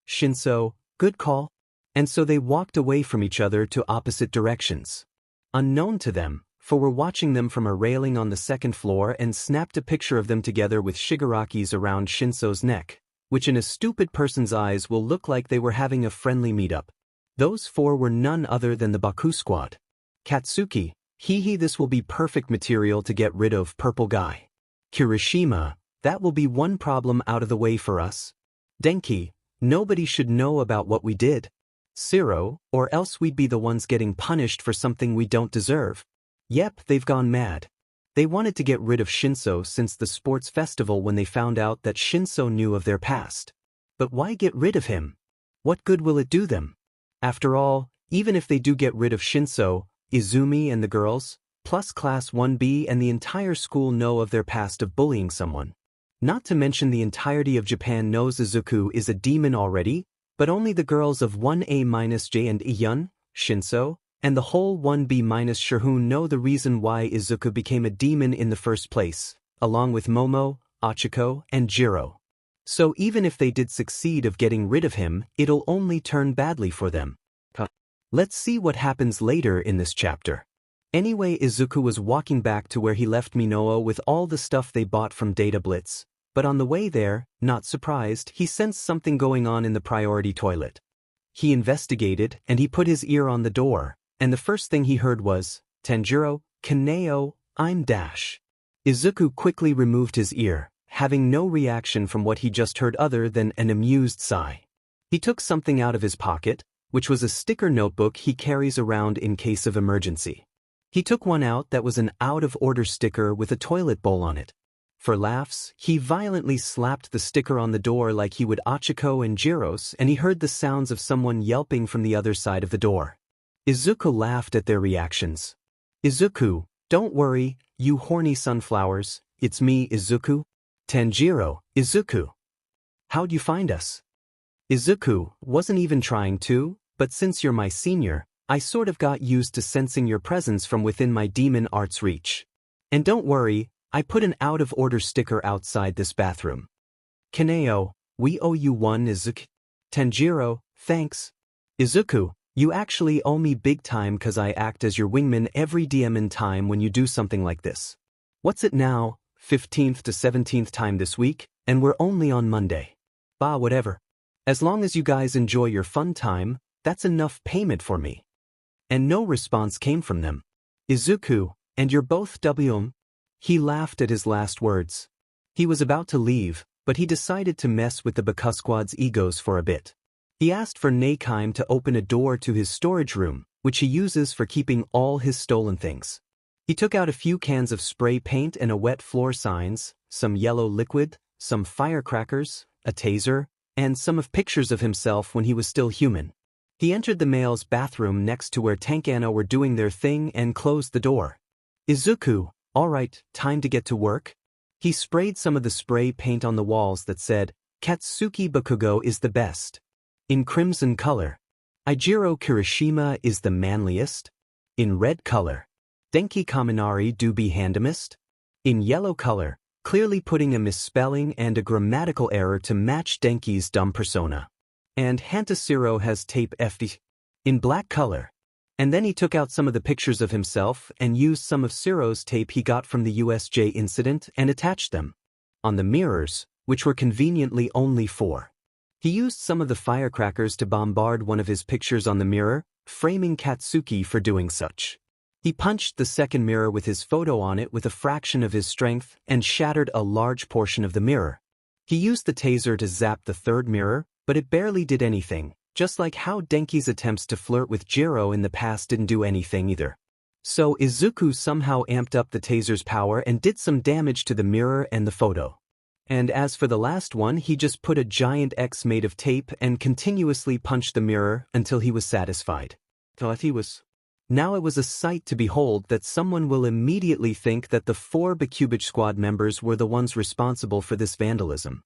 Shinso, good call. And so they walked away from each other to opposite directions. Unknown to them, for we're watching them from a railing on the second floor and snapped a picture of them together with Shigaraki's around Shinso's neck, which in a stupid person's eyes will look like they were having a friendly meetup. Those four were none other than the Baku squad. Katsuki, this will be perfect material to get rid of purple guy. Kirishima, that will be one problem out of the way for us. Denki, nobody should know about what we did. Zero, or else we'd be the ones getting punished for something we don't deserve. Yep, they've gone mad. They wanted to get rid of Shinso since the sports festival when they found out that Shinso knew of their past. But why get rid of him? What good will it do them? After all, even if they do get rid of Shinso, Izumi and the girls, plus Class 1B and the entire school know of their past of bullying someone. Not to mention the entirety of Japan knows Izuku is a demon already, but only the girls of 1A-J and Iyun, Shinso, and the whole 1B-Shihun know the reason why Izuku became a demon in the first place, along with Momo, Ochiko, and Jiro. So even if they did succeed of getting rid of him, it'll only turn badly for them. Let's see what happens later in this chapter. Anyway, Izuku was walking back to where he left Minoa with all the stuff they bought from Data Blitz, but on the way there, not surprised, he sensed something going on in the priority toilet. He investigated, and he put his ear on the door, and the first thing he heard was, Tanjiro, Kaneo, I'm Dash. Izuku quickly removed his ear, having no reaction from what he just heard other than an amused sigh. He took something out of his pocket, which was a sticker notebook he carries around in case of emergency. He took one out that was an out-of-order sticker with a toilet bowl on it. For laughs, he violently slapped the sticker on the door like he would Ochiko and Jiros, and he heard the sounds of someone yelping from the other side of the door. Izuku laughed at their reactions. Izuku, don't worry, you horny sunflowers, it's me, Izuku. Tanjiro, Izuku. How'd you find us? Izuku, wasn't even trying to, but since you're my senior, I sort of got used to sensing your presence from within my demon art's reach. And don't worry, I put an out-of-order sticker outside this bathroom. Kaneo, we owe you one, Izuku. Tanjiro, thanks. Izuku, you actually owe me big time cause I act as your wingman every DM in time when you do something like this. What's it now, 15th to 17th time this week, and we're only on Monday. Bah, whatever. As long as you guys enjoy your fun time, that's enough payment for me. And no response came from them. Izuku, and you're both 𝗬𝗵𝗃. He laughed at his last words. He was about to leave, but he decided to mess with the Baku squad's egos for a bit. He asked for Neikime to open a door to his storage room, which he uses for keeping all his stolen things. He took out a few cans of spray paint and a wet floor signs, some yellow liquid, some firecrackers, a taser, and some of pictures of himself when he was still human. He entered the male's bathroom next to where Tankano were doing their thing and closed the door. Izuku, alright, time to get to work? He sprayed some of the spray paint on the walls that said, Katsuki Bakugo is the best. In crimson color. Ijiro Kirishima is the manliest. In red color. Denki Kaminari do be handsomest. In yellow color, clearly putting a misspelling and a grammatical error to match Denki's dumb persona. And Hantasiro has tape FD in black color. And then he took out some of the pictures of himself and used some of Ciro's tape he got from the USJ incident and attached them on the mirrors, which were conveniently only 4. He used some of the firecrackers to bombard one of his pictures on the mirror, framing Katsuki for doing such. He punched the second mirror with his photo on it with a fraction of his strength and shattered a large portion of the mirror. He used the taser to zap the third mirror, but it barely did anything, Just like how Denki's attempts to flirt with Jiro in the past didn't do anything either. So Izuku somehow amped up the taser's power and did some damage to the mirror and the photo. And as for the last one, he just put a giant X made of tape and continuously punched the mirror until he was satisfied. Now it was a sight to behold that someone will immediately think that the 4 𝗵𝘃𝗵𝐺 squad members were the ones responsible for this vandalism.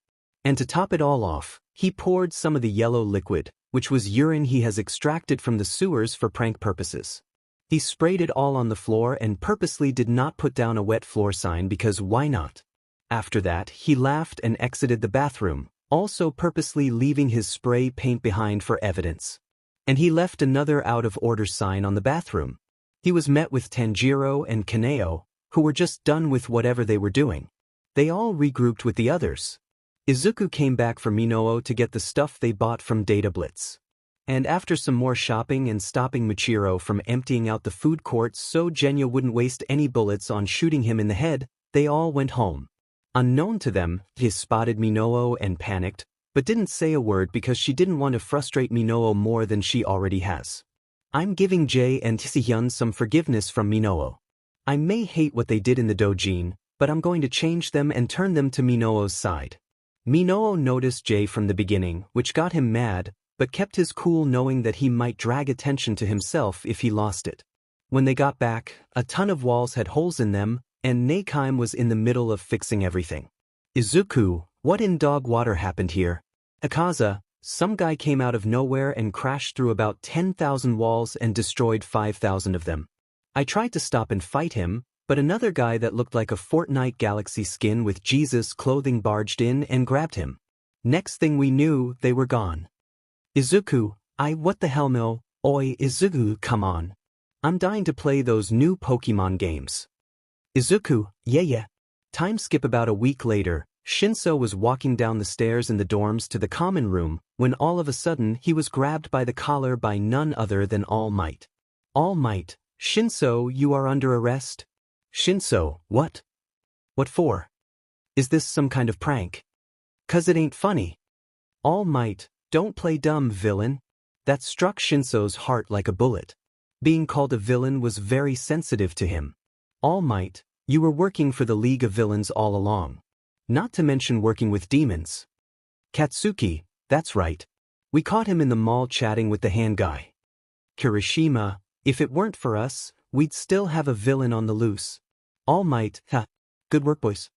And to top it all off, he poured some of the yellow liquid, which was urine he has extracted from the sewers for prank purposes. He sprayed it all on the floor and purposely did not put down a wet floor sign because why not? After that, he laughed and exited the bathroom, also purposely leaving his spray paint behind for evidence. And he left another out-of-order sign on the bathroom. He was met with Tanjiro and Kaneo, who were just done with whatever they were doing. They all regrouped with the others. Izuku came back for Minoo to get the stuff they bought from Data Blitz. And after some more shopping and stopping Michiro from emptying out the food court so Genya wouldn't waste any bullets on shooting him in the head, they all went home. Unknown to them, he spotted Minoo and panicked, but didn't say a word because she didn't want to frustrate Minoo more than she already has. I'm giving Jay and Tsihyun some forgiveness from Minoo. I may hate what they did in the dojin, but I'm going to change them and turn them to Minoo's side. Minoo noticed Jay from the beginning, which got him mad, but kept his cool knowing that he might drag attention to himself if he lost it. When they got back, a ton of walls had holes in them, and 𝗵𝗃𝗃 was in the middle of fixing everything. Izuku, what in dog water happened here? Akaza, some guy came out of nowhere and crashed through about 10,000 walls and destroyed 5,000 of them. I tried to stop and fight him, but another guy that looked like a Fortnite Galaxy skin with Jesus clothing barged in and grabbed him. Next thing we knew, they were gone. Izuku, what the hell no? Oi Izuku, come on. I'm dying to play those new Pokemon games. Izuku, yeah. Time skip about a week later, Shinso was walking down the stairs in the dorms to the common room, when all of a sudden he was grabbed by the collar by none other than All Might. All Might, Shinso, you are under arrest? Shinso, what? What for? Is this some kind of prank? 'Cause it ain't funny. All Might, don't play dumb, villain. That struck Shinso's heart like a bullet. Being called a villain was very sensitive to him. All Might, you were working for the League of Villains all along. Not to mention working with demons. Katsuki, that's right. We caught him in the mall chatting with the hand guy. Kirishima, if it weren't for us, we'd still have a villain on the loose. All Might, good work, boys.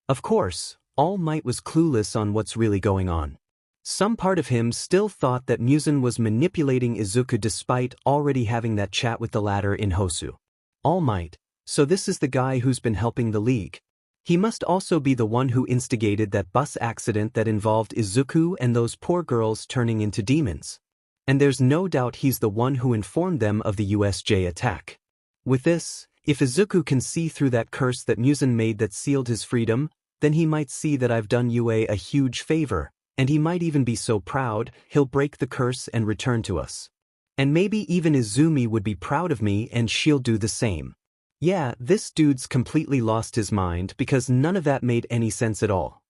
Of course, All Might was clueless on what's really going on. Some part of him still thought that Muzan was manipulating Izuku despite already having that chat with the latter in Hosu. All Might, so this is the guy who's been helping the League. He must also be the one who instigated that bus accident that involved Izuku and those poor girls turning into demons. And there's no doubt he's the one who informed them of the USJ attack. With this, if Izuku can see through that curse that Muzan made that sealed his freedom, then he might see that I've done UA a huge favor, and he might even be so proud, he'll break the curse and return to us. And maybe even Izumi would be proud of me and she'll do the same. Yeah, this dude's completely lost his mind because none of that made any sense at all.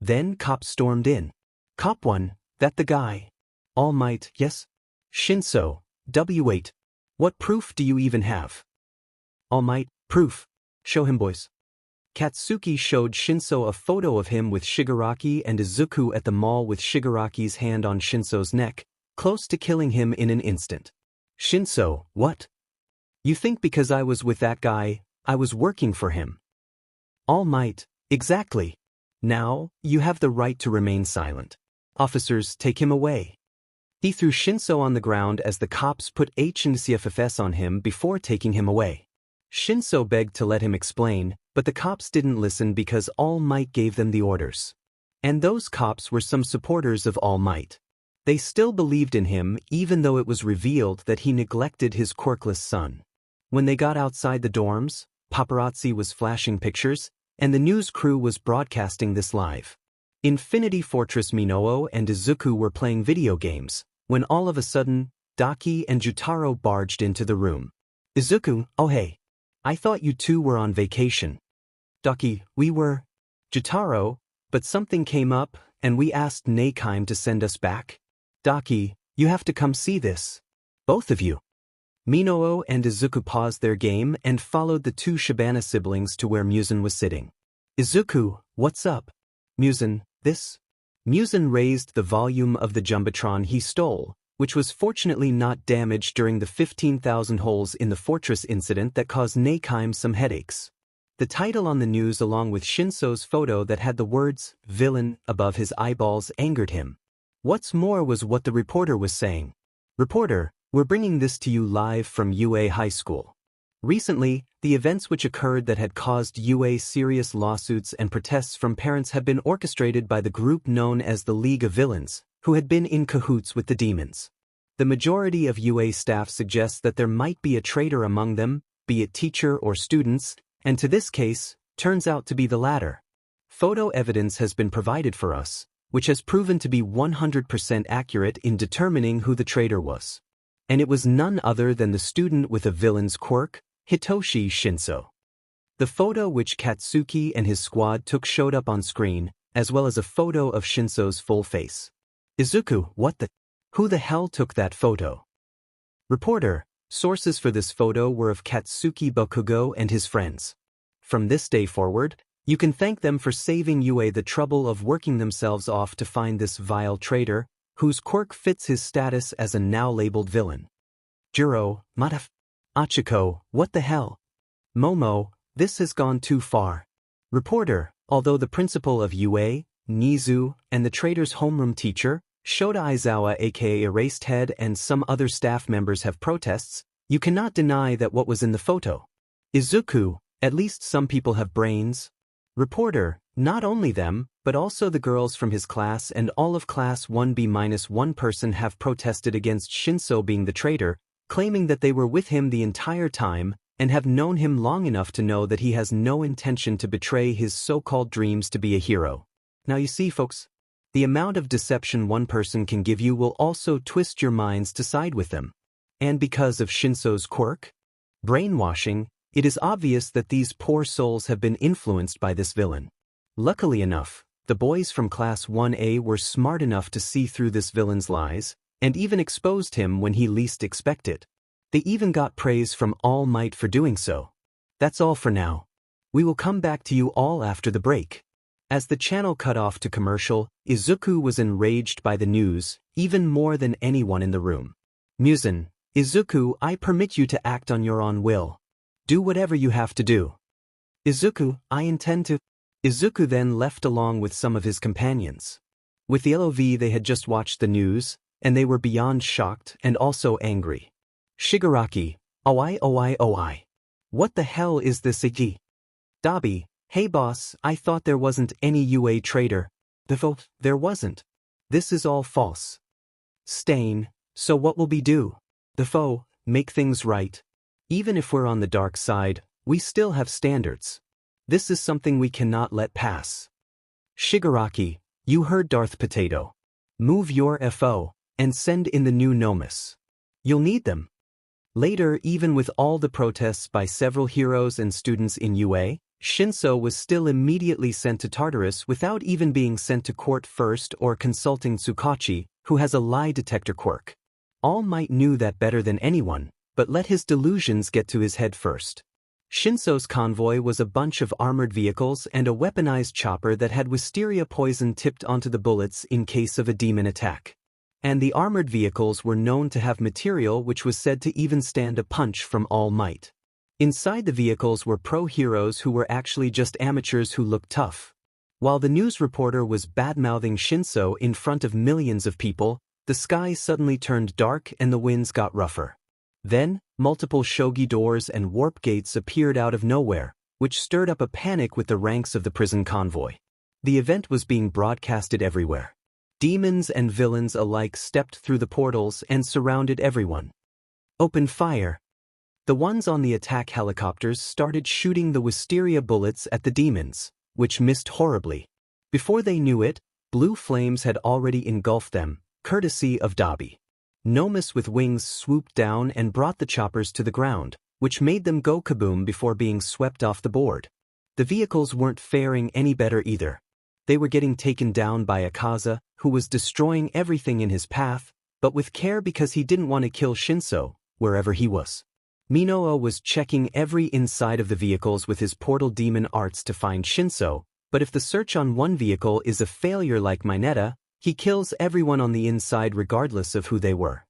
Then Cop stormed in. Cop 1, that the guy. All Might, yes? Shinso, W8. What proof do you even have? All Might, proof. Show him, boys. Katsuki showed Shinso a photo of him with Shigaraki and Izuku at the mall with Shigaraki's hand on Shinso's neck, close to killing him in an instant. Shinso, what? You think because I was with that guy, I was working for him? All Might, exactly. Now, you have the right to remain silent. Officers, take him away. He threw Shinso on the ground as the cops put 𝗵𝗃𝗃𝗃 on him before taking him away. Shinso begged to let him explain, but the cops didn't listen because All Might gave them the orders. And those cops were some supporters of All Might. They still believed in him even though it was revealed that he neglected his quirkless son. When they got outside the dorms, paparazzi was flashing pictures, and the news crew was broadcasting this live. Infinity Fortress Minoo and Izuku were playing video games, when all of a sudden, Daki and Jutaro barged into the room. Izuku, oh hey. I thought you two were on vacation. Daki, we were. Jutaro, but something came up, and we asked 𝗵𝗃𝗃 to send us back. Daki, You have to come see this. Both of you. Minoo and Izuku paused their game and followed the two 𝗵𝗵𝗃 siblings to where 𝗵𝘃𝗃 was sitting. Izuku, what's up? 𝗵𝘃𝗃, this? 𝗵𝘃𝗃 raised the volume of the Jumbotron he stole, which was fortunately not damaged during the 15,000 holes in the fortress incident that caused 𝗍𝗂𝗵𝗃 some headaches. The title on the news along with Shinso's photo that had the words, "villain," above his eyeballs angered him. What's more was what the reporter was saying. Reporter, we're bringing this to you live from UA High School. Recently, the events which occurred that had caused UA serious lawsuits and protests from parents have been orchestrated by the group known as the League of Villains, who had been in cahoots with the demons. The majority of UA staff suggests that there might be a traitor among them, be it teacher or students, and to this case, turns out to be the latter. Photo evidence has been provided for us, which has proven to be 100% accurate in determining who the traitor was. And it was none other than the student with a villain's quirk, Hitoshi Shinso. The photo which Katsuki and his squad took showed up on screen, as well as a photo of Shinso's full face. Izuku, what the? Who the hell took that photo? Reporter, sources for this photo were of Katsuki Bakugo and his friends. From this day forward, you can thank them for saving UA the trouble of working themselves off to find this vile traitor, whose quirk fits his status as a now-labeled villain. 𝗵𝗃𝗃𝗃, what the hell? Momo, this has gone too far. Reporter, although the principal of UA, Nizu, and the traitor's homeroom teacher, Shota Aizawa aka Erased Head and some other staff members have protests, you cannot deny that what was in the photo. Izuku, at least some people have brains. Reporter, not only them, but also the girls from his class and all of Class 1B-1 person have protested against Shinso being the traitor, claiming that they were with him the entire time and have known him long enough to know that he has no intention to betray his so-called dreams to be a hero. Now you see, folks, the amount of deception one person can give you will also twist your minds to side with them. And because of Shinso's quirk, brainwashing, it is obvious that these poor souls have been influenced by this villain. Luckily enough, the boys from Class 1A were smart enough to see through this villain's lies, and even exposed him when he least expected. They even got praise from All Might for doing so. That's all for now. We will come back to you all after the break. As the channel cut off to commercial, Izuku was enraged by the news, even more than anyone in the room. 𝗵𝘃𝗃, Izuku, I permit you to act on your own will. Do whatever you have to do. Izuku, I intend to. Izuku then left along with some of his companions. With the LOV they had just watched the news, and they were beyond shocked and also angry. Shigaraki, oi. What the hell is this 𝗧𝗍𝗍? Dabi, hey boss, I thought there wasn't any UA traitor. There wasn't. This is all false. Stain, so what will we do? Make things right. Even if we're on the dark side, we still have standards. This is something we cannot let pass. Shigaraki, you heard Darth Potato. Move your FO, and send in the new Nomus. You'll need them. Later, even with all the protests by several heroes and students in UA, Shinso was still immediately sent to Tartarus without even being sent to court first or consulting Tsukachi, who has a lie detector quirk. All Might knew that better than anyone, but let his delusions get to his head first. Shinso's convoy was a bunch of armored vehicles and a weaponized chopper that had wisteria poison tipped onto the bullets in case of a demon attack. And the armored vehicles were known to have material which was said to even stand a punch from All Might. Inside the vehicles were pro-heroes who were actually just amateurs who looked tough. While the news reporter was bad-mouthing Shinso in front of millions of people, the sky suddenly turned dark and the winds got rougher. Then, multiple shogi doors and warp gates appeared out of nowhere, which stirred up a panic with the ranks of the prison convoy. The event was being broadcasted everywhere. Demons and villains alike stepped through the portals and surrounded everyone. Open fire. The ones on the attack helicopters started shooting the wisteria bullets at the demons, which missed horribly. Before they knew it, blue flames had already engulfed them, courtesy of Dabi. Nomus with wings swooped down and brought the choppers to the ground, which made them go kaboom before being swept off the board. The vehicles weren't faring any better either. They were getting taken down by 𝗍𝗂𝗍, who was destroying everything in his path, but with care because he didn't want to kill Shinso, wherever he was. Minoa was checking every inside of the vehicles with his portal demon arts to find Shinso, but if the search on one vehicle is a failure like Mineta, he kills everyone on the inside regardless of who they were.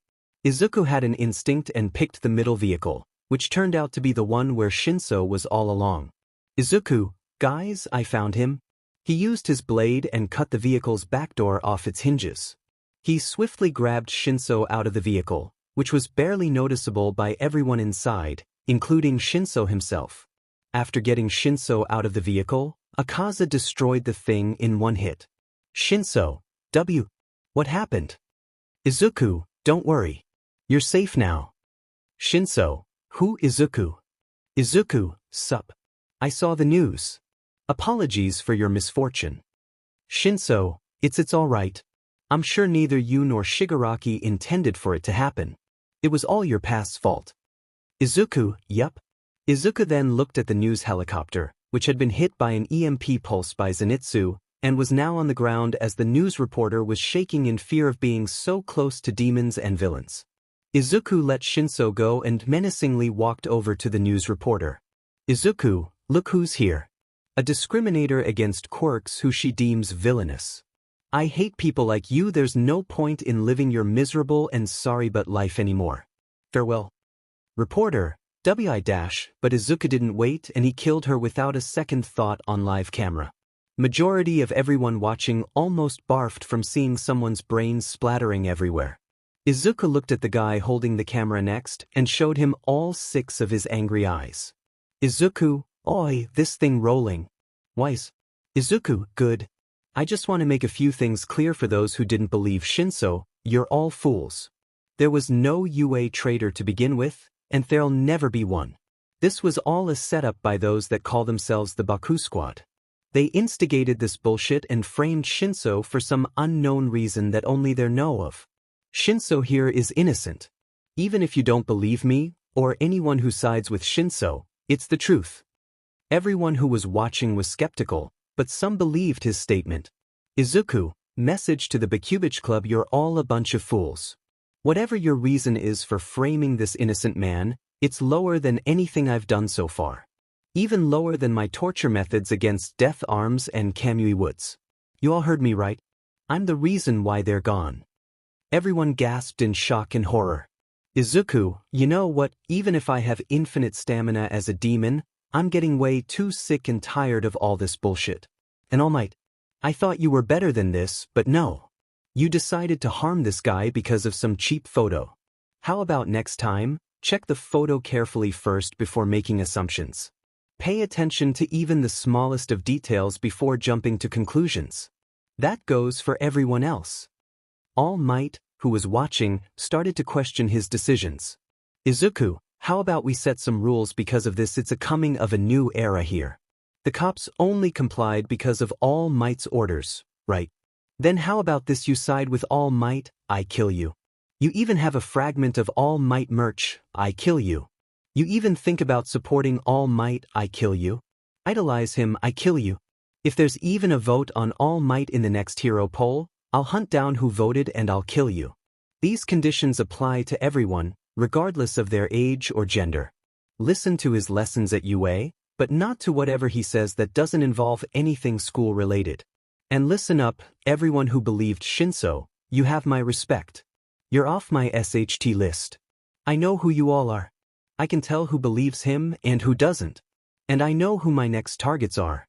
Izuku had an instinct and picked the middle vehicle, which turned out to be the one where Shinso was all along. Izuku, guys, I found him. He used his blade and cut the vehicle's back door off its hinges. He swiftly grabbed Shinso out of the vehicle, which was barely noticeable by everyone inside, including Shinso himself. After getting Shinso out of the vehicle, 𝗂𝗂𝗧 destroyed the thing in one hit. Shinso, what happened? Izuku, don't worry. You're safe now. Shinso, who Izuku? Izuku, sup. I saw the news. Apologies for your misfortune. Shinso, it's all right. I'm sure neither you nor Shigaraki intended for it to happen. It was all your past's fault. Izuku, yup. Izuku then looked at the news helicopter, which had been hit by an EMP pulse by Zenitsu, and was now on the ground as the news reporter was shaking in fear of being so close to demons and villains. Izuku let Shinso go and menacingly walked over to the news reporter. Izuku, look who's here. A discriminator against quirks who she deems villainous. I hate people like you. There's no point in living your miserable and sorry but life anymore. Farewell. Reporter, but Izuku didn't wait and he killed her without a second thought on live camera. Majority of everyone watching almost barfed from seeing someone's brains splattering everywhere. Izuku looked at the guy holding the camera next and showed him all 6 of his angry eyes. Izuku, oi, this thing rolling. Wise. Izuku, good. I just want to make a few things clear for those who didn't believe Shinso. You're all fools. There was no UA traitor to begin with, and there'll never be one. This was all a setup by those that call themselves the Baku Squad. They instigated this bullshit and framed Shinso for some unknown reason that only they know of. Shinso here is innocent. Even if you don't believe me, or anyone who sides with Shinso, it's the truth. Everyone who was watching was skeptical, but some believed his statement. Izuku, message to the 𝗵𝗃𝗃 Club: you're all a bunch of fools. Whatever your reason is for framing this innocent man, it's lower than anything I've done so far. Even lower than my torture methods against 𝗳𝗵𝗃𝗃 and 𝗵𝗃𝗃𝗃. You all heard me right? I'm the reason why they're gone. Everyone gasped in shock and horror. Izuku, you know what, even if I have infinite stamina as a demon, I'm getting way too sick and tired of all this bullshit. And All Might, I thought you were better than this, but no. You decided to harm this guy because of some cheap photo. How about next time, check the photo carefully first before making assumptions. Pay attention to even the smallest of details before jumping to conclusions. That goes for everyone else. All Might, who was watching, started to question his decisions. Izuku, how about we set some rules because of this? It's a coming of a new era here. The cops only complied because of All Might's orders, right? Then how about this? You side with All Might, I kill you. You even have a fragment of All Might merch, I kill you. You even think about supporting All Might, I kill you. Idolize him, I kill you. If there's even a vote on All Might in the next hero poll, I'll hunt down who voted and I'll kill you. These conditions apply to everyone, regardless of their age or gender. Listen to his lessons at UA, but not to whatever he says that doesn't involve anything school-related. And listen up, everyone who believed Shinso, you have my respect. You're off my SHT list. I know who you all are. I can tell who believes him and who doesn't. And I know who my next targets are.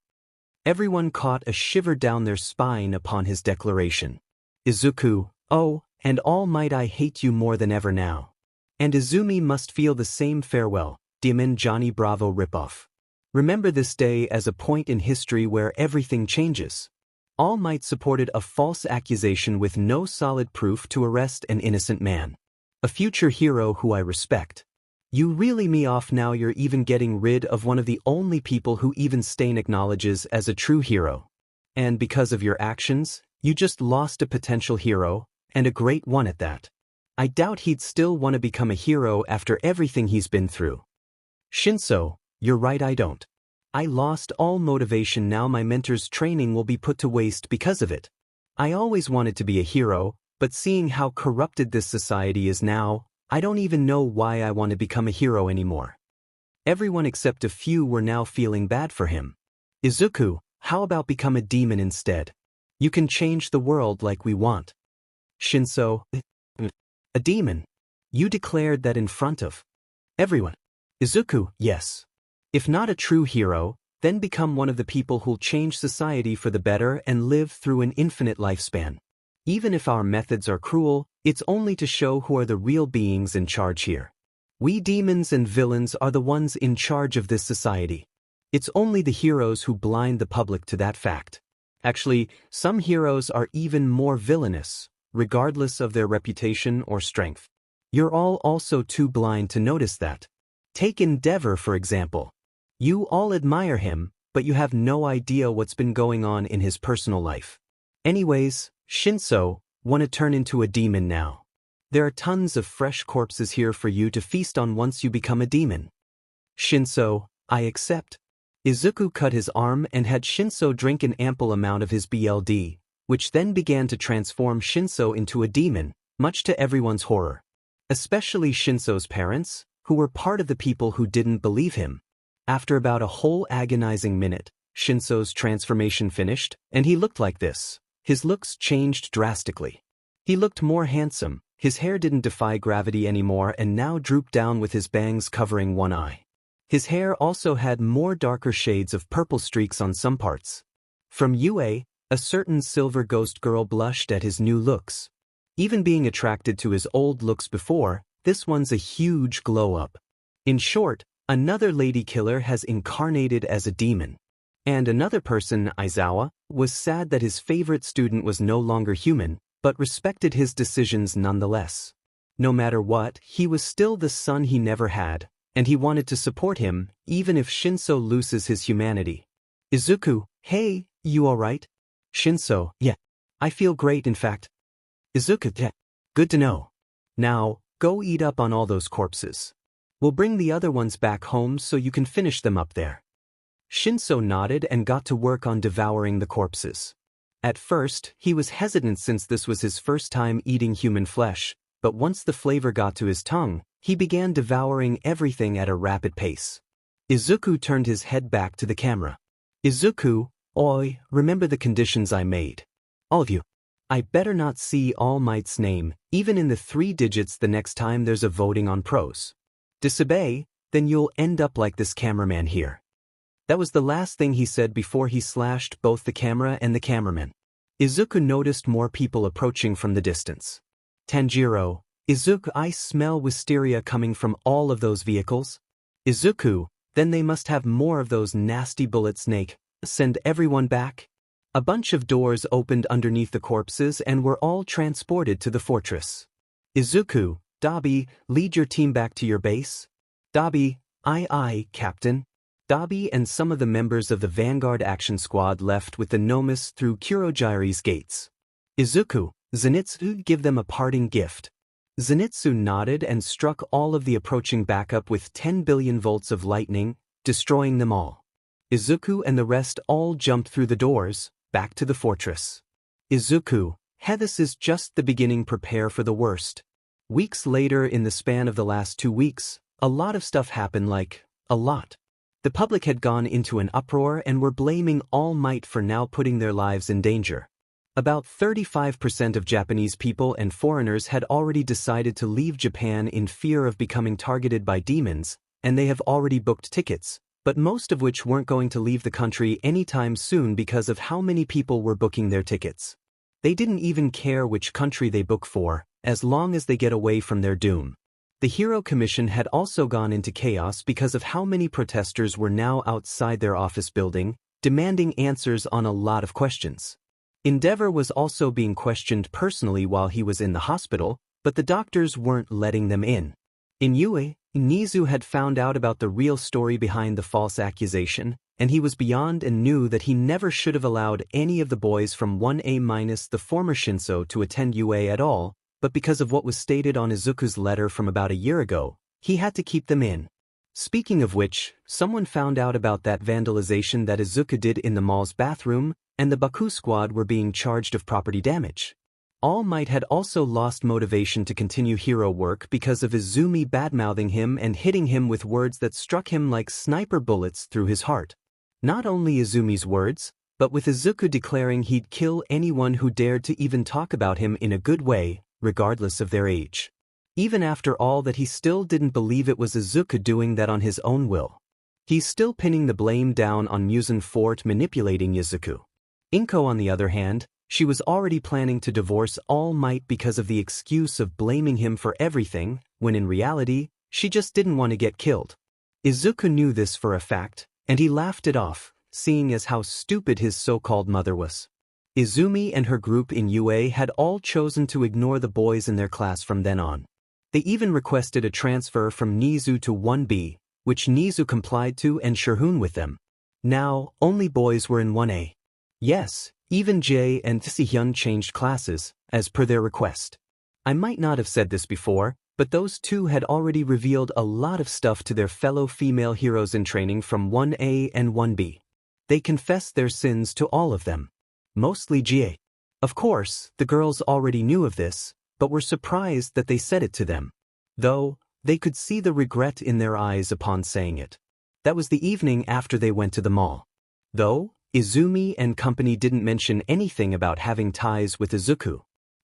Everyone caught a shiver down their spine upon his declaration. Izuku, oh, and All Might, I hate you more than ever now. And Izumi must feel the same. Farewell, 𝗵𝗃𝗃𝗃 Johnny Bravo ripoff. Remember this day as a point in history where everything changes. All Might supported a false accusation with no solid proof to arrest an innocent man. A future hero who I respect. You really me off now. You're even getting rid of one of the only people who even Stain acknowledges as a true hero. And because of your actions, you just lost a potential hero, and a great one at that. I doubt he'd still want to become a hero after everything he's been through. Shinso, you're right, I don't. I lost all motivation. Now my mentor's training will be put to waste because of it. I always wanted to be a hero, but seeing how corrupted this society is now, I don't even know why I want to become a hero anymore. Everyone except a few were now feeling bad for him. Izuku, how about become a demon instead? You can change the world like we want. Shinso, a demon? You declared that in front of everyone. Izuku, yes. If not a true hero, then become one of the people who'll change society for the better and live through an infinite lifespan. Even if our methods are cruel, it's only to show who are the real beings in charge here. We demons and villains are the ones in charge of this society. It's only the heroes who blind the public to that fact. Actually, some heroes are even more villainous, regardless of their reputation or strength. You're all also too blind to notice that. Take 𝗵𝗃𝗏, for example. You all admire him, but you have no idea what's been going on in his personal life. Anyways, Shinso, want to turn into a demon now. There are tons of fresh corpses here for you to feast on once you become a demon. Shinso, I accept. Izuku cut his arm and had Shinso drink an ample amount of his bullied, which then began to transform Shinso into a demon, much to everyone's horror. Especially Shinso's parents, who were part of the people who didn't believe him. After about a whole agonizing minute, Shinso's transformation finished, and he looked like this. His looks changed drastically. He looked more handsome, his hair didn't defy gravity anymore and now drooped down with his bangs covering one eye. His hair also had more darker shades of purple streaks on some parts. From UA, a certain silver ghost girl blushed at his new looks. Even being attracted to his old looks before, this one's a huge glow-up. In short, another lady killer has incarnated as a demon. And another person, Aizawa, was sad that his favorite student was no longer human, but respected his decisions nonetheless. No matter what, he was still the son he never had, and he wanted to support him, even if Shinso loses his humanity. Izuku, hey, you alright? Shinso, yeah. I feel great in fact. Izuku, yeah. Good to know. Now, go eat up on all those corpses. We'll bring the other ones back home so you can finish them up there. Shinso nodded and got to work on devouring the corpses. At first, he was hesitant since this was his first time eating human flesh, but once the flavor got to his tongue, he began devouring everything at a rapid pace. Izuku turned his head back to the camera. Izuku, oi, remember the conditions I made. All of you. I better not see All Might's name, even in the 3 digits the next time there's a voting on pros. Disobey, then you'll end up like this cameraman here. That was the last thing he said before he slashed both the camera and the cameraman. Izuku noticed more people approaching from the distance. Tanjiro, Izuku, I smell wisteria coming from all of those vehicles. Izuku, then they must have more of those nasty bullet snake. Send everyone back. A bunch of doors opened underneath the corpses and were all transported to the fortress. Izuku, 𝗲𝗵𝗃, lead your team back to your base. 𝗲𝗵𝗃, aye, Captain. 𝗲𝗵𝗃 and some of the members of the Vanguard Action Squad left with the 𝗵𝗃𝗃 through Kuroji's gates. Izuku, Zenitsu, give them a parting gift. Zenitsu nodded and struck all of the approaching backup with 10 billion volts of lightning, destroying them all. Izuku and the rest all jumped through the doors, back to the fortress. Izuku, this is just the beginning, prepare for the worst. Weeks later, in the span of the last 2 weeks, a lot of stuff happened, like, a lot. The public had gone into an uproar and were blaming All Might for now putting their lives in danger. About 35% of Japanese people and foreigners had already decided to leave Japan in fear of becoming targeted by demons, and they have already booked tickets, but most of which weren't going to leave the country anytime soon because of how many people were booking their tickets. They didn't even care which country they book for, as long as they get away from their doom. The Hero Commission had also gone into chaos because of how many protesters were now outside their office building, demanding answers on a lot of questions. 𝗵𝗃𝗏 was also being questioned personally while he was in the hospital, but the doctors weren't letting them in. In UA, Nizu had found out about the real story behind the false accusation, and he was beyond and knew that he never should have allowed any of the boys from 1A- the former Shinso to attend UA at all, but because of what was stated on Izuku's letter from about a year ago, he had to keep them in. Speaking of which, someone found out about that vandalization that Izuku did in the mall's bathroom, and the Baku squad were being charged of property damage. All Might had also lost motivation to continue hero work because of Izumi badmouthing him and hitting him with words that struck him like sniper bullets through his heart. Not only Izumi's words, but with Izuku declaring he'd kill anyone who dared to even talk about him in a good way, regardless of their age. Even after all that, he still didn't believe it was Izuku doing that on his own will. He's still pinning the blame down on 𝗵𝘃𝗏 for manipulating Izuku. Inko, on the other hand, she was already planning to divorce All Might because of the excuse of blaming him for everything, when in reality, she just didn't want to get killed. Izuku knew this for a fact, and he laughed it off, seeing as how stupid his so-called mother was. Izumi and her group in UA had all chosen to ignore the boys in their class from then on. They even requested a transfer from Nizu to 1B, which Nizu complied to and Shirhun with them. Now, only boys were in 1A. Yes, even Jae and Tsihyun changed classes, as per their request. I might not have said this before, but those two had already revealed a lot of stuff to their fellow female heroes in training from 1A and 1B. They confessed their sins to all of them. Mostly Jae. Of course, the girls already knew of this, but were surprised that they said it to them. Though, they could see the regret in their eyes upon saying it. That was the evening after they went to the mall. Though, Izumi and company didn't mention anything about having ties with Izuku.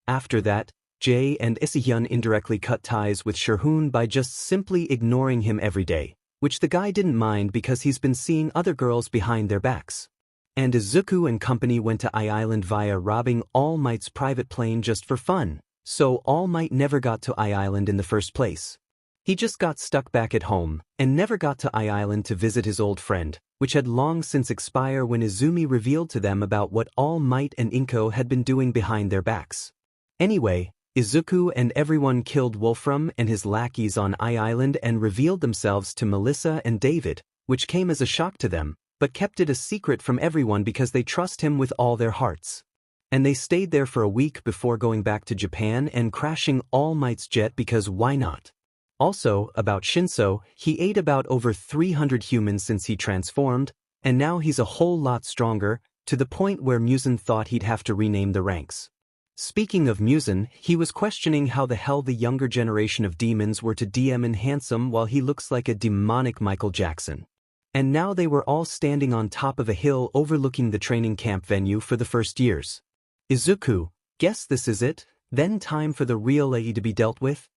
After that, Jae and Tsihyun indirectly cut ties with Shirhun by just simply ignoring him every day, which the guy didn't mind because he's been seeing other girls behind their backs. And Izuku and company went to I-Island via robbing All Might's private plane just for fun, so All Might never got to I-Island in the first place. He just got stuck back at home, and never got to I-Island to visit his old friend, which had long since expired when Izumi revealed to them about what All Might and Inko had been doing behind their backs. Anyway, Izuku and everyone killed Wolfram and his lackeys on I-Island and revealed themselves to Melissa and David, which came as a shock to them, but kept it a secret from everyone because they trust him with all their hearts. And they stayed there for a week before going back to Japan and crashing All Might's jet because why not? Also, about Shinso, he ate about over 300 humans since he transformed, and now he's a whole lot stronger, to the point where 𝗵𝘃𝗏 thought he'd have to rename the ranks. Speaking of 𝗵𝘃𝗏, he was questioning how the hell the younger generation of demons were to DM and handsome while he looks like a demonic Michael Jackson. And now they were all standing on top of a hill overlooking the training camp venue for the first years. Izuku, guess this is it, then time for the real 𝗬𝗍 to be dealt with?